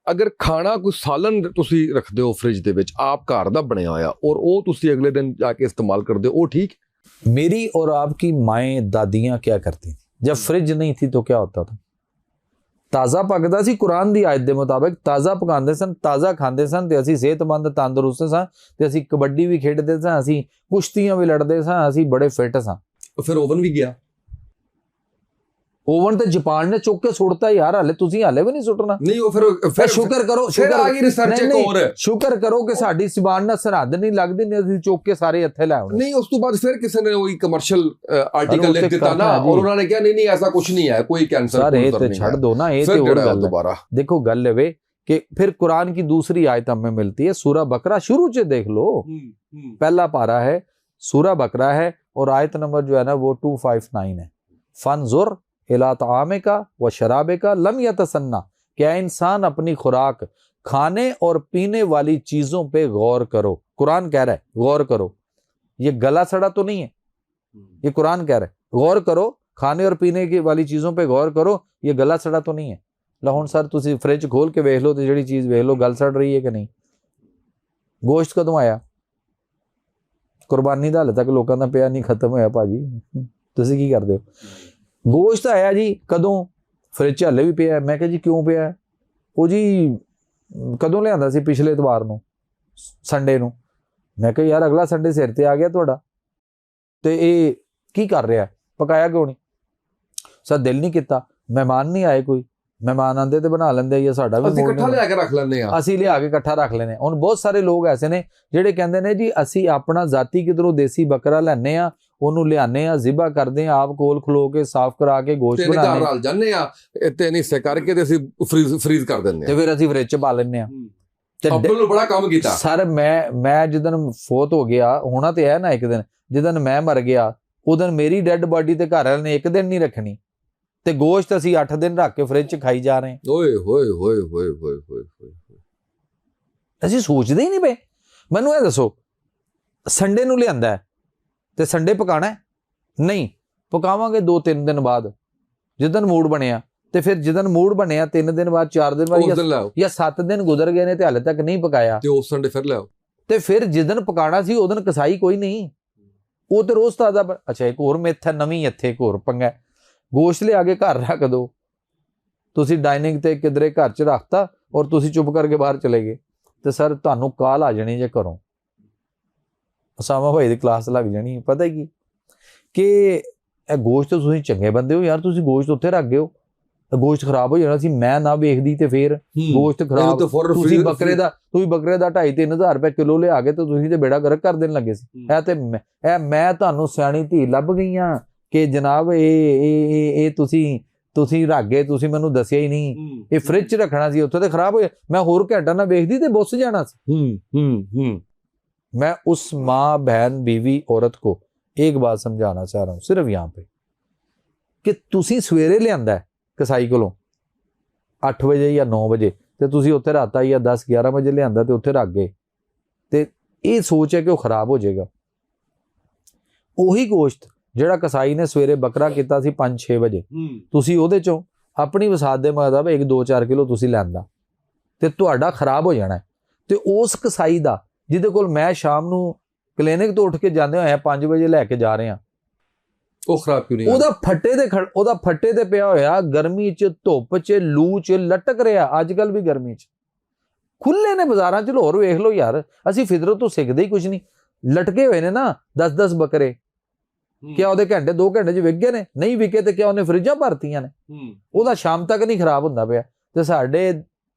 ਅਗਰ ਖਾਣਾ ਕੋਈ ਸਾਲਨ ਤੁਸੀਂ ਰੱਖਦੇ ਹੋ ਫ੍ਰਿਜ ਦੇ ਵਿੱਚ, ਆਪ ਘਰ ਦਾ ਬਣਿਆ ਹੋਇਆ, ਔਰ ਉਹ ਤੁਸੀਂ ਅਗਲੇ ਦਿਨ ਜਾ ਕੇ इस्तेमाल करते हो, वो ठीक? मेरी और आपकी माएँ दादियाँ क्या करती थी? जब फ्रिज नहीं थी तो क्या होता था? ताज़ा पकदा सी, कुरान दी आयत दे मुताबिक ताज़ा पकांदे सन, ताज़ा खांदे सन, ते असीं सेहतमंद तंदुरुस्त सां, ते असीं कबड्डी भी खेडदे सां, असीं कुश्तियां भी लड़दे सां, असीं बड़े फिट सां। फिर ओवन भी गया, ओवन तो जापान ने चुक के सुटता यार, हाले तुसीं हाले भी नहीं सुटना। नहीं वो फिर शुक्र करो, शुक्र करो कि साडी ज़बान नाल सरहद नहीं लगदी, नहीं असीं चुक के सारे इत्थे ले आउणे। नहीं उस तो बाद फिर किसी ने वही कमर्शियल आर्टिकल लिख दिता ना, और उन्होंने कहा नहीं ऐसा कुछ नहीं है, कोई कैंसर सर, ये तो छड़ दो ना, ये तो और गल दोबारा देखो। गल है कि फिर कुरान की दूसरी आयत हमें मिलती है, सूरह बकरा शुरू से देख लो, पहला पारा है, सूरह बकरा है, और आयत नंबर जो है ना वो 259 है। फनजुर इला तामिका व शराबिका लम यतसन्ना, क्या इंसान अपनी खुराक, खाने और पीने वाली चीज़ों पे गौर करो। कुरान कह रहा है गौर करो, ये गला सड़ा तो नहीं है, ये कुरान कह रहा है गौर करो, खाने और पीने की वाली चीज़ों पे गौर करो, ये गला सड़ा तो नहीं है। लो हुण सर तुसी फ्रिज खोल के वेख लो तो जिहड़ी चीज़ वेख लो गल सड़ रही है कि नहीं। गोश्त कदों आया? कुर्बानी दा हाले तक लोकां दा पिया नहीं खत्म होया भाजी, तुसी की करदे हो? गोश्त आया जी कदों? फ्रिज हाले भी पिया। मैं कहा जी क्यों पिया? वो जी कदों लिआंदा सी? पिछले इतवार नूं, संडे नूं। मैं कहा यार अगला संडे सिर ते आ गया तुहाडा, ते ये की कर रहा, पकाया क्यों नहीं? सर दिल नहीं किता, मेहमान नहीं आए, कोई मेहमान आंदे ते बना लैंदे, या साडा भी इकट्ठा लिया के रख लैंदे आ, ਅਸੀਂ ਲਿਆ ਕੇ ਇਕੱਠਾ ਰੱਖ ਲੈਨੇ। ਹੁਣ ਬਹੁਤ ਸਾਰੇ ਲੋਕ ਐਸੇ ਨੇ ਜਿਹੜੇ ਕਹਿੰਦੇ ਨੇ ਜੀ ਅਸੀਂ ਆਪਣਾ ਜ਼ਾਤੀ ਕਿਧਰੋਂ ਦੇਸੀ ਬੱਕਰਾ ਲੈਨੇ ਆ, ਉਹਨੂੰ ਲਿਆਨੇ ਆ, ਜ਼ਿਬਾ ਕਰਦੇ ਆ, ਆਪ ਕੋਲ ਖਲੋ ਕੇ ਸਾਫ਼ ਕਰਾ ਕੇ ਗੋਸ਼ਤ ਬਣਾਉਂਦੇ ਆ, ਰਲ ਜਾਂਦੇ ਆ, ਤਿੰਨ ਹਿੱਸੇ ਕਰਕੇ ਤੇ ਅਸੀਂ ਫ੍ਰੀਜ਼ ਕਰ ਦਿੰਦੇ ਆ, ਤੇ ਫਿਰ ਅਸੀਂ ਫ੍ਰਿਜ 'ਚ ਪਾ ਲੈਨੇ ਆ। ਅਬਦੁੱਲ ਨੂੰ ਬੜਾ ਕੰਮ ਕੀਤਾ ਸਰ। ਮੈਂ ਜਿੱਦਣ ਫੋਤ ਹੋ ਗਿਆ, ਹੋਣਾ ਤੇ ਹੈ ਨਾ ਇੱਕ ਦਿਨ, ਜਿੱਦਣ ਮੈਂ ਮਰ ਗਿਆ, ਉਦੋਂ ਮੇਰੀ ਡੈੱਡ ਬਾਡੀ ਤੇ ਘਰ ਵਾਲੇ ਨੇ 1 ਦਿਨ ਨਹੀਂ ਰੱਖਣੀ, ਤੇ ਗੋਸ਼ਤ ਅਸੀਂ 8 ਦਿਨ ਰੱਖ ਕੇ ਫ੍ਰਿਜ 'ਚ ਖਾਈ ਜਾ ਰਹੇ ਹਾਂ। ਓਏ ਹੋਏ ਹੋਏ ਹੋਏ ਹੋਏ ਹੋਏ ਹੋਏ। ਅਸੀਂ ਸੋਚਦੇ ਹੀ ਨਹੀਂ ਪਏ। ਮੈਨੂੰ ਇਹ ਦੱਸੋ, ਸੰਡੇ ਨੂੰ ਲਿਆਂਦਾ ਹੈ ਤੇ ਸੰਡੇ ਪਕਾਣਾ ਹੈ? ਨਹੀਂ, ਪਕਾਵਾਂਗੇ 2-3 ਦਿਨ ਬਾਅਦ, ਜਿੱਦਣ ਮੂਡ ਬਣਿਆ। ਤੇ ਫਿਰ ਜਿੱਦਣ ਮੂਡ ਬਣਿਆ 3 ਦਿਨ ਬਾਅਦ, 4 ਦਿਨ ਬਾਅਦ, ਜਾਂ 7 ਦਿਨ ਗੁਜ਼ਰ ਗਏ ਨੇ ਤੇ ਹਾਲੇ ਤੱਕ ਨਹੀਂ ਪਕਾਇਆ, ਤੇ ਉਸ ਸੰਡੇ ਫਿਰ ਲਿਆਓ। ਤੇ ਫਿਰ ਜਿੱਦਣ ਪਕਾਣਾ ਸੀ ਉਦੋਂ ਕਸਾਈ ਕੋਈ ਨਹੀਂ, ਉਹ ਤੇ ਰੋਜ਼ ਤਾਜ਼ਾ। ਅੱਛਾ, ਇੱਕ ਹੋਰ ਮਿੱਥ ਹੈ ਨਵੀਂ, ਇੱਥੇ ਇੱਕ ਹੋਰ ਪੰਗਾ, ਗੋਸ਼ਤ ਲਿਆ ਕੇ ਘਰ ਰੱਖ ਦੋ, ਤੁਸੀਂ ਡਾਈਨਿੰਗ ਤੇ ਕਿਧਰੇ ਘਰ 'ਚ ਰੱਖਤਾ ਔਰ ਤੁਸੀਂ ਚੁੱਪ ਕਰਕੇ ਬਾਹਰ ਚਲੇ ਗਏ, ਤੇ ਸਰ ਤੁਹਾਨੂੰ ਕਾਲ ਆ ਜਾਣੀ ਜੇ ਘਰੋਂ, ਉਸਾਮਾ ਭਾਈ ਦੀ ਕਲਾਸ ਲੱਗ ਜਾਣੀ। ਪਤਾ ਕੀ ਕਿ ਇਹ ਗੋਸ਼ਤ ਤੁਸੀਂ ਚੰਗੇ ਬੰਦੇ ਹੋ ਯਾਰ, ਤੁਸੀਂ ਗੋਸ਼ਤ ਉੱਥੇ ਰੱਖ ਗਏ ਹੋ, ਗੋਸ਼ਤ ਖਰਾਬ ਹੋ ਜਾਣਾ ਸੀ, ਮੈਂ ਨਾ ਵੇਖਦੀ ਤੇ ਫਿਰ ਗੋਸ਼ਤ ਖਰਾਬ। ਤੁਸੀਂ ਬੱਕਰੇ ਦਾ 2,500-3,000 ਰੁਪਏ ਕਿਲੋ ਲਿਆ ਕੇ ਤੇ ਤੁਸੀਂ ਤੇ ਬੇੜਾ ਗਰਕ ਕਰ ਦੇਣ ਲੱਗੇ ਸੀ। ਇਹ ਮੈਂ ਤੁਹਾਨੂੰ ਸਿਆਣੀ ਧੀ ਲੱਭ ਗਈ ਆ ਕਿ ਜਨਾਬ ਇਹ ਤੁਸੀਂ ਰੱਖ ਗਏ, ਤੁਸੀਂ ਮੈਨੂੰ ਦੱਸਿਆ ਹੀ ਨਹੀਂ, ਇਹ ਫ੍ਰਿਜ 'ਚ ਰੱਖਣਾ ਸੀ, ਉੱਥੇ ਤੇ ਖਰਾਬ ਹੋਇਆ। ਮੈਂ ਹੋਰ ਘੰਟਾ ਨਾ ਵੇਖਦੀ ਤੇ ਬੁੱਸ ਜਾਣਾ ਸੀ। मैं उस माँ बहन बीवी औरत को एक बात समझाना चाह रहा हूँ सिर्फ यहाँ पे कि तुसी सवेरे लियांदा कसाई कोलों 8 ਵਜੇ ਜਾਂ 9 ਵਜੇ ਤੇ ਤੁਸੀਂ ਉੱਥੇ ਰਾਤ ਆਈ ਜਾਂ 10-11 ਵਜੇ ਲਿਆਂਦਾ ਤੇ ਉੱਥੇ ਰੱਖ ਗਏ, ਤੇ ਇਹ ਸੋਚ ਹੈ ਕਿ ਉਹ ਖਰਾਬ ਹੋ ਜਾਏਗਾ। ਉਹੀ ਗੋਸ਼ਤ ਜਿਹੜਾ ਕਸਾਈ ਨੇ ਸਵੇਰੇ ਬੱਕਰਾ ਕੀਤਾ ਸੀ 5-6 ਵਜੇ, ਤੁਸੀਂ ਉਹਦੇ ਚੋਂ ਆਪਣੀ ਵਸਾਤ ਦੇ ਮੁਤਾਬਕ 1-2-4 ਕਿਲੋ ਤੁਸੀਂ ਲੈਂਦਾ ਤੇ ਤੁਹਾਡਾ ਖਰਾਬ ਹੋ ਜਾਣਾ। ਤੇ ਉਸ ਕਸਾਈ ਦਾ ਜਿਹਦੇ ਕੋਲ ਮੈਂ ਸ਼ਾਮ ਨੂੰ ਕਲੀਨਿਕ ਤੋਂ ਉੱਠ ਕੇ ਜਾਂਦੇ ਹੋਏ 5 ਵਜੇ ਲੈ ਕੇ ਜਾ ਰਹੇ ਹਾਂ, ਉਹ ਖਰਾਬ ਕਿਉਂ ਨਹੀਂ? ਉਹਦਾ ਫੱਟੇ ਤੇ ਪਿਆ ਹੋਇਆ, ਗਰਮੀ 'ਚ, ਧੁੱਪ 'ਚ, ਲੂ 'ਚ ਲਟਕ ਰਿਹਾ। ਅੱਜ ਕੱਲ ਵੀ ਗਰਮੀ 'ਚ ਖੁੱਲੇ ਨੇ ਬਾਜ਼ਾਰਾਂ 'ਚ, ਲਾਹੌਰ ਵੇਖ ਲਓ ਯਾਰ, ਅਸੀਂ ਫਿਤਰਤ ਤੋਂ ਸਿੱਖਦੇ ਹੀ ਕੁਝ ਨਹੀਂ। ਲਟਕੇ ਹੋਏ ਨੇ ਨਾ 10-10 ਬੱਕਰੇ, ਕਿਆ ਉਹਦੇ ਘੰਟੇ 2 ਘੰਟੇ 'ਚ ਵਿਕ ਗਏ ਨੇ? ਨਹੀਂ ਵਿਕੇ ਤੇ ਕਿਆ ਉਹਨੇ ਫਰਿੱਜਾਂ ਭਰਤੀਆਂ ਨੇ? ਉਹਦਾ ਸ਼ਾਮ ਤੱਕ ਨਹੀਂ ਖਰਾਬ ਹੁੰਦਾ ਪਿਆ। ਤੇ ਸਾਡੇ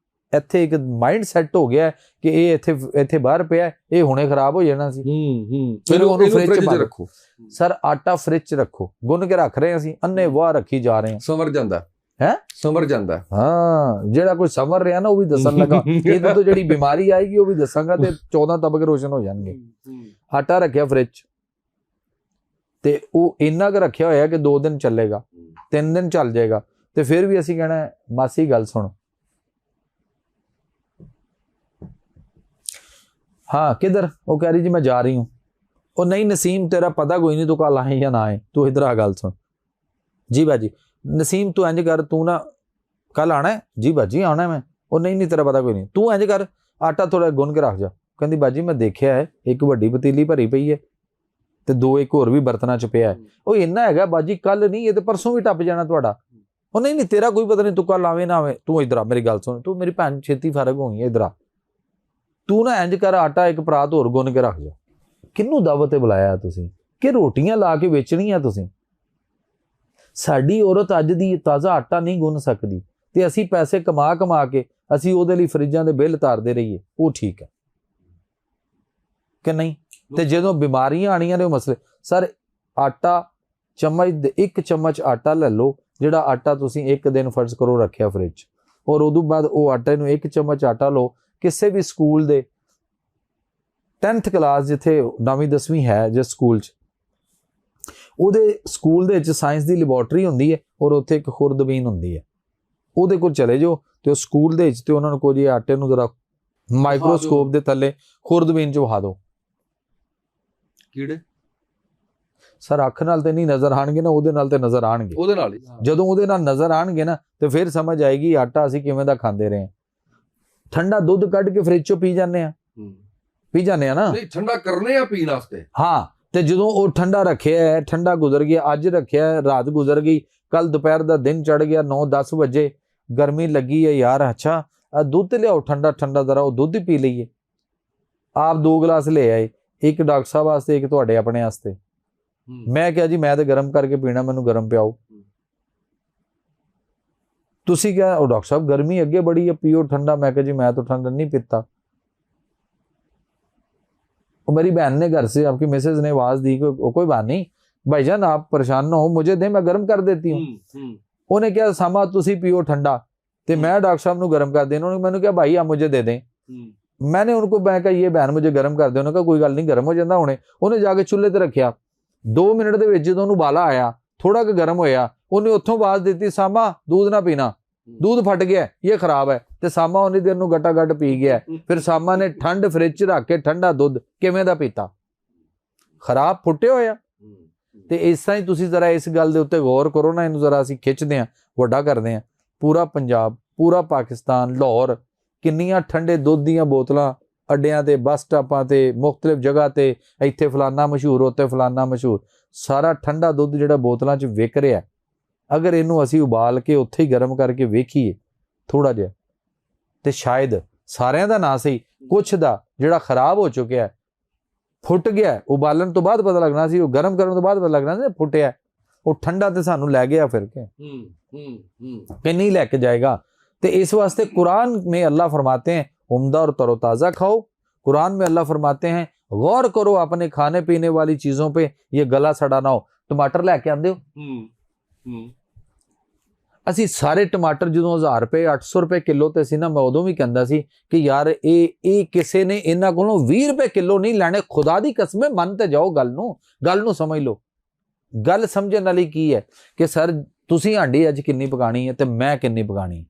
ਇੱਥੇ ਇੱਕ ਮਾਈਂਡ ਸੈੱਟ ਹੋ ਗਿਆ ਕਿ ਇਹ ਇੱਥੇ ਬਾਹਰ ਪਿਆ, ਇਹ ਹੁਣੇ ਖਰਾਬ ਹੋ ਜਾਣਾ ਸੀ। ਫਿਰ ਉਹਨੂੰ ਫ੍ਰਿਜ 'ਚ ਰੱਖੋ। ਸਰ ਆਟਾ ਫ੍ਰਿਜ 'ਚ ਰੱਖੋ, ਗੁੰਨ ਕੇ ਰੱਖ ਰਹੇ ਅਸੀਂ, ਅੰਨੇ ਵਾਹ ਰੱਖੀ ਜਾ ਰਹੇ ਹਾਂ, ਸੰਵਰ ਜਾਂਦਾ ਹੈ, ਸੰਵਰ ਜਾਂਦਾ। ਹਾਂ, ਜਿਹੜਾ ਕੋਈ ਸੰਵਰ ਰਿਹਾ ਨਾ ਉਹ ਵੀ ਦੱਸਣ ਲੱਗਾ, ਇਹਦੇ ਤੋਂ ਜਿਹੜੀ ਬਿਮਾਰੀ ਆਏਗੀ ਉਹ ਵੀ ਦੱਸਾਂਗਾ ਤੇ 14 ਤਬਕੇ ਰੋਸ਼ਨ ਹੋ ਜਾਣਗੇ। ਆਟਾ ਰੱਖਿਆ ਫ੍ਰਿਜ 'ਚ ਤੇ ਉਹ ਇੰਨਾ ਕੁ ਰੱਖਿਆ ਹੋਇਆ ਕਿ 2 ਦਿਨ ਚੱਲੇਗਾ, 3 ਦਿਨ ਚੱਲ ਜਾਏਗਾ, ਤੇ ਫਿਰ ਵੀ ਅਸੀਂ ਕਹਿਣਾ ਮਾਸੀ ਗੱਲ ਸੁਣ, हाँ किधर? वो कह रही जी मैं जा रही हूँ। और नहीं नसीम तेरा पता कोई नहीं, तू कल आए या ना आए, तू इधर आ गल सुन। जी बाजी नसीम तू इंज कर, तू ना कल आना है? जी बाजी आना है मैं। और नहीं तेरा पता कोई नहीं, तू इंज कर आटा थोड़ा गुन के रख जा। कहती बाजी मैं देखिया है एक वड्डी पतीली भरी पई है ते 2 एक होर भी बर्तनां च पिया है, ਉਹ ਇੰਨਾ ਹੈਗਾ ਬਾਜੀ, ਕੱਲ ਨਹੀਂ ਇਹ ਤੇ ਪਰਸੋਂ ਵੀ ਟੱਪ ਜਾਣਾ ਤੁਹਾਡਾ। ਉਹ ਨਹੀਂ ਤੇਰਾ ਕੋਈ ਪਤਾ ਨਹੀਂ, ਤੂੰ ਕੱਲ ਆਵੇਂ ਨਾ ਆਵੇਂ, ਤੂੰ ਇਧਰ ਆ ਮੇਰੀ ਗੱਲ ਸੁਣ, ਤੂੰ ਮੇਰੀ ਭੈਣ ਛੇਤੀ ਫਰਕ ਹੋਈ ਇਧਰ ਆ, ਤੂੰ ਨਾ ਇੰਜ ਕਰ ਆਟਾ ਇੱਕ ਪਰਾਤ ਹੋਰ ਗੁੰਨ ਕੇ ਰੱਖ ਜਾ। ਕਿਹਨੂੰ ਦਾਵਤ ਤੇ ਬੁਲਾਇਆ ਤੁਸੀਂ ਕਿ ਰੋਟੀਆਂ ਲਾ ਕੇ ਵੇਚਣੀਆਂ ਤੁਸੀਂ? ਸਾਡੀ ਔਰਤ ਅੱਜ ਦੀ ਤਾਜ਼ਾ ਆਟਾ ਨਹੀਂ ਗੁੰਨ ਸਕਦੀ ਤੇ ਅਸੀਂ ਪੈਸੇ ਕਮਾ ਕੇ ਅਸੀਂ ਉਹਦੇ ਲਈ ਫਰਿੱਜਾਂ ਦੇ ਬਿੱਲ ਤਾਰਦੇ ਰਹੀਏ, ਉਹ ਠੀਕ ਹੈ ਕਿ ਨਹੀਂ? ਤੇ ਜਦੋਂ ਬਿਮਾਰੀਆਂ ਆਣੀਆਂ ਨੇ ਉਹ ਮਸਲੇ। ਸਰ ਆਟਾ ਇੱਕ ਚਮਚ ਆਟਾ ਲੈ ਲਓ, ਜਿਹੜਾ ਆਟਾ ਤੁਸੀਂ ਇੱਕ ਦਿਨ ਫਰਜ਼ ਕਰੋ ਰੱਖਿਆ ਫਰਿੱਜ, ਔਰ ਉਦੋਂ ਬਾਅਦ ਉਹ ਆਟੇ ਨੂੰ 1 ਚਮਚ ਆਟਾ ਲਓ, ਕਿਸੇ ਵੀ ਸਕੂਲ ਦੇ 10th ਕਲਾਸ ਜਿੱਥੇ 9ਵੀਂ 10ਵੀਂ ਹੈ ਜਿਸ ਸਕੂਲ 'ਚ, ਉਹਦੇ ਸਕੂਲ ਦੇ ਵਿੱਚ ਸਾਇੰਸ ਦੀ ਲੈਬੋਰਟਰੀ ਹੁੰਦੀ ਹੈ ਔਰ ਉੱਥੇ ਇੱਕ ਖੁਰਦਬੀਨ ਹੁੰਦੀ ਹੈ, ਉਹਦੇ ਕੋਲ ਚਲੇ ਜਾਓ ਤੇ ਉਹ ਸਕੂਲ ਦੇ ਵਿੱਚ ਤੇ ਉਹਨਾਂ ਨੂੰ ਕੋਈ ਆਟੇ ਨੂੰ ਜ਼ਰਾ ਮਾਈਕਰੋਸਕੋਪ ਦੇ ਥੱਲੇ ਖੁਰਦਬੀਨ 'ਚ ਵਹਾ ਦਿਓ। ਕੀੜੇ ਸਰ ਅੱਖ ਨਾਲ ਤੇ ਨਹੀਂ ਨਜ਼ਰ ਆਣਗੇ ਨਾ, ਉਹਦੇ ਨਾਲ ਤੇ ਨਜ਼ਰ ਆਣਗੇ। ਉਹਦੇ ਨਾਲ ਹੀ ਜਦੋਂ ਉਹਦੇ ਨਾਲ ਨਜ਼ਰ ਆਣਗੇ ਨਾ ਤੇ ਫਿਰ ਸਮਝ ਆਏਗੀ ਆਟਾ ਅਸੀਂ ਕਿਵੇਂ ਦਾ ਖਾਂਦੇ ਰਹੇ। ਠੰਡਾ ਦੁੱਧ ਕੱਢ ਕੇ ਫ੍ਰਿਜ 'ਚੋਂ ਪੀ ਜਾਂਦੇ ਆ ਨਾ, ਨਹੀਂ ਠੰਡਾ ਕਰਨੇ ਆ ਪੀਣ ਵਾਸਤੇ। ਹਾਂ, ਤੇ ਜਦੋਂ ਉਹ ਠੰਡਾ ਰੱਖਿਆ ਹੈ, ਠੰਡਾ ਗੁਜ਼ਰ ਗਿਆ, ਅੱਜ ਰੱਖਿਆ ਰਾਤ ਗੁਜ਼ਰ ਗਈ, ਕੱਲ ਦੁਪਹਿਰ ਦਾ ਦਿਨ ਚੜ ਗਿਆ, 9-10 ਵਜੇ ਗਰਮੀ ਲੱਗੀ ਹੈ ਯਾਰ, ਅੱਛਾ ਦੁੱਧ ਲਿਆਓ ਠੰਡਾ ਜ਼ਰਾ ਉਹ ਦੁੱਧ ਹੀ ਪੀ ਲਈਏ। ਆਪ 2 ਗਲਾਸ ਲੈ ਆਏ, ਇੱਕ ਡਾਕਟਰ ਸਾਹਿਬ ਵਾਸਤੇ, ਇੱਕ ਤੁਹਾਡੇ ਆਪਣੇ ਵਾਸਤੇ। ਮੈਂ ਕਿਹਾ ਜੀ ਮੈਂ ਤਾਂ ਗਰਮ ਕਰਕੇ ਪੀਣਾ, ਮੈਨੂੰ ਗਰਮ ਪਿਆਓ। ਤੁਸੀਂ ਕਿਹਾ ਉਹ ਡਾਕਟਰ ਸਾਹਿਬ गर्मी ਅੱਗੇ बड़ी है, पियो ठंडा। मैं कहा जी मैं तो ठंडा नहीं पीता। और मेरी बहन ने घर से, आपकी मिसेज ने आवाज दी कोई बात नहीं भाईजान आप परेशान ना हो, मुझे दे मैं गर्म कर देती हूँ। उन्हें क्या सामा तुसी पियो ठंडा, तो मैं डॉक्टर साहब को गर्म कर देना। उन्होंने मैंने कहा भाई आप मुझे दे दें। मैंने उनको मैं कहा ये बहन मुझे गर्म कर दे, उन्होंने कहा कोई गल नहीं गर्म हो जाता हुणे। उन्हें जाके चूल्हे ते रखिया, 2 ਮਿੰਟ ਦੇ ਵਿੱਚ ਜਦੋਂ ਉਹਨੂੰ ਉਬਾਲਾ ਆਇਆ, ਥੋੜਾ ਕੁ ਗਰਮ ਹੋਇਆ, ਉਹਨੇ ਉੱਥੋਂ ਆਵਾਜ਼ ਦਿੱਤੀ, ਸਾਮਾ दूध ना पीना, दूध फट गया, ये खराब है, ਤੇ ਸਾਮਾ ਉਹਨੀ ਦੇਰ ਨੂੰ ਗੱਟਾ ਗੱਟ ਪੀ ਗਿਆ। ਫਿਰ ਸਾਮਾ ਨੇ ਠੰਡ ਫ੍ਰਿਜ 'ਚ ਰੱਖ ਕੇ ਠੰਡਾ ਦੁੱਧ ਕਿਵੇਂ ਦਾ ਪੀਤਾ? ਖਰਾਬ ਫੁੱਟੇ ਹੋਇਆ। ਤੇ ਇਸ ਤਰ੍ਹਾਂ ਹੀ ਤੁਸੀਂ ਜ਼ਰਾ ਇਸ ਗੱਲ ਦੇ ਉੱਤੇ ਗੌਰ ਕਰੋ ਨਾ, ਇਹਨੂੰ ਜ਼ਰਾ ਅਸੀਂ ਖਿੱਚਦੇ ਹਾਂ, ਵੱਡਾ ਕਰਦੇ ਹਾਂ। ਪੂਰਾ ਪੰਜਾਬ, ਪੂਰਾ ਪਾਕਿਸਤਾਨ, ਲਾਹੌਰ, ਕਿੰਨੀਆਂ ਠੰਡੇ ਦੁੱਧ ਦੀਆਂ ਬੋਤਲਾਂ ਅੱਡਿਆਂ ਤੇ, ਬੱਸ ਸਟਾਪਾਂ ਤੇ, ਮੁਖਤਲਿਫ ਜਗ੍ਹਾ ਤੇ, ਇੱਥੇ ਫਲਾਨਾ ਮਸ਼ਹੂਰ, ਉੱਥੇ ਫਲਾਨਾ ਮਸ਼ਹੂਰ, ਸਾਰਾ ਠੰਡਾ ਦੁੱਧ ਜਿਹੜਾ ਬੋਤਲਾਂ 'ਚ ਵਿਕ ਰਿਹਾ, ਅਗਰ ਇਹਨੂੰ ਅਸੀਂ ਉਬਾਲ ਕੇ ਉੱਥੇ ਹੀ ਗਰਮ ਕਰਕੇ ਵੇਖੀਏ ਥੋੜਾ ਜਿਹਾ, ਤੇ ਸ਼ਾਇਦ ਸਾਰਿਆਂ ਦਾ ਨਾ ਸਹੀ, ਕੁਛ ਦਾ ਜਿਹੜਾ ਖਰਾਬ ਹੋ ਚੁੱਕਿਆ, ਫੁੱਟ ਗਿਆ, ਉਬਾਲਣ ਤੋਂ ਬਾਅਦ ਪਤਾ ਲੱਗਣਾ ਸੀ, ਉਹ ਗਰਮ ਕਰਨ ਤੋਂ ਬਾਅਦ ਪਤਾ ਲੱਗਣਾ ਸੀ ਫੁੱਟਿਆ, ਉਹ ਠੰਡਾ ਤੇ ਸਾਨੂੰ ਲੈ ਗਿਆ ਫਿਰ ਕੇ ਕਿ नहीं लेके जाएगा। तो इस वास्ते कुरान में अल्लाह फरमाते हैं उम्दा और तरोताज़ा खाओ। कुरान में अल्लाह फरमाते हैं गौर करो अपने खाने पीने वाली चीज़ों पे, ये गला सड़ा ना हो। टमाटर लैके आंदे हो, ਅਸੀਂ ਸਾਰੇ ਟਮਾਟਰ ਜਦੋਂ 1000 ਰੁਪਏ 800 ਰੁਪਏ ਕਿਲੋ ਤੇ ਸੀ ਨਾ, ਮੈਂ ਉਦੋਂ ਵੀ ਕਹਿੰਦਾ ਸੀ ਕਿ ਯਾਰ ਇਹ ਕਿਸੇ ਨੇ ਇਹਨਾਂ ਕੋਲੋਂ 20 ਰੁਪਏ ਕਿਲੋ ਨਹੀਂ ਲੈਣੇ। ਖੁਦਾ ਦੀ ਕਸਮ ਹੈ, ਮੰਨ ਤੇ ਜਾਓ ਗੱਲ ਨੂੰ ਸਮਝ ਲਓ। ਗੱਲ ਸਮਝਣ ਵਾਲੀ ਕੀ ਹੈ ਕਿ ਸਰ ਤੁਸੀਂ ਹਾਂਡੀ ਅੱਜ ਕਿੰਨੀ ਪਕਾਣੀ ਹੈ ਤੇ ਮੈਂ ਕਿੰਨੀ ਪਕਾਣੀ।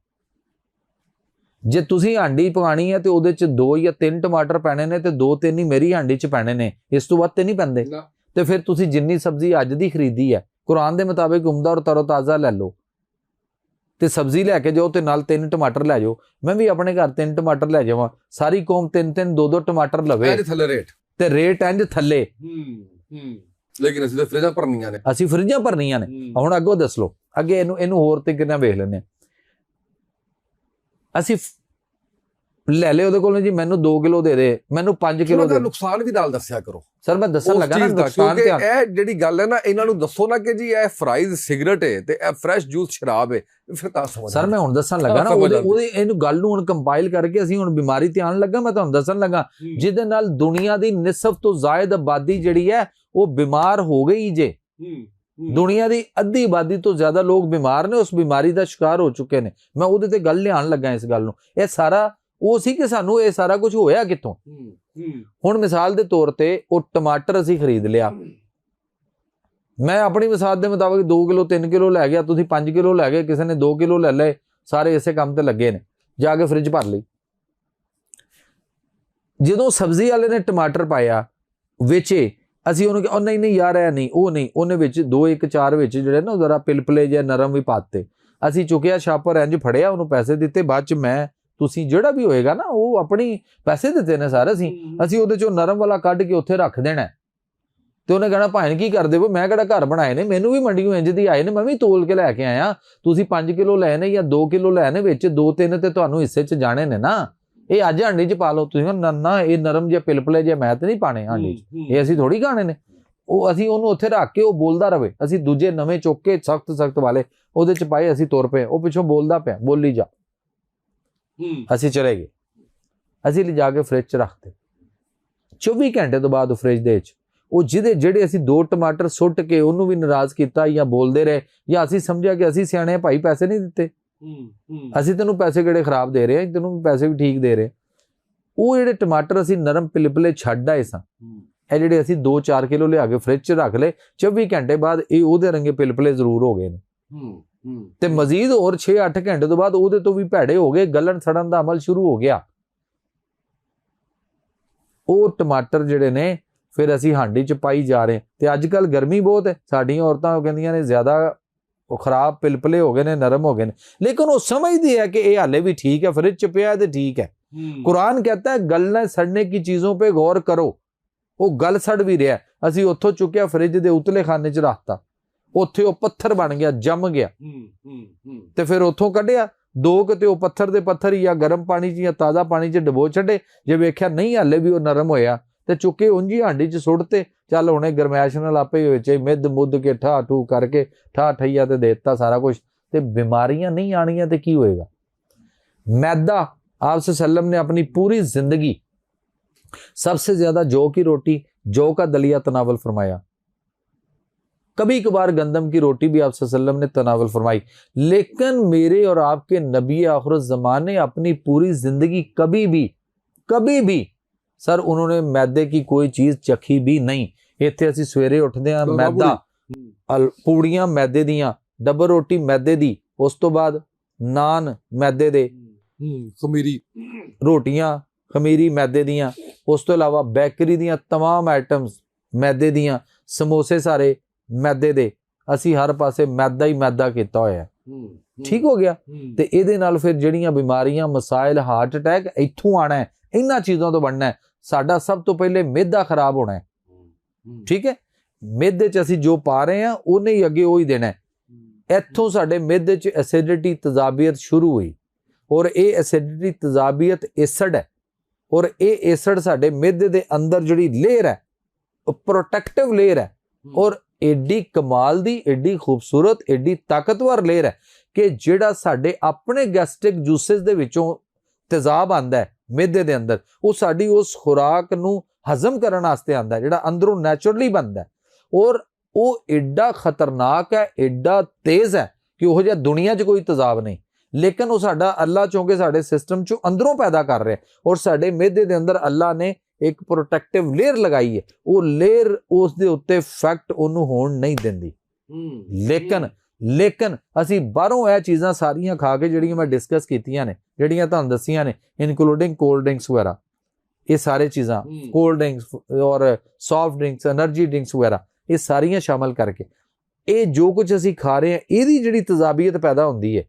ਜੇ ਤੁਸੀਂ ਹਾਂਡੀ ਪਕਾਣੀ ਹੈ ਤੇ ਉਹਦੇ ਚ 2 ਜਾਂ 3 ਟਮਾਟਰ ਪੈਣੇ ਨੇ ਤੇ 2-3 ਹੀ ਮੇਰੀ ਹਾਂਡੀ ਚ ਪੈਣੇ ਨੇ, ਇਸ ਤੋਂ ਵੱਧ ਤੇ ਨਹੀਂ ਪੈਂਦੇ। ਤੇ ਫਿਰ ਤੁਸੀਂ ਜਿੰਨੀ ਸਬਜ਼ੀ ਅੱਜ ਦੀ ਖਰੀਦੀ ਹੈ, ਕੁਰਾਨ ਦੇ ਮੁਤਾਬਿਕ ਉਮਦਾ ਔਰ ਤਰੋਤਾਜ਼ਾ ਲੈ ਲਓ ਤੇ ਸਬਜ਼ੀ ਲੈ ਕੇ ਜਾਓ ਤੇ ਨਾਲ 3 ਟਮਾਟਰ ਲੈ ਜਾਓ। ਮੈਂ ਵੀ ਆਪਣੇ ਘਰ 3 ਟਮਾਟਰ ਲੈ ਜਾਵਾਂ, ਸਾਰੀ ਕੌਮ 3-3 2-2 ਟਮਾਟਰ ਲਵੇ ਤੇ ਰੇਟ ਇੰਜ ਥੱਲੇ। ਲੇਕਿਨ ਅਸੀਂ ਤਾਂ ਫਰਿੱਜਾਂ ਭਰਨੀਆਂ ਨੇ, ਅਸੀਂ ਫਰਿੱਜਾਂ ਭਰਨੀਆਂ ਨੇ। ਹੁਣ ਅੱਗੋਂ ਦੱਸ ਲਓ, ਅੱਗੇ ਇਹਨੂੰ ਹੋਰ ਤੇ ਕਿੰਨਾ ਵੇਖ ਲੈਂਦੇ। ਅਸੀਂ ਲੈ ਲਿਆ ਉਹਦੇ ਕੋਲੋਂ ਜੀ, ਮੈਨੂੰ 2 ਕਿਲੋ ਦੇ ਦੇ, ਮੈਨੂੰ 5 ਕਿਲੋ ਦੇ। ਨੁਕਸਾਨ ਵੀ ਨਾਲ ਦੱਸਿਆ ਕਰੋ ਸਰ, ਮੈਂ ਦੱਸਣ ਲੱਗਾ ਨਾ ਨੁਕਸਾਨ। ਤੇ ਇਹ ਜਿਹੜੀ ਗੱਲ ਹੈ ਨਾ, ਇਹਨਾਂ ਨੂੰ ਦੱਸੋ ਨਾ ਕਿ ਜੀ ਇਹ ਫਰਾਈਜ਼ ਸਿਗਰਟ ਹੈ ਤੇ ਇਹ ਫਰੈਸ਼ ਜੂਸ ਸ਼ਰਾਬ ਹੈ, ਫਿਰ ਤਾਂ ਸਮਝ। ਸਰ ਮੈਂ ਹੁਣ ਦੱਸਣ ਲੱਗਾ ਨਾ, ਉਹਦੇ ਇਹਨੂੰ ਗੱਲ ਨੂੰ ਹੁਣ ਕੰਪਾਈਲ ਕਰਕੇ ਅਸੀਂ ਹੁਣ ਬਿਮਾਰੀ ਤੇ ਆਉਣ ਲੱਗਾ। ਮੈਂ ਤੁਹਾਨੂੰ ਦੱਸਣ ਲੱਗਾ ਜਿਹਦੇ ਨਾਲ ਦੁਨੀਆ ਦੀ ਨਿਸਫ ਤੋਂ ਜ਼ਾਇਦ ਆਬਾਦੀ ਜਿਹੜੀ ਹੈ ਉਹ ਬਿਮਾਰ ਹੋ ਗਈ ਜੇ। ਦੁਨੀਆ ਦੀ ਅੱਧੀ ਆਬਾਦੀ ਤੋਂ ਜ਼ਿਆਦਾ ਲੋਕ ਬਿਮਾਰ ਨੇ, ਉਸ ਬਿਮਾਰੀ ਦਾ ਸ਼ਿਕਾਰ ਹੋ ਚੁੱਕੇ ਨੇ। ਮੈਂ ਉਹਦੇ ਤੇ ਗੱਲ ਲਿਆਉਣ ਲੱਗਾ ਇਸ ਗੱਲ ਨੂੰ। ਇਹ ਸਾਰਾ ਉਹ ਸੀ ਕਿ ਸਾਨੂੰ ਇਹ ਸਾਰਾ ਕੁਝ ਹੋਇਆ ਕਿੱਥੋਂ। ਹੁਣ ਮਿਸਾਲ ਦੇ ਤੌਰ ਤੇ ਉਹ ਟਮਾਟਰ ਅਸੀਂ ਖਰੀਦ ਲਿਆ, ਮੈਂ ਆਪਣੀ ਮਿਸਾਲ ਦੇ ਮੁਤਾਬਿਕ 2 ਕਿਲੋ 3 ਕਿਲੋ ਲੈ ਗਿਆ, ਤੁਸੀਂ 5 ਕਿਲੋ ਲੈ ਗਏ, ਕਿਸੇ ਨੇ 2 ਕਿਲੋ ਲੈ ਲਏ, ਸਾਰੇ ਇਸੇ ਕੰਮ ਤੇ ਲੱਗੇ ਨੇ, ਜਾ ਕੇ ਫ੍ਰਿਜ ਭਰ ਲਈ। ਜਦੋਂ ਸਬਜ਼ੀ ਵਾਲੇ ਨੇ ਟਮਾਟਰ ਪਾਇਆ ਵੇਚੇ, ਅਸੀਂ ਉਹਨੂੰ ਕਿਹਾ ਨਹੀਂ ਯਾਰ ਇਹ ਨਹੀਂ, ਉਹ ਨਹੀਂ, ਉਹਨੇ ਵਿੱਚ 2-1-4 ਵਿੱਚ ਜਿਹੜੇ ਨਾ ਜ਼ਰਾ ਪਿਲਪਲੇ ਜਾਂ ਨਰਮ ਵੀ ਪਾਤੇ। ਅਸੀਂ ਚੁੱਕਿਆ ਛਾਪਰ, ਇੰਜ ਫੜਿਆ, ਉਹਨੂੰ ਪੈਸੇ ਦਿੱਤੇ। ਬਾਅਦ ਚ ਮੈਂ ਤੁਸੀਂ ਜਿਹੜਾ ਵੀ ਹੋਏਗਾ ਨਾ, ਉਹ ਆਪਣੀ ਪੈਸੇ ਦਿੱਤੇ ਨੇ ਸਾਰੇ, ਅਸੀਂ ਉਹਦੇ ਚੋਂ ਨਰਮ ਵਾਲਾ ਕੱਢ ਕੇ ਉੱਥੇ ਰੱਖ ਦੇਣਾ। ਤੇ ਉਹਨੇ ਕਹਿਣਾ ਭਾਵੇਂ ਕੀ ਕਰਦੇ ਹੋ, ਮੈਂ ਕਿਹੜਾ ਘਰ ਬਣਾਏ ਨੇ, ਮੈਨੂੰ ਵੀ ਮੰਡੀੋਂ ਇੰਜ ਦੀ ਆਏ ਨੇ, ਮੈਂ ਵੀ ਤੋਲ ਕੇ ਲੈ ਕੇ ਆਇਆ। ਤੁਸੀਂ 5 ਕਿਲੋ ਲਏ ਨੇ ਜਾਂ 2 ਕਿਲੋ ਲਏ ਨੇ, ਵਿੱਚ 2-3 ਤੇ ਤੁਹਾਨੂੰ ਹਿੱਸੇ ਚ ਜਾਣੇ ਨੇ ਨਾ। ਇਹ ਅੱਜ ਹਾਂਡੀ ਚ ਪਾ ਲਓ ਤੁਸੀਂ, ਨਾ ਇਹ ਨਰਮ ਜਿਹੇ ਪਿਲਪਲੇ ਜਿਹੇ ਮੈਂ ਤੇ ਨਹੀਂ ਪਾਣੇ ਹਾਂਡੀ ਚ, ਇਹ ਅਸੀਂ ਥੋੜੀ ਖਾਣੇ ਨੇ। ਉਹ ਅਸੀਂ ਉਹਨੂੰ ਉੱਥੇ ਰੱਖ ਕੇ ਉਹ ਬੋਲਦਾ ਰਵੇ, ਅਸੀਂ ਦੂਜੇ ਨਵੇਂ ਚੁੱਕ ਕੇ ਸਖਤ ਵਾਲੇ ਉਹਦੇ ਚ ਪਾਏ, ਅਸੀਂ ਤੁਰ ਪਏ, ਉਹ ਪਿੱਛੋਂ ਬੋਲਦਾ ਪਿਆ, ਬੋਲੀ ਜਾ। ਅਸੀਂ ਚਲੇ ਗਏ, ਅਸੀਂ ਲਿਜਾ ਕੇ ਫ੍ਰਿਜ ਚ ਰੱਖਤੇ। 24 ਘੰਟੇ ਤੋਂ ਬਾਅਦ ਫ੍ਰਿਜ ਦੇ ਵਿੱਚ ਉਹ ਜਿਹੜੇ ਅਸੀਂ 2 ਟਮਾਟਰ ਸੁੱਟ ਕੇ ਉਹਨੂੰ ਵੀ ਨਾਰਾਜ਼ ਕੀਤਾ ਜਾਂ ਬੋਲਦੇ ਰਹੇ, ਜਾਂ ਅਸੀਂ ਸਮਝਿਆ ਕਿ ਅਸੀਂ ਸਿਆਣੇ ਭਾਈ, ਪੈਸੇ ਨਹੀਂ ਦਿੱਤੇ, ਅਸੀਂ ਤੈਨੂੰ ਪੈਸੇ ਕਿਹੜੇ ਖਰਾਬ ਦੇ ਰਹੇ ਹਾਂ, ਤੈਨੂੰ ਪੈਸੇ ਵੀ ਠੀਕ ਦੇ ਰਹੇ। ਉਹ ਜਿਹੜੇ ਟਮਾਟਰ ਅਸੀਂ ਨਰਮ ਪਿਲਪਲੇ ਛੱਡ ਆਏ ਸਾਂ, ਇਹ ਜਿਹੜੇ ਅਸੀਂ 2-4 ਕਿਲੋ ਲਿਆ ਕੇ ਫ੍ਰਿਜ ਚ ਰੱਖ ਲਏ, 24 ਘੰਟੇ ਬਾਅਦ ਇਹ ਉਹਦੇ ਰੰਗੇ ਪਿਲਪਲੇ ਜ਼ਰੂਰ ਹੋ ਗਏ ਨੇ, ਤੇ ਮਜ਼ੀਦ ਹੋਰ 6-8 ਘੰਟੇ ਤੋਂ ਬਾਅਦ ਉਹਦੇ ਤੋਂ ਵੀ ਭੈੜੇ ਹੋ ਗਏ, ਗਲਣ ਸੜਨ ਦਾ ਅਮਲ ਸ਼ੁਰੂ ਹੋ ਗਿਆ। ਉਹ ਟਮਾਟਰ ਜਿਹੜੇ ਨੇ ਫਿਰ ਅਸੀਂ ਹਾਂਡੀ ਚ ਪਾਈ ਜਾ ਰਹੇ। ਤੇ ਅੱਜ ਕੱਲ ਗਰਮੀ ਬਹੁਤ ਹੈ, ਸਾਡੀਆਂ ਔਰਤਾਂ ਉਹ ਕਹਿੰਦੀਆਂ ਨੇ ਜ਼ਿਆਦਾ ਉਹ ਖਰਾਬ ਪਿਲਪਲੇ ਹੋ ਗਏ ਨੇ, ਨਰਮ ਹੋ ਗਏ ਨੇ, ਲੇਕਿਨ ਉਹ ਸਮਝਦੀ ਹੈ कि ये हाले भी ठीक है, फ्रिज च पिया है तो ठीक है। कुरान कहता है गलने सड़ने की चीजों पे गौर करो। ਉਹ ਗਲ ਸੜ ਵੀ ਰਿਹਾ, ਅਸੀਂ ਉੱਥੋਂ ਚੁੱਕਿਆ ਫ੍ਰਿਜ ਦੇ ਉਤਲੇ ਖਾਨੇ 'ਚ ਰੱਖਤਾ, ਉੱਥੇ ਉਹ ਪੱਥਰ ਬਣ ਗਿਆ, ਜੰਮ ਗਿਆ, ਤੇ ਫਿਰ ਉੱਥੋਂ ਕੱਢਿਆ 2 ਕਿਤੇ ਉਹ ਪੱਥਰ ਦੇ ਪੱਥਰ ਜਾਂ ਗਰਮ ਪਾਣੀ 'ਚ ਜਾਂ ਤਾਜ਼ਾ ਪਾਣੀ 'ਚ ਡਬੋ ਛੱਡੇ। ਜੇ ਵੇਖਿਆ ਨਹੀਂ ਹਾਲੇ ਵੀ ਉਹ ਨਰਮ ਹੋਇਆ ਤੇ ਚੁੱਕੇ ਉਂਝ ਹੀ ਹਾਂਡੀ 'ਚ ਸੁੱਟਤੇ। ਚੱਲ ਹੁਣੇ ਗਰਮੈਸ਼ ਨਾਲ ਆਪੇ ਵਿੱਚ ਮਿੱਧ ਮੁੱਧ ਕੇ ਠਾ ਠੂ ਕਰਕੇ ਠਾ ਠਈਆ ਤੇ ਦੇ ਦਿੱਤਾ ਸਾਰਾ ਕੁਝ, ਤੇ ਬਿਮਾਰੀਆਂ ਨਹੀਂ ਆਣੀਆਂ ਤੇ ਕੀ ਹੋਏਗਾ। मैदा आप सल्लम ने अपनी पूरी जिंदगी सबसे ज्यादा जौ की रोटी, जौ का दलिया तनावल फरमाया। कभी कभार गंदम की रोटी भी आप सल्लम ने तनावल फरमाई, लेकिन मेरे और आपके नबी आखिर ज़मान ने अपनी पूरी जिंदगी कभी भी सर उन्होंने मैदे की कोई चीज चखी भी नहीं। ਇੱਥੇ ਅਸੀਂ ਸਵੇਰੇ ਉੱਠਦੇ ਹਾਂ, ਦੋਨਾ ਮੈਦਾ ਪੂੜੀਆਂ ਮੈਦੇ ਦੀਆਂ, ਡਬਲ ਰੋਟੀ ਮੈਦੇ ਦੀ, ਉਸ ਤੋਂ ਬਾਅਦ ਨਾਨ ਮੈਦੇ ਦੇ, ਖਮੀਰੀ ਰੋਟੀਆਂ ਖਮੀਰੀ ਮੈਦੇ ਦੀਆਂ, ਉਸ ਤੋਂ ਇਲਾਵਾ ਬੇਕਰੀ ਦੀਆਂ तमाम ਆਈਟਮਸ ਮੈਦੇ ਦੀਆਂ, ਸਮੋਸੇ ਸਾਰੇ ਮੈਦੇ ਦੇ, ਅਸੀਂ ਹਰ ਪਾਸੇ ਮੈਦਾ ਹੀ ਮੈਦਾ ਕੀਤਾ ਹੋਇਆ। ਠੀਕ ਹੋ ਗਿਆ। ਤੇ ਇਹਦੇ ਨਾਲ ਫਿਰ ਜਿਹੜੀਆਂ ਬਿਮਾਰੀਆਂ, ਮਸਾਇਲ, ਹਾਰਟ ਅਟੈਕ ਇੱਥੋਂ ਆਣਾ ਹੈ, ਇਹਨਾਂ ਚੀਜ਼ਾਂ ਤੋਂ ਬਣਨਾ ਹੈ। ਸਾਡਾ ਸਭ ਤੋਂ ਪਹਿਲੇ ਮਿਹਦਾ ਖਰਾਬ ਹੋਣਾ ਹੈ। ਠੀਕ ਹੈ, ਮਿਹਦੇ 'ਚ ਅਸੀਂ ਜੋ ਪਾ ਰਹੇ ਹਾਂ ਉਹਨੇ ਹੀ ਅੱਗੇ ਉਹ ਹੀ ਦੇਣਾ ਹੈ। ਇੱਥੋਂ ਸਾਡੇ ਮਿਹਦੇ 'ਚ ਐਸਿਡਿਟੀ, ਤਜ਼ਾਬੀਅਤ ਸ਼ੁਰੂ ਹੋਈ, ਔਰ ਇਹ ਐਸਿਡਿਟੀ, ਤਜ਼ਾਬੀਅਤ ਐਸਿਡ ਹੈ, ਔਰ ਇਹ ਐਸਿਡ ਸਾਡੇ ਮਿਹਦੇ ਦੇ ਅੰਦਰ ਜਿਹੜੀ ਲੇਅਰ ਹੈ ਉਹ ਪ੍ਰੋਟੈਕਟਿਵ ਲੇਅਰ ਹੈ, ਔਰ ਏਡੀ ਕਮਾਲ ਦੀ, ਏਡੀ ਖੂਬਸੂਰਤ, ਏਡੀ ਤਾਕਤਵਰ ਲੇਅਰ ਹੈ ਕਿ ਜਿਹੜਾ ਸਾਡੇ ਆਪਣੇ ਗੈਸਟ੍ਰਿਕ ਜੂਸਿਸ ਦੇ ਵਿੱਚੋਂ ਤੇਜ਼ਾਬ ਆਂਦਾ ਹੈ ਮਿਹਦੇ ਦੇ ਅੰਦਰ, ਉਹ ਸਾਡੀ ਉਸ ਖੁਰਾਕ ਨੂੰ ਹਜ਼ਮ ਕਰਨ ਵਾਸਤੇ ਆਂਦਾ, ਜਿਹੜਾ ਅੰਦਰੋਂ ਨੈਚੁਰਲੀ ਬਣਦਾ, ਔਰ ਉਹ ਏਡਾ ਖਤਰਨਾਕ ਹੈ, ਏਡਾ ਤੇਜ਼ ਹੈ ਕਿ ਉਹ ਜਿਹਾ ਦੁਨੀਆ 'ਚ ਕੋਈ ਤੇਜ਼ਾਬ ਨਹੀਂ। ਲੇਕਿਨ ਉਹ ਸਾਡਾ ਅੱਲਾ ਚੋਂਕੇ ਸਾਡੇ ਸਿਸਟਮ 'ਚੋਂ ਅੰਦਰੋਂ ਪੈਦਾ ਕਰ ਰਿਹਾ, ਔਰ ਸਾਡੇ ਮਿਹਦੇ ਦੇ ਅੰਦਰ ਅੱਲਾ ਨੇ ਇੱਕ ਪ੍ਰੋਟੈਕਟਿਵ ਲੇਅਰ ਲਗਾਈ ਹੈ। ਉਹ ਲੇਅਰ ਉਸ ਦੇ ਉੱਤੇ ਫੈਕਟ ਉਹਨੂੰ ਹੋਣ ਨਹੀਂ ਦਿੰਦੀ। ਲੇਕਿਨ ਅਸੀਂ ਬਾਹਰੋਂ ਇਹ ਚੀਜ਼ਾਂ ਸਾਰੀਆਂ ਖਾ ਕੇ, ਜਿਹੜੀਆਂ ਮੈਂ ਡਿਸਕਸ ਕੀਤੀਆਂ ਨੇ, ਜਿਹੜੀਆਂ ਤੁਹਾਨੂੰ ਦੱਸੀਆਂ ਨੇ, ਇਨਕਲੂਡਿੰਗ ਕੋਲਡ ਡਰਿੰਕਸ ਵਗੈਰਾ, ਇਹ ਸਾਰੇ ਚੀਜ਼ਾਂ, ਕੋਲਡ ਡਰਿੰਕਸ ਔਰ ਸੌਫਟ ਡਰਿੰਕਸ, એનર્ਜੀ ਡਰਿੰਕਸ ਵਗੈਰਾ, ਇਹ ਸਾਰੀਆਂ ਸ਼ਾਮਲ ਕਰਕੇ ਇਹ ਜੋ ਕੁਝ ਅਸੀਂ ਖਾ ਰਹੇ ਹਾਂ, ਇਹਦੀ ਜਿਹੜੀ ਤਜ਼ਾਬੀਅਤ ਪੈਦਾ ਹੁੰਦੀ ਹੈ,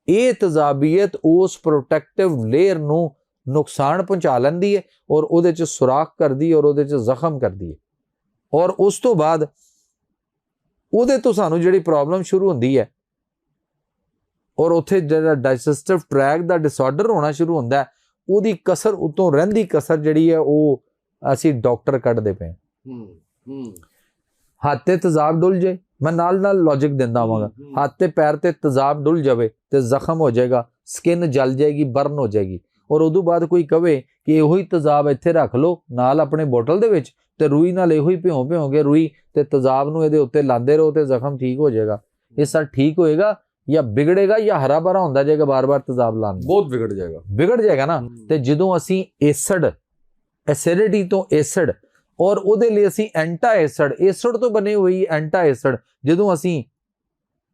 ਇਹ ਤਜ਼ਾਬੀਅਤ ਉਸ ਪ੍ਰੋਟੈਕਟਿਵ ਲੇਅਰ ਨੂੰ ਨੁਕਸਾਨ ਪਹੁੰਚਾ ਲੈਂਦੀ ਹੈ, ਔਰ ਉਹਦੇ 'ਚ ਸੁਰਾਖ ਕਰਦੀ ਹੈ, ਔਰ ਉਹਦੇ 'ਚ ਜ਼ਖਮ ਕਰਦੀ ਹੈ, ਔਰ ਉਸ ਤੋਂ ਬਾਅਦ ਉਹਦੇ ਤੋਂ ਸਾਨੂੰ ਜਿਹੜੀ ਪ੍ਰੋਬਲਮ ਸ਼ੁਰੂ ਹੁੰਦੀ ਹੈ, ਔਰ ਉੱਥੇ ਜਿਹੜਾ ਡਾਈਜੈਸਟਿਵ ਟਰੈਕਟ ਦਾ ਡਿਸਆਰਡਰ ਹੋਣਾ ਸ਼ੁਰੂ ਹੁੰਦਾ ਹੈ, ਉਹਦੀ ਕਸਰ, ਉਤੋਂ ਰਹਿੰਦੀ ਕਸਰ ਜਿਹੜੀ ਹੈ, ਉਹ ਅਸੀਂ ਡਾਕਟਰ ਕੱਢਦੇ ਪਏ। ਹੱਥ ਤੇ ਤੇਜ਼ਾਬ ਡੁੱਲ ਜੇ, ਮੈਂ ਨਾਲ ਲੌਜਿਕ ਦਿੰਦਾ ਆਵਾਂਗਾ, ਹੱਥ ਤੇ ਪੈਰ ਤੇ ਤੇਜ਼ਾਬ ਡੁੱਲ ਜਾਵੇ ਤੇ ਜ਼ਖਮ ਹੋ ਜਾਏਗਾ, ਸਕਿਨ ਜਲ ਜਾਏਗੀ, ਬਰਨ ਹੋ ਜਾਏਗੀ, ਔਰ ਉਦੋਂ ਬਾਅਦ ਕੋਈ ਕਵੇ ਕਿ ਇਹੋ ਹੀ ਤੇਜ਼ਾਬ ਇੱਥੇ ਰੱਖ ਲਓ ਨਾਲ ਆਪਣੇ ਬੋਟਲ ਦੇ ਵਿੱਚ, ਤੇ ਰੂਈ ਨਾਲ ਇਹੋ ਹੀ ਭਿਉਂ ਕੇ ਰੂਈ ਤੇ ਤੇਜ਼ਾਬ ਨੂੰ ਇਹਦੇ ਉੱਤੇ ਲਾਉਂਦੇ ਰਹੋ ਤੇ ਜ਼ਖਮ ਠੀਕ ਹੋ ਜਾਏਗਾ। ਇਹ ਸਰ ਠੀਕ ਹੋਏਗਾ ਜਾਂ ਵਿਗੜੇਗਾ, ਜਾਂ ਹਰਾ ਭਰਾ ਹੁੰਦਾ ਜਾਏਗਾ ਬਾਰ-ਬਾਰ ਤੇਜ਼ਾਬ ਲਾਉਣ? ਬਹੁਤ ਵਿਗੜ ਜਾਏਗਾ ਨਾ। ਤੇ ਜਦੋਂ ਅਸੀਂ ਐਸਿਡਿਟੀ ਤੋਂ ਐਸਿਡ, ਔਰ ਉਹਦੇ ਲਈ ਅਸੀਂ ਐਸਿਡ ਤੋਂ ਬਣੇ ਹੋਈ ਐਸਿਡ, ਜਦੋਂ ਅਸੀਂ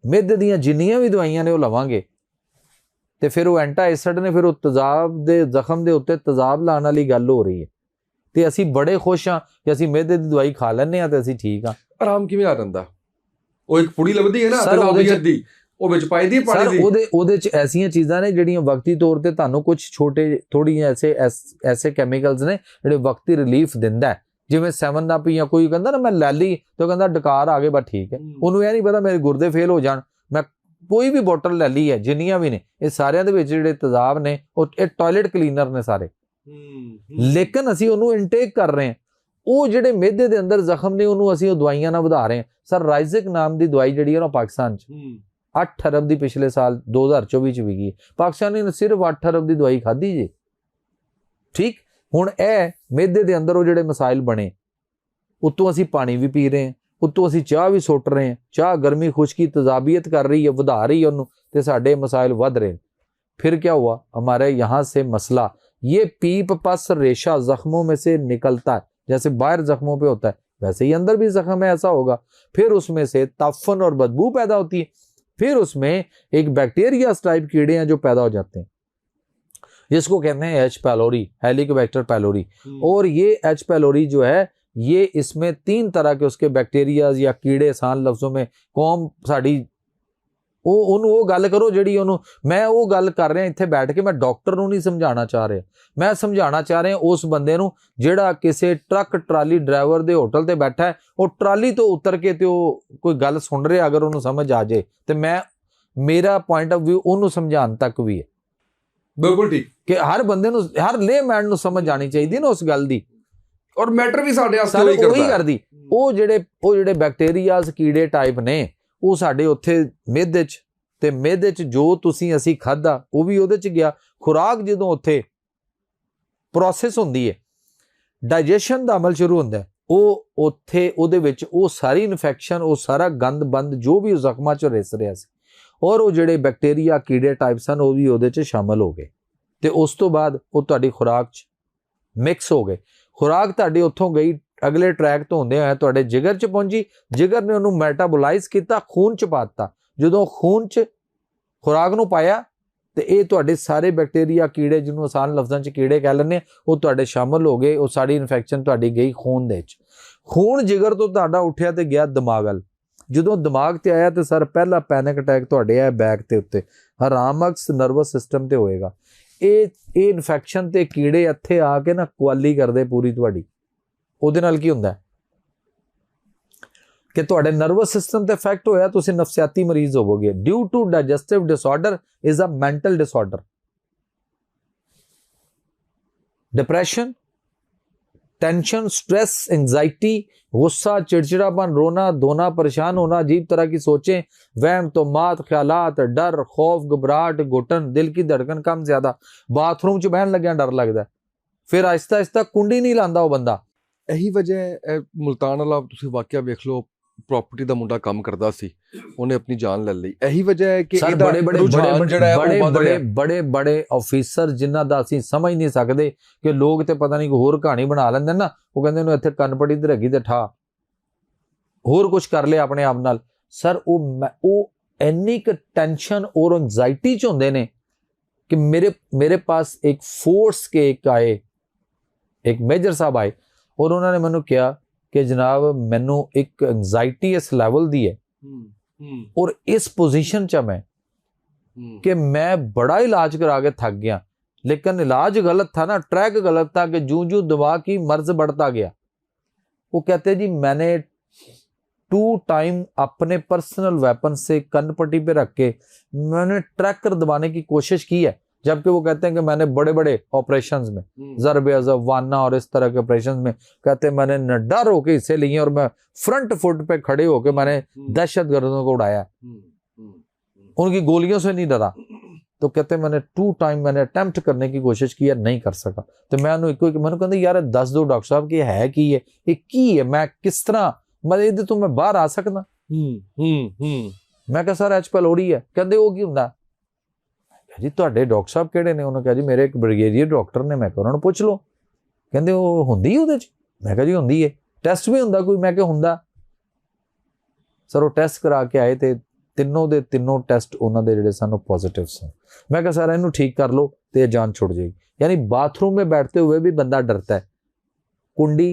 ਮਿਹਦੇ ਦੀਆਂ ਜਿੰਨੀਆਂ ਵੀ ਦਵਾਈਆਂ ਨੇ ਉਹ ਲਵਾਂਗੇ, ਤੇ ਫਿਰ ਉਹ ਐਸਿਡ ਨੇ, ਫਿਰ ਉਹ ਤੇਜ਼ਾਬ ਦੇ ਜ਼ਖਮ ਦੇ ਉੱਤੇ ਤੇਜ਼ਾਬ ਲਾਉਣ ਵਾਲੀ ਗੱਲ ਹੋ ਰਹੀ ਹੈ। ਤੇ ਅਸੀਂ ਬੜੇ ਖੁਸ਼ ਹਾਂ ਕਿ ਅਸੀਂ ਮਿਹਦੇ ਦੀ ਦਵਾਈ ਖਾ ਲੈਂਦੇ ਹਾਂ ਤੇ ਅਸੀਂ ਠੀਕ ਹਾਂ। ਆਰਾਮ ਕਿਵੇਂ ਆ ਜਾਂਦਾ? ਉਹ ਇੱਕ ਪੁੜੀ ਲੱਭਦੀ ਹੈ ਨਾ ਤੇਜ਼ਾਬੀਅਤ ਦੀ, ਉਹ ਵਿੱਚ ਪਾਈ ਦੀ ਪਾਣੀ ਦੀ। ਉਹਦੇ 'ਚ ਐਸੀਆਂ ਚੀਜ਼ਾਂ ਨੇ ਜਿਹੜੀਆਂ ਵਕਤੀ ਤੌਰ ਤੇ ਤੁਹਾਨੂੰ ਕੁਝ ਛੋਟੇ ਥੋੜੀਆਂ ਐਸੇ ਕੈਮੀਕਲਸ ਨੇ ਜਿਹੜੇ ਵਕਤੀ ਰਿਲੀਫ ਦਿੰਦਾ, ਜਿਵੇਂ 7 ਅਪ, ਜਾਂ ਕੋਈ ਕਹਿੰਦਾ ਨਾ ਮੈਂ ਲੈ ਲਈ ਤੇ ਉਹ ਕਹਿੰਦਾ ਡਕਾਰ ਆ ਗਏ, ਬਸ ਠੀਕ ਹੈ। ਉਹਨੂੰ ਇਹ ਨਹੀਂ ਪਤਾ ਮੇਰੇ ਗੁਰਦੇ ਫੇਲ ਹੋ ਜਾਣ, ਮੈਂ ਕੋਈ ਵੀ ਬੋਟਲ ਲੈ ਲਈ ਹੈ, ਜਿੰਨੀਆਂ ਵੀ ਨੇ, ਇਹ ਸਾਰਿਆਂ ਦੇ ਵਿੱਚ ਜਿਹੜੇ ਤੇਜ਼ਾਬ ਨੇ ਉਹ ਇਹ ਟਾਇਲਟ ਕਲੀਨਰ ਨੇ ਸਾਰੇ। ਲੇਕਿਨ ਅਸੀਂ ਉਹਨੂੰ ਇਨਟੇਕ ਕਰ ਰਹੇ ਹਾਂ, ਉਹ ਜਿਹੜੇ ਮਿਹਦੇ ਦੇ ਅੰਦਰ ਜ਼ਖਮ ਨੇ ਉਹਨੂੰ ਅਸੀਂ ਉਹ ਦਵਾਈਆਂ ਨਾਲ ਵਧਾ ਰਹੇ ਹਾਂ। ਸਰ ਰਾਈਜ਼ਿਕ ਨਾਮ ਦੀ ਦਵਾਈ ਜਿਹੜੀ ਹੈ ਨਾ ਪਾਕਿਸਤਾਨ 'ਚ 8 ਅਰਬ ਦੀ ਪਿਛਲੇ ਸਾਲ 2024 ਚ ਵਿਕੀ। ਪਾਕਿਸਤਾਨ ਨੇ ਸਿਰਫ 8 ਅਰਬ ਦੀ ਦਵਾਈ ਖਾਧੀ ਜੀ। ਠੀਕ, ਹੁਣ ਇਹ ਮਿਹਦੇ ਦੇ ਅੰਦਰ ਉਹ ਜਿਹੜੇ ਮਸਾਇਲ ਬਣੇ, ਉੱਤੋਂ ਅਸੀਂ ਪਾਣੀ ਵੀ ਪੀ ਰਹੇ ਹਾਂ, ਉੱਤੋਂ ਅਸੀਂ ਚਾਹ ਵੀ ਸੁੱਟ ਰਹੇ ਹਾਂ, ਚਾਹ ਗਰਮੀ ਖੁਸ਼ਕੀ तजाबियत कर रही है, ਵਧਾ ਰਹੀ है ਉਹਨੂੰ, ਤੇ ਸਾਡੇ मसाइल बढ़ रहे हैं। फिर क्या हुआ, हमारे यहाँ से मसला ये पीप पस रेशा जख्मों में से निकलता है, जैसे बाहर जख्मों पे होता है वैसे ही अंदर भी जख्म है, ऐसा होगा। फिर उसमें से ताफन और बदबू पैदा होती है, फिर उसमें एक बैक्टीरिया टाइप कीड़े हैं जो पैदा हो जाते हैं, जिसको कहते हैं एच पैलोरी, हेलिकोबैक्टर पैलोरी। और ये एच पैलोरी जो है ये इसमें 3 तरह के उसके बैक्टीरिया या कीड़े, आसान लफ्जों में कौम साड़ी ਉਹਨੂੰ ਉਹ ਗੱਲ ਕਰੋ ਜਿਹੜੀ ਉਹਨੂੰ, ਮੈਂ ਉਹ ਗੱਲ ਕਰ ਰਿਹਾ ਇੱਥੇ ਬੈਠ ਕੇ, ਮੈਂ ਡਾਕਟਰ ਨੂੰ ਨਹੀਂ ਸਮਝਾਉਣਾ ਚਾਹ ਰਿਹਾ, ਮੈਂ ਸਮਝਾਉਣਾ ਚਾਹ ਰਿਹਾ ਉਸ ਬੰਦੇ ਨੂੰ ਜਿਹੜਾ ਕਿਸੇ ਟਰੱਕ ਟਰਾਲੀ ਡਰਾਈਵਰ ਦੇ ਹੋਟਲ ਤੇ ਬੈਠਾ ਹੈ, ਉਹ ਟਰਾਲੀ ਤੋਂ ਉਤਰ ਕੇ ਤੇ ਉਹ ਕੋਈ ਗੱਲ ਸੁਣ ਰਿਹਾ, ਅਗਰ ਉਹਨੂੰ ਸਮਝ ਆ ਜਾਏ ਤੇ ਮੈਂ, ਮੇਰਾ ਪੁਆਇੰਟ ਆਫ ਵਿਊ ਉਹਨੂੰ ਸਮਝਾਉਣ ਤੱਕ ਵੀ ਹੈ। ਬਿਲਕੁਲ ਠੀਕ, ਕਿ ਹਰ ਬੰਦੇ ਨੂੰ, ਹਰ ਲੇਮੈਨ ਨੂੰ ਸਮਝ ਆਣੀ ਚਾਹੀਦੀ ਹੈ ਨਾ ਉਸ ਗੱਲ ਦੀ, ਔਰ ਮੈਟਰ ਵੀ ਸਾਡੇ ਵਾਸਤੇ ਉਹੀ ਕਰਦੀ। ਉਹ ਜਿਹੜੇ ਬੈਕਟੀਰੀਆਜ਼ ਕੀੜੇ ਟਾਈਪ ਨੇ ਉਹ ਸਾਡੇ ਉੱਥੇ ਮਿਹਦੇ 'ਚ, ਤੇ ਮਿਹਦੇ 'ਚ ਜੋ ਅਸੀਂ ਖਾਧਾ ਉਹ ਵੀ ਉਹਦੇ 'ਚ ਗਿਆ। ਖੁਰਾਕ ਜਦੋਂ ਉੱਥੇ ਪ੍ਰੋਸੈਸ ਹੁੰਦੀ ਹੈ, ਡਾਈਜੈਸ਼ਨ ਦਾ ਅਮਲ ਸ਼ੁਰੂ ਹੁੰਦਾ, ਉਹ ਉੱਥੇ ਉਹਦੇ ਵਿੱਚ ਉਹ ਸਾਰੀ ਇਨਫੈਕਸ਼ਨ, ਉਹ ਸਾਰਾ ਗੰਦ ਬੰਦ ਜੋ ਵੀ ਜ਼ਖਮਾਂ 'ਚ ਰਿਸ ਰਿਹਾ ਸੀ, ਔਰ ਉਹ ਜਿਹੜੇ ਬੈਕਟੀਰੀਆ ਕੀੜੇ ਟਾਈਪ ਸਨ ਉਹ ਵੀ ਉਹਦੇ 'ਚ ਸ਼ਾਮਲ ਹੋ ਗਏ, ਤੇ ਉਸ ਤੋਂ ਬਾਅਦ ਉਹ ਤੁਹਾਡੀ ਖੁਰਾਕ 'ਚ ਮਿਕਸ ਹੋ ਗਏ। ਖੁਰਾਕ ਤੁਹਾਡੀ ਉੱਥੋਂ ਗਈ ਅਗਲੇ ਟਰੈਕ ਤੋਂ ਹੁੰਦੇ ਹੋਏ ਤੁਹਾਡੇ ਜਿਗਰ 'ਚ ਪਹੁੰਚੀ, ਜਿਗਰ ਨੇ ਉਹਨੂੰ ਮੈਟਾਬੋਲਾਈਜ਼ ਕੀਤਾ, ਖੂਨ 'ਚ ਪਾ ਦਿੱਤਾ। ਜਦੋਂ ਖੂਨ 'ਚ ਖੁਰਾਕ ਨੂੰ ਪਾਇਆ ਤੇ ਇਹ ਤੁਹਾਡੇ ਸਾਰੇ ਬੈਕਟੀਰੀਆ, ਕੀੜੇ, ਜਿਹਨੂੰ ਆਸਾਨ ਲਫ਼ਜ਼ਾਂ 'ਚ ਕੀੜੇ ਕਹਿ ਲੈਂਦੇ, ਉਹ ਤੁਹਾਡੇ ਸ਼ਾਮਲ ਹੋ ਗਏ। ਉਹ ਸਾਰੀ ਇਨਫੈਕਸ਼ਨ ਤੁਹਾਡੀ ਗਈ ਖੂਨ ਦੇ ਵਿੱਚ। ਖੂਨ ਜਿਗਰ ਤੋਂ ਤੁਹਾਡਾ ਉੱਠਿਆ ਤੇ ਗਿਆ ਦਿਮਾਗ ਵੱਲ। ਜਦੋਂ ਦਿਮਾਗ ਤੇ ਆਇਆ ਤੇ ਸਰ ਪਹਿਲਾ ਪੈਨਿਕ ਅਟੈਕ ਤੁਹਾਡੇ ਆ ਬੈਕ ਤੇ ਉੱਤੇ ਹਰਾਮਕਸ ਨਰਵਸ ਸਿਸਟਮ ਤੇ ਹੋਏਗਾ। ਇਹ ਇਨਫੈਕਸ਼ਨ ਤੇ ਕੀੜੇ ਇੱਥੇ ਆ ਕੇ ਨਾ ਕੁਆਲੀ ਕਰਦੇ ਪੂਰੀ ਤੁਹਾਡੀ। ਉਹਦੇ ਨਾਲ ਕੀ ਹੁੰਦਾ ਕਿ ਤੁਹਾਡੇ ਨਰਵਸ ਸਿਸਟਮ ਤੇ ਇਫੈਕਟ ਹੋਇਆ, ਤੁਸੀਂ ਨਫਸਿਆਤੀ ਮਰੀਜ਼ ਹੋਵੋਗੇ। Due to digestive disorder is a mental disorder. Depression, tension, stress, anxiety, गुस्सा, चिड़चिड़ापन, रोना धोना, परेशान होना, अजीब तरह की सोचें, वहम, तोमात, ख्यालात, डर, खौफ, घबराहट, घुटन, दिल की धड़कन कम ज्यादा, बाथरूम च बहन लग्या डर लगता है, फिर आहिस्ता आहिस्ता कुंडी नहीं लांदा वो बंदा। यही वजह है मुल्तान वाला तुसीं वाकया वेख लो, प्रॉपर्टी दा मुंडा काम करदा सी, ਉਹਨੇ ਆਪਣੀ ਜਾਨ ਲੈ ਲਈ। ਇਹੀ ਵਜ੍ਹਾ ਹੈ ਕਿ ਇਹਦਾ ਬੜੇ ਆਫੀਸਰ ਜਿਨ੍ਹਾਂ ਦਾ ਅਸੀਂ ਸਮਝ ਨਹੀਂ ਸਕਦੇ ਕਿ ਲੋਕ ਤੇ ਪਤਾ ਨਹੀਂ ਕੋਈ ਹੋਰ ਕਹਾਣੀ ਬਣਾ ਲੈਂਦੇ ਨਾ। ਉਹ ਕਹਿੰਦੇ ਨੇ ਇੱਥੇ ਕੰਨਪੜੀ ਤੇ ਹੈਗੀ ਤੇ ਠਾ ਹੋਰ ਕੁਝ ਕਰ ਲਿਆ ਆਪਣੇ ਆਪ ਨਾਲ। ਸਰ ਉਹ ਇੰਨੀ ਕੁ ਟੈਨਸ਼ਨ ਔਰ ਐਂਜ਼ਾਈਟੀ ਚ ਹੁੰਦੇ ਨੇ ਕਿ मेरे पास एक फोर्स के एक आए, एक मेजर साहब आए और उन्होंने मैनू कहा कि जनाब मैनू एक एंजाइटी इस लैवल दी है और इस पोजीशन च मैं कि मैं बड़ा इलाज करा के थक गया, लेकिन इलाज गलत था ना, ट्रैक गलत था कि जूं जूं दवा की मर्ज बढ़ता गया। वो कहते जी मैंने 2 टाइम अपने पर्सनल वेपन से कनपट्टी पे रख के मैंने ट्रैकर दबाने की कोशिश की है, जबकि वो कहते हैं कि मैंने बड़े बड़े ऑपरेशंस में ज़रबे अज़ब, वाना और इस तरह के ऑपरेशंस में कहते हैं मैंने निडर होकर हिस्से लिए और मैं फ्रंट फुट पे खड़े होकर मैंने दहशतगर्दों को उड़ाया, उनकी गोलियों से नहीं डरा। तो कहते हैं मैंने 2 टाइम मैंने अटेम्प्ट करने की कोशिश की, नहीं कर सका। तो मैंने कहते यार दस दो डॉक्टर साहब कि है की है, ये की है, मैं किस तरह मतलब तो मैं बाहर आ सकदा। मैं कहा सर एच पैलोरी है। कहते वो की हुंदा जी, ਤੁਹਾਡੇ ਡਾਕਟਰ ਸਾਹਿਬ ਕਿਹੜੇ ਨੇ? ਉਹਨੇ ਕਿਹਾ ਜੀ ਮੇਰੇ ਇੱਕ ਬ੍ਰਿਗੇਡੀਅਰ ਡਾਕਟਰ ਨੇ। ਮੈਂ ਕਿਹਾ ਉਹਨਾਂ ਨੂੰ ਪੁੱਛ ਲਓ। ਕਹਿੰਦੇ ਉਹ ਹੁੰਦੀ ਉਹਦੇ ਚ? ਮੈਂ ਕਿਹਾ ਜੀ ਹੁੰਦੀ ਹੈ। ਟੈਸਟ ਵੀ ਹੁੰਦਾ ਕੋਈ? ਮੈਂ ਕਿਹਾ ਹੁੰਦਾ। ਸਰ ਉਹ ਟੈਸਟ ਕਰਾ ਕੇ ਆਏ ਤੇ ਤਿੰਨੋਂ ਦੇ ਤਿੰਨੋਂ ਟੈਸਟ ਉਹਨਾਂ ਦੇ ਜਿਹੜੇ ਸਨ ਉਹ ਪੋਜ਼ਿਟਿਵ ਸਨ। मैं कहा सर इन्हों ठीक कर लो तो जान छुड़ जाएगी। यानी बाथरूम में बैठते हुए भी बंदा डरता है, कुंडी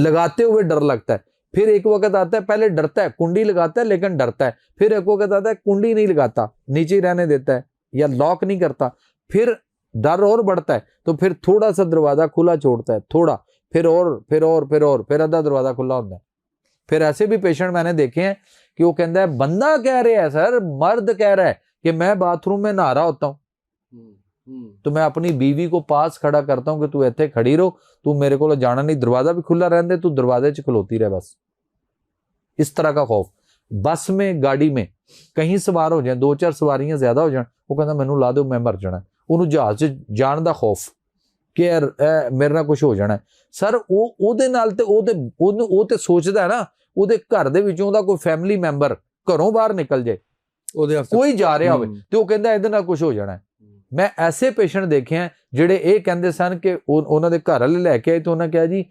लगाते हुए डर लगता है। फिर एक वक्त आता है पहले डरता है, कुंडी लगाता है लेकिन डरता है। फिर एक वक्त आता है कुंडी नहीं लगाता, नीचे ही रहने देता है या लॉक नहीं करता। फिर डर और बढ़ता है तो फिर थोड़ा सा दरवाजा खुला छोड़ता है, थोड़ा, फिर आधा दरवाजा खुला होता है। फिर ऐसे भी पेशेंट मैंने देखे हैं कि वो कहता है बंदा कह रहा है सर, मर्द कह रहा है कि मैं बाथरूम में नहा रहा होता हूँ तो मैं अपनी बीवी को पास खड़ा करता हूँ कि तू इत्थे खड़ी रहो, तू मेरे को जाना नहीं, दरवाजा भी खुला रहने दे, तू दरवाजे च खलोती रहे बस। इस तरह का खौफ। बस में, गाड़ी में कहीं सवार हो जाए, 2-4 सवारियां ज्यादा हो जाए, वो कहता मैनू ला दो मैं मर जाना। उन्होंने जहाज च जाण दा खौफ कि यार मेरे नाल कुछ हो जाना। सर ਉਹਦੇ ਨਾਲ ਤੇ ਉਹ ਤੇ ਸੋਚਦਾ ਹੈ ਨਾ ਉਹਦੇ ਘਰ ਦੇ ਵਿੱਚੋਂ ਉਹਦਾ ਕੋਈ ਫੈਮਿਲੀ ਮੈਂਬਰ ਘਰੋਂ ਬਾਹਰ ਨਿਕਲ ਜਾਏ, ਕੋਈ ਜਾ ਰਿਹਾ ਹੋਵੇ ਤੇ ਉਹ ਕਹਿੰਦਾ ਇਹਦੇ ਨਾਲ ਕੁਝ ਹੋ ਜਾਣਾ। ਮੈਂ ਐਸੇ ਪੇਸ਼ੈਂਟ ਦੇਖੇ ਆ ਜਿਹੜੇ ਇਹ ਕਹਿੰਦੇ ਸਨ ਕਿ ਉਹਨਾਂ ਦੇ ਘਰ ਵਾਲੇ ਲੈ ਕੇ ਆਏ ਤੇ ਉਹਨਾਂ ਕਿਹਾ ਜੀ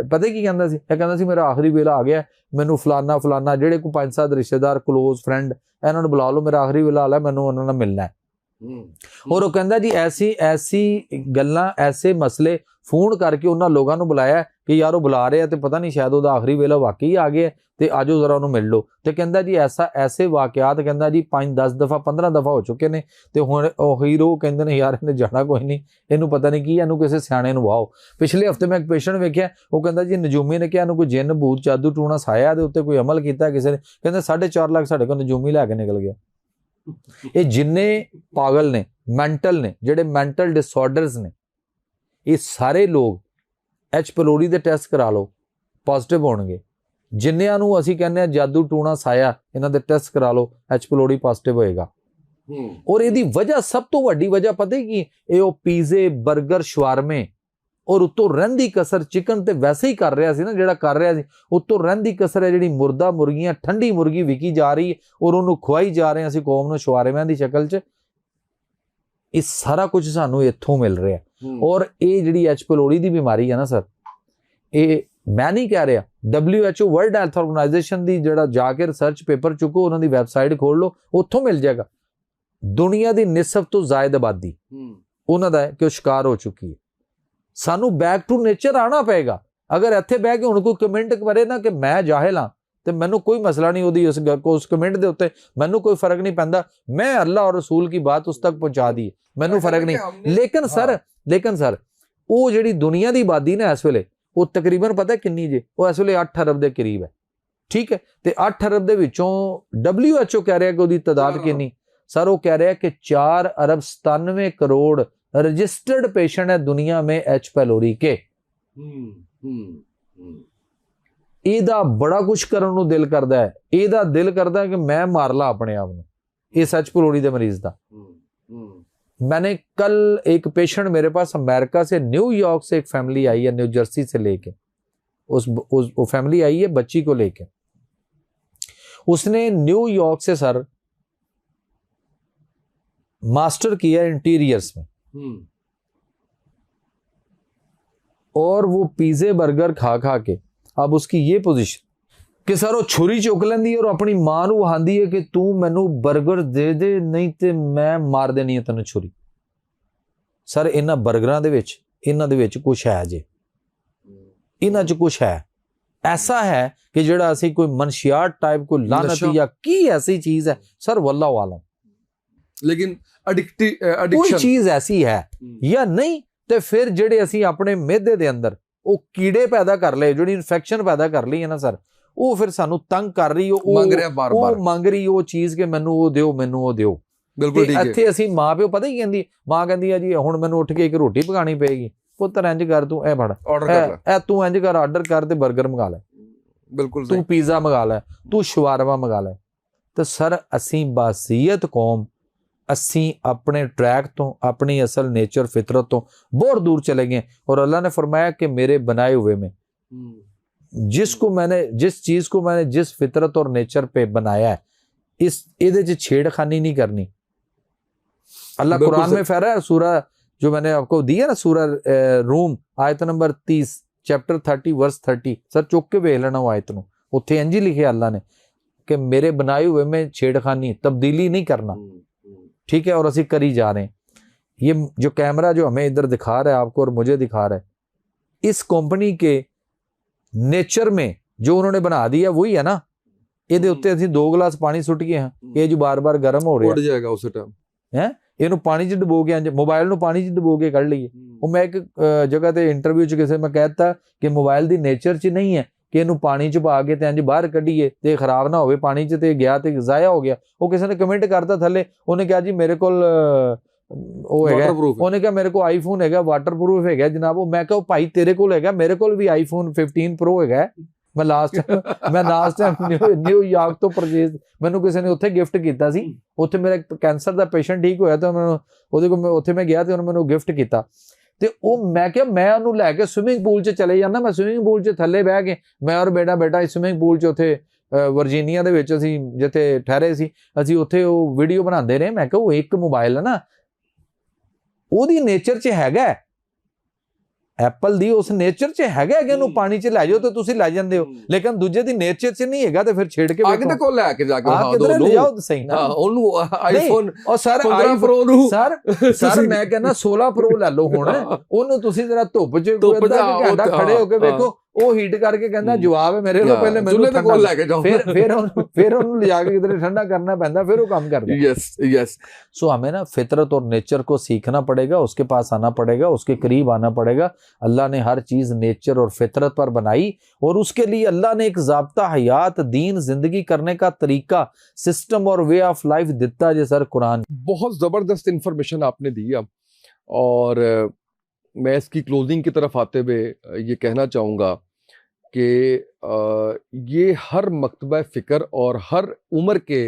ਪਤਾ ਕੀ ਕਹਿੰਦਾ ਸੀ? ਇਹ ਕਹਿੰਦਾ ਸੀ ਮੇਰਾ ਆਖਰੀ ਵੇਲਾ ਆ ਗਿਆ, ਮੈਨੂੰ ਫਲਾਨਾ ਜਿਹੜੇ ਕੋਈ 5-7 ਰਿਸ਼ਤੇਦਾਰ ਕਲੋਜ਼ ਫਰੈਂਡ ਇਹਨਾਂ ਨੂੰ ਬੁਲਾ ਲਓ, ਮੇਰਾ ਆਖਰੀ ਵੇਲਾ ਆ ਲਿਆ, ਮੈਨੂੰ ਉਹਨਾਂ ਨਾਲ ਮਿਲਣਾ ਹੈ। ਔਰ ਉਹ ਕਹਿੰਦਾ ਜੀ ਐਸੀ ਗੱਲਾਂ, ਐਸੇ ਮਸਲੇ ਫੋਨ ਕਰਕੇ ਉਹਨਾਂ ਲੋਕਾਂ ਨੂੰ ਬੁਲਾਇਆ ਕਿ ਯਾਰ ਉਹ ਬੁਲਾ ਰਹੇ ਆ ਤੇ ਪਤਾ ਨਹੀਂ ਸ਼ਾਇਦ ਉਹਦਾ ਆਖਰੀ ਵੇਲਾ ਵਾਕਈ ਆ ਗਿਆ ਤੇ ਆਜੋ ਜ਼ਰਾ ਉਹਨੂੰ ਮਿਲ ਲਓ। ਤੇ ਕਹਿੰਦਾ ਜੀ ਐਸੇ ਵਾਕਿਆਤ ਕਹਿੰਦਾ ਜੀ 5-10 ਦਫਾ 15 ਦਫਾ ਹੋ ਚੁੱਕੇ ਨੇ ਤੇ ਹੁਣ ਉਹ ਹੀਰੋ ਕਹਿੰਦੇ ਨੇ ਯਾਰ ਇਹਨੇ ਜਾਣਾ ਕੋਈ ਨਹੀਂ, ਇਹਨੂੰ ਪਤਾ ਨਹੀਂ ਕੀ, ਇਹਨੂੰ ਕਿਸੇ ਸਿਆਣੇ ਨੂੰ ਵਾਓ। ਪਿਛਲੇ ਹਫਤੇ ਮੈਂ ਇੱਕ ਪੇਸ਼ੈਂਟ ਵੇਖਿਆ, ਉਹ ਕਹਿੰਦਾ ਜੀ ਨਜੂਮੀ ਨੇ ਕਿਹਾ ਇਹਨੂੰ ਕੋਈ ਜਿੰਨ ਭੂਤ ਜਾਦੂ ਟੂਣਾ ਸਾਇਆ ਦੇ ਉੱਤੇ ਕੋਈ ਅਮਲ ਕੀਤਾ ਕਿਸੇ ਨੇ, ਕਹਿੰਦਾ 4.5 ਲੱਖ ਸਾਡੇ ਕੋਲ ਨਜੂਮੀ ਲੈ ਕੇ ਨਿਕਲ ਗਿਆ। ਇਹ ਜਿੰਨੇ ਪਾਗਲ ਨੇ, ਮੈਂਟਲ ਨੇ, ਜਿਹੜੇ ਮੈਂਟਲ ਡਿਸਆਰਡਰਸ ਨੇ, ਇਹ ਸਾਰੇ ਲੋਕ ਐਚ ਪੈਲੋਰੀ ਦੇ ਟੈਸਟ ਕਰਾ ਲਓ, ਪੋਜ਼ਿਟਿਵ ਹੋਣਗੇ। ਜਿੰਨਿਆਂ ਨੂੰ ਅਸੀਂ ਕਹਿੰਦੇ ਆ ਜਾਦੂ ਟੂਣਾ ਸਾਇਆ, ਇਹਨਾਂ ਦੇ ਟੈਸਟ ਕਰਾ ਲਓ, ਐਚ ਪੈਲੋਰੀ ਪੋਜ਼ਿਟਿਵ ਹੋਏਗਾ। ਔਰ ਇਹਦੀ ਵਜ੍ਹਾ, ਸਭ ਤੋਂ ਵੱਡੀ ਵਜ੍ਹਾ ਪਤਾ ਕੀ? ਇਹ ਉਹ ਪੀਜ਼ੇ, 버ਗਰ, ਸ਼ਵਾਰਮੇ ਔਰ ਉੱਤੋਂ ਰਹਿੰਦੀ ਕਸਰ, ਚਿਕਨ ਤੇ ਵੈਸੇ ਹੀ ਕਰ ਰਿਹਾ ਸੀ ਨਾ ਜਿਹੜਾ ਕਰ ਰਿਹਾ ਸੀ, ਉੱਤੋਂ ਰਹਿੰਦੀ ਕਸਰ ਹੈ ਜਿਹੜੀ ਮੁਰਦਾ ਮੁਰਗੀਆਂ, ਠੰਡੀ ਮੁਰਗੀ ਵਿਕੀ ਜਾ ਰਹੀ ਔਰ ਉਹਨੂੰ ਖਵਾਈ ਜਾ ਰਹੇ ਅਸੀਂ ਕੌਮ ਨੂੰ ਸ਼ਵਾਰਮਿਆਂ ਦੀ ਸ਼ਕਲ 'ਚ। ਇਹ ਸਾਰਾ ਕੁਝ ਸਾਨੂੰ ਇੱਥੋਂ ਮਿਲ ਰਿਹਾ। ਔਰ ਇਹ ਜਿਹੜੀ ਐਚ ਪੈਲੋਰੀ ਦੀ ਬਿਮਾਰੀ ਹੈ ਨਾ ਸਰ, ਇਹ ਮੈਂ ਨਹੀਂ ਕਹਿ ਰਿਹਾ, WHO ਵਰਲਡ ਹੈਲਥ ਆਰਗੇਨਾਈਜੇਸ਼ਨ ਦੀ ਜਿਹੜਾ ਜਾ ਕੇ ਰਿਸਰਚ ਪੇਪਰ ਚੁੱਕੋ, ਉਹਨਾਂ ਦੀ ਵੈਬਸਾਈਟ ਖੋਲ ਲਓ, ਉੱਥੋਂ ਮਿਲ ਜਾਏਗਾ। ਦੁਨੀਆ ਦੀ ਨਿਸਫ ਤੋਂ ਜ਼ਾਇਦ ਆਬਾਦੀ ਉਹਨਾਂ ਦਾ ਹੈ ਕਿ ਉਹ ਸ਼ਿਕਾਰ ਹੋ ਚੁੱਕੀ ਹੈ। ਸਾਨੂੰ ਬੈਕ ਟੂ ਨੇਚਰ ਆਣਾ ਪਏਗਾ। ਅਗਰ ਇੱਥੇ ਬਹਿ ਕੇ ਹੁਣ ਕੋਈ ਕਮੈਂਟ ਕਰੇ ਨਾ ਕਿ ਮੈਂ ਜਾਹਿਲ ਹਾਂ, ਤੇ ਮੈਨੂੰ ਕੋਈ ਮਸਲਾ ਨਹੀਂ ਉਹਦੀ ਉਸ ਕਮੈਂਟ ਦੇ ਉੱਤੇ, ਮੈਨੂੰ ਕੋਈ ਫਰਕ ਨਹੀਂ ਪੈਂਦਾ। ਮੈਂ ਅੱਲਾਹ और रसूल की बात उस तक पहुंचा दी, ਮੈਨੂੰ ਫਰਕ ਨਹੀਂ। ਲੇਕਿਨ ਸਰ ਉਹ ਜਿਹੜੀ ਦੁਨੀਆ ਦੀ ਆਬਾਦੀ ਨਾ ਇਸ ਵੇਲੇ, ਉਹ ਤਕਰੀਬਨ ਪਤਾ ਕਿੰਨੀ ਜੇ, ਉਹ ਇਸ ਵੇਲੇ 8 ਅਰਬ ਦੇ ਕਰੀਬ ਹੈ, ਠੀਕ ਹੈ। ਤੇ 8 ਅਰਬ ਦੇ ਵਿੱਚੋਂ WHO ਕਹਿ ਰਿਹਾ ਕਿ ਉਹਦੀ ਤਾਦਾਦ ਕਿੰਨੀ सर, वो कह रहे हैं कि 4 अरब 97 करोड़ रजिस्टर्ड पेशेंट है दुनिया में एच पैलोरी के। ਇਹਦਾ ਬੜਾ ਕੁਝ ਕਰਨ ਨੂੰ ਦਿਲ ਕਰਦਾ ਹੈ। ਇਹਦਾ ਦਿਲ ਕਰਦਾ ਕਿ ਮੈਂ ਮਾਰ ਲਾ ਆਪਣੇ ਆਪ ਨੂੰ, ਇਸ एच पैलोरी ਦੇ ਮਰੀਜ਼ ਦਾ। मैंने कल एक पेशेंट मेरे पास अमेरिका से, न्यूयॉर्क से एक फैमिली आई है, न्यू जर्सी से लेके, वो फैमिली आई है बच्ची को लेके। उसने न्यूयॉर्क से सर मास्टर किया इंटीरियर्स में, और वो पिज़्ज़े बर्गर खा खा के अब उसकी ये पोजीशन कि सर वो छुरी चुक लेंदी है और अपनी मां नूं आंदी है कि तू मैनू बर्गर दे दे, नहीं ते मैं मार देनी है तैनूं छुरी। सर इन्हां बर्गरां दे विच, इन्हां दे विच कुछ है जे, इन्हां च कुछ है, ऐसा है कि जिहड़ा असीं कोई मनशियात टाइप कोई लानत या की ऐसी चीज़ है सर, वल्लाहु आलम। लेकिन कोई चीज ऐसी है या नहीं, ਤੇ ਫਿਰ ਜਿਹੜੇ ਅਸੀਂ ਆਪਣੇ ਮਿਹਦੇ ਦੇ ਅੰਦਰ ਉਹ ਕੀੜੇ ਪੈਦਾ ਕਰ ਲਏ, ਜਿਹੜੀ ਇਨਫੈਕਸ਼ਨ ਪੈਦਾ ਕਰ ਲਈ ਹੈ ਨਾ ਸਰ, ਉਹ ਫਿਰ ਸਾਨੂੰ ਤੰਗ ਕਰ ਰਹੀ, ਉਹ ਮੰਗ ਰਿਹਾ ਬਾਰ-ਬਾਰ, ਉਹ ਮੰਗ ਰਹੀ ਉਹ ਚੀਜ਼ ਕਿ ਮੈਨੂੰ ਉਹ ਦਿਓ, ਮੈਨੂੰ ਉਹ ਦਿਓ। ਬਿਲਕੁਲ ਠੀਕ ਹੈ। ਇੱਥੇ ਅਸੀਂ ਮਾਂ ਪਿਓ ਪਤਾ ਹੀ ਕਹਿੰਦੀ, ਮਾਂ ਕਹਿੰਦੀ ਆ ਜੀ ਹੁਣ ਮੈਨੂੰ ਉੱਠ ਕੇ ਇੱਕ ਰੋਟੀ ਪਕਾਣੀ ਪਏਗੀ, ਪੁੱਤਰ ਇੰਜ ਕਰ, ਤੂੰ ਇਹ ਫੜ ਆਰਡਰ ਕਰ ਲੈ, ਇਹ ਤੂੰ ਇੰਜ ਕਰ ਆਰਡਰ ਕਰ ਤੇ 버ਗਰ ਮੰਗਾ ਲੈ, ਬਿਲਕੁਲ ਤੂੰ ਪੀਜ਼ਾ ਮੰਗਾ ਲੈ, ਤੂੰ ਸ਼ਵਾਰਮਾ ਮੰਗਾ ਲੈ। ਤੇ ਸਰ ਅਸੀਂ ਬਾਸੀਅਤ ਕੌਮ, ਅਸੀਂ ਆਪਣੇ ट्रैक तो, अपनी असल नेचर फितरत तो बहुत दूर चले गए। और अल्लाह ने फरमाया कि मेरे बनाए हुए में जिसको मैंने, जिस चीज को मैंने जिस फितरत और नेचर पे बनाया है, इस इहदे च छेड़खानी नहीं करनी। अल्लाह कुरान में फरमा है, सूरा जो मैंने आपको दी है ना, सूरा रूम आयत नंबर 30 चैप्टर 30 वर्स 30, सर चुक के वेख लेना वो आयत नूं, उत्थे इंज ही लिखे अल्लाह ने कि मेरे बनाए हुए में छेड़खानी, तब्दीली नहीं करना, ठीक है। और असी करी जा रहे हैं। ये जो कैमरा जो हमें इधर दिखा रहा है आपको और मुझे दिखा रहा है, इस कंपनी के नेचर में जो उन्होंने बना दिया वही है ना। ਇਹਦੇ ਉੱਤੇ ਅਸੀਂ 2 ਗਲਾਸ ਪਾਣੀ ਸੁੱਟ ਗਏ ਹਾਂ, ਇਹ ਜੋ ਬਾਰ-ਬਾਰ ਗਰਮ ਹੋ ਰਿਹਾ ਉੱਡ ਜਾਏਗਾ ਉਸੇ ਟਾਈਮ ਹੈ, ਇਹਨੂੰ ਪਾਣੀ 'ਚ ਡੁਬੋ ਕੇ, ਮੋਬਾਈਲ ਨੂੰ ਪਾਣੀ 'ਚ ਡੁਬੋ ਕੇ ਕੱਢ ਲਈਏ। ਉਹ ਮੈਂ ਇੱਕ ਜਗ੍ਹਾ ਤੇ ਇੰਟਰਵਿਊ 'ਚ ਕਿਸੇ ਮੈਂ ਕਹਿਤਾ ਕਿ ਮੋਬਾਈਲ ਦੀ ਨੇਚਰ 'ਚ ਨਹੀਂ ਹੈ ਕਿ ਇਹਨੂੰ ਪਾਣੀ 'ਚ ਪਾ ਕੇ ਤੇ ਇੰਜ ਬਾਹਰ ਕੱਢੀਏ ਤੇ ਖਰਾਬ ਨਾ ਹੋਵੇ ਪਾਣੀ 'ਚ, ਤੇ ਗਿਆ ਤੇ ਜ਼ਾਇਆ ਹੋ ਗਿਆ। ਉਹ ਕਿਸੇ ਨੇ ਕਮੈਂਟ ਕਰਤਾ ਥੱਲੇ, ਉਹਨੇ ਕਿਹਾ ਜੀ ਮੇਰੇ ਕੋਲ ਉਹ ਹੈਗਾ, ਉਹਨੇ ਕਿਹਾ ਮੇਰੇ ਕੋਲ ਆਈਫੋਨ ਹੈਗਾ ਵਾਟਰਪ੍ਰੂਫ ਹੈਗਾ ਜਨਾਬ। ਉਹ ਮੈਂ ਕਿਹਾ ਭਾਈ ਤੇਰੇ ਕੋਲ ਹੈਗਾ, ਮੇਰੇ ਕੋਲ ਵੀ ਆਈਫੋਨ 15 ਪ੍ਰੋ ਹੈਗਾ। ਮੈਂ ਲਾਸਟ ਟਾਈਮ ਨਿਊਯਾਰਕ ਤੋਂ ਪਰਚੇਜ਼, ਮੈਨੂੰ ਕਿਸੇ ਨੇ ਉੱਥੇ ਗਿਫਟ ਕੀਤਾ ਸੀ। ਉੱਥੇ ਮੇਰਾ ਕੈਂਸਰ ਦਾ ਪੇਸ਼ੈਂਟ ਠੀਕ ਹੋਇਆ ਤਾਂ ਮੈਨੂੰ ਉਹਦੇ ਕੋਲ, ਉੱਥੇ ਮੈਂ ਗਿਆ ਤੇ ਉਹਨੇ ਮੈਨੂੰ ਗਿਫਟ ਕੀਤਾ। ਤੇ ਉਹ ਮੈਂ ਕਿਹਾ ਮੈਂ ਉਹਨੂੰ ਲੈ ਕੇ ਸਵਿਮਿੰਗ ਪੂਲ 'ਚ ਚਲੇ ਜਾਂਦਾ। ਮੈਂ ਸਵਿਮਿੰਗ ਪੂਲ 'ਚ ਥੱਲੇ ਬਹਿ ਕੇ, ਮੈਂ ਔਰ ਬੇਟਾ ਸਵਿਮਿੰਗ ਪੂਲ 'ਚ ਉੱਥੇ ਵਰਜੀਨੀਆ ਦੇ ਵਿੱਚ ਅਸੀਂ ਜਿੱਥੇ ਠਹਿਰੇ ਸੀ, ਅਸੀਂ ਉੱਥੇ ਉਹ ਵੀਡੀਓ ਬਣਾਉਂਦੇ ਰਹੇ। ਮੈਂ ਕਿਹਾ ਉਹ ਇੱਕ ਮੋਬਾਈਲ ਹੈ ਨਾ, ਉਹਦੀ ਨੇਚਰ 'ਚ ਹੈਗਾ, ਐਪਲ ਦੀ ਉਸ ਨੇਚਰ 'ਚ ਹੈਗਾ ਕਿ ਉਹਨੂੰ ਪਾਣੀ 'ਚ ਲੈ ਜਾਓ ਤੇ ਤੁਸੀਂ ਲੈ ਜਾਂਦੇ ਹੋ, ਲੇਕਿਨ ਦੂਜੇ ਦੀ ਨੇਚਰ 'ਚ ਨਹੀਂ ਹੈਗਾ। ਤੇ ਫਿਰ ਛੇੜ ਕੇ ਕਿਤੇ ਕੋਲ ਲੈ ਕੇ ਜਾ ਕੇ ਲੈ ਜਾਓ ਸਹੀ ਨਾ ਉਹਨੂੰ ਆਈਫੋਨ। ਔਰ ਸਰ 15 ਪ੍ਰੋ ਨੂੰ ਸਰ ਮੈਂ ਕਹਿੰਦਾ 16 ਪ੍ਰੋ ਲੈ ਲਓ ਹੁਣ, ਉਹਨੂੰ ਤੁਸੀਂ ਜਰਾ ਧੁੱਪ 'ਚ ਘੰਟਾ ਖੜੇ ਹੋ ਕੇ ਵੇਖੋ, ਉਹ ਹੀਟ ਕਰਕੇ ਕਹਿੰਦਾ ਜਵਾਬ ਹੈ ਮੇਰੇ ਕੋਲ, ਪਹਿਲੇ ਮੈਨੂੰ ਤੇ ਕੋਲ ਲੈ ਕੇ ਜਾਓ, ਫਿਰ ਉਹਨੂੰ ਲਿਜਾ ਕੇ ਕਿਧਰੇ ਠੰਡਾ ਕਰਨਾ ਪੈਂਦਾ, ਫਿਰ ਉਹ ਕੰਮ करता है। यस सो हमें ना फितरत और नेचर को सीखना पड़ेगा, उसके पास आना पड़ेगा, उसके करीब आना पड़ेगा। अल्लाह ने हर चीज नेचर और फितरत पर बनाई, और उसके लिए अल्लाह ने एक ज़ाब्ता हयात, दीन, जिंदगी करने का तरीका, सिस्टम और वे ऑफ लाइफ दिता है सर कुरान। बहुत जबरदस्त इंफॉर्मेशन आपने दी है, और मैं इसकी क्लोजिंग की तरफ आते हुए ये कहना चाहूँगा कि ये हर मकतबा फ़िक्र और हर उम्र के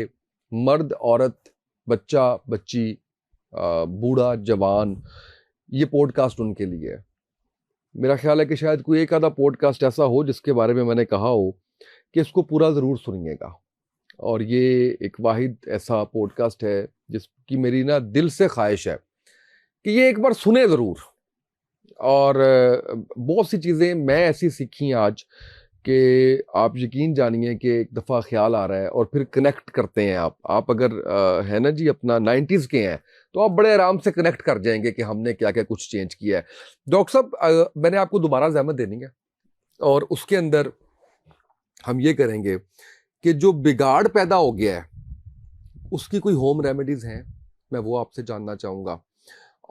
मर्द, औरत, बच्चा, बच्ची, बूढ़ा, जवान, ये पॉडकास्ट उनके लिए है। मेरा ख्याल है कि शायद कोई एक आधा पॉडकास्ट ऐसा हो जिसके बारे में मैंने कहा हो कि इसको पूरा ज़रूर सुनिएगा। और ये एक वाहिद ऐसा पॉडकास्ट है जिसकी मेरी ना दिल से ख्वाहिश है कि ये एक बार सुने ज़रूर, और बहुत सी चीज़ें मैं ऐसी सीखी आज कि आप यकीन जानिए कि एक दफ़ा ख्याल आ रहा है और फिर कनेक्ट करते हैं आप अगर है ना जी अपना 90s के हैं तो आप बड़े आराम से कनेक्ट कर जाएंगे कि हमने क्या क्या कुछ चेंज किया है। डॉक्टर साहब मैंने आपको दोबारा ज़हमत देनी है और उसके अंदर हम ये करेंगे कि जो बिगाड़ पैदा हो गया है उसकी कोई होम रेमेडीज़ हैं, मैं वो आपसे जानना चाहूँगा।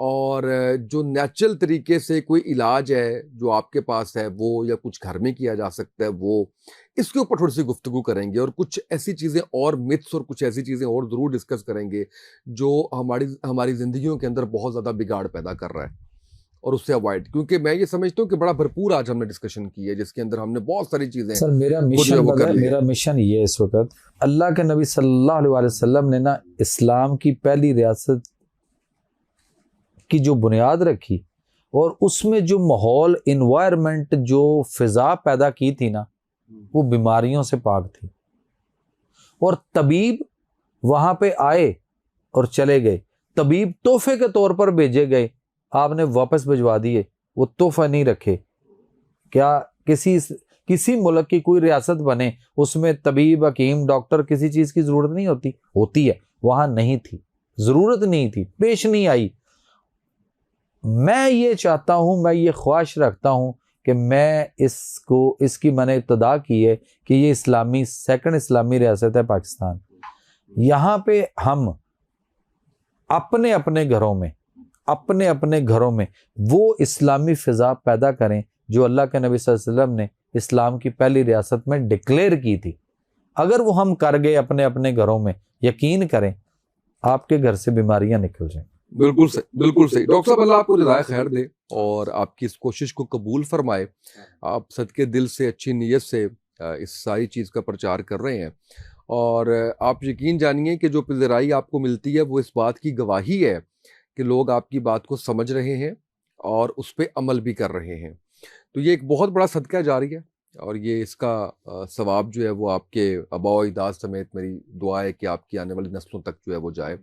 और जो नेचुरल तरीके से कोई इलाज है जो आपके पास है वो या कुछ घर में किया जा सकता है वो, इसके ऊपर थोड़ी सी गुफ्तगू करेंगे और कुछ ऐसी चीज़ें और मिथ्स और कुछ ऐसी चीज़ें और ज़रूर डिस्कस करेंगे जो हमारी हमारी ज़िंदगियों के अंदर बहुत ज़्यादा बिगाड़ पैदा कर रहा है और उससे अवॉइड, क्योंकि मैं ये समझता हूँ कि बड़ा भरपूर आज हमने डिस्कशन की है जिसके अंदर हमने बहुत सारी चीज़ें सर मेरा वो जो है मिशन वो कर ली है। मेरा मिशन ये है इस वक्त, अल्लाह के नबी सल्लल्लाहु अलैहि वसल्लम ने ना इस्लाम की पहली रियासत की जो बुनियाद रखी और उसमें जो माहौल इन्वायरमेंट जो फिजा पैदा की थी ना वो बीमारियों से पाक थी। और तबीब वहां पे आए और चले गए, तबीब तोहफे के तौर पर भेजे गए, आपने वापस भिजवा दिए, वो तोहफा नहीं रखे। क्या किसी मुल्क की कोई रियासत बने उसमें तबीब हकीम डॉक्टर किसी चीज की जरूरत नहीं होती? होती है, वहां नहीं थी, जरूरत नहीं थी, पेश नहीं आई। मैं ये चाहता हूं, मैं ये ख्वाहिश रखता हूं कि मैं इसकी मैंने इब्तदा की है कि ये सेकंड इस्लामी रियासत है पाकिस्तान। यहाँ पे हम अपने अपने घरों में वो इस्लामी फिजा पैदा करें जो अल्लाह के नबी सल्लल्लाहु अलैहि वसल्लम ने इस्लाम की पहली रियासत में डिक्लेयर की थी। अगर वो हम कर गए अपने अपने घरों में, यकीन करें आपके घर से बीमारियां निकल जाएं। बिल्कुल सही, बिल्कुल सही। डॉक्टर साहब अल्लाह आपको जज़ाए खैर दे और आपकी इस कोशिश को कबूल फरमाए। आप सदके दिल से अच्छी नीयत से इस सारी चीज़ का प्रचार कर रहे हैं और आप यकीन जानिए कि जो पज़ीराई आपको मिलती है वो इस बात की गवाही है कि लोग आपकी बात को समझ रहे हैं और उस पे अमल भी कर रहे हैं। तो ये एक बहुत बड़ा सदका जारी है और ये इसका सवाब जो है वो आपके आबा अजदाद समेत मेरी दुआ है कि आपकी आने वाली नस्लों तक जो है वो जाए।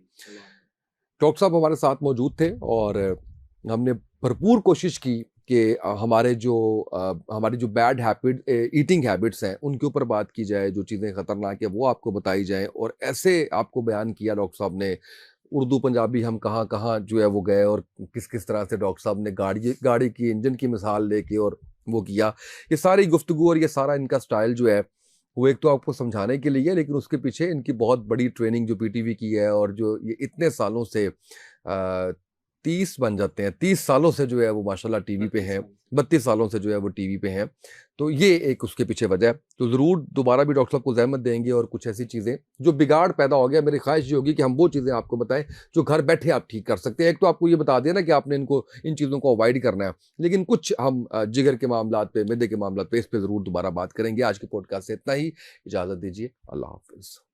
डॉक्टर साहब हमारे साथ मौजूद थे और हमने भरपूर कोशिश की कि हमारी जो बैड ईटिंग हैबिट्स हैं उनके ऊपर बात की जाए, जो चीज़ें ख़तरनाक है वो आपको बताई जाए और ऐसे आपको बयान किया डॉक्टर साहब ने, उर्दू पंजाबी हम कहाँ कहाँ जो है वो गए और किस किस तरह से डॉक्टर साहब ने गाड़ी की इंजन की मिसाल लेके और वो किया। ये सारी गुफ्तगू और ये सारा इनका स्टाइल जो है वो एक तो आपको समझाने के लिए है, लेकिन उसके पीछे इनकी बहुत बड़ी ट्रेनिंग जो पीटीवी की है और जो ये इतने सालों से 30 बन जाते हैं, 30 सालों से जो है वो माशाल्लाह टीवी पे हैं, 32 सालों से जो है वो टीवी पे हैं। तो ये एक उसके पीछे वजह है। तो ज़रूर दोबारा भी डॉक्टर साहब को ज़हमत देंगे और कुछ ऐसी चीज़ें जो बिगाड़ पैदा हो गया, मेरी ख्वाहिश ये होगी कि हम वो चीज़ें आपको बताएं जो घर बैठे आप ठीक कर सकते हैं। एक तो आपको ये बता दिया ना कि आपने इन चीज़ों को अवॉइड करना है, लेकिन कुछ हम जिगर के मामलात पे, मैदे के मामलात पे, इस पे ज़रूर दोबारा बात करेंगे। आज के पॉडकास्ट से इतना ही, इजाज़त दीजिए, अल्लाह हाफ़िज़।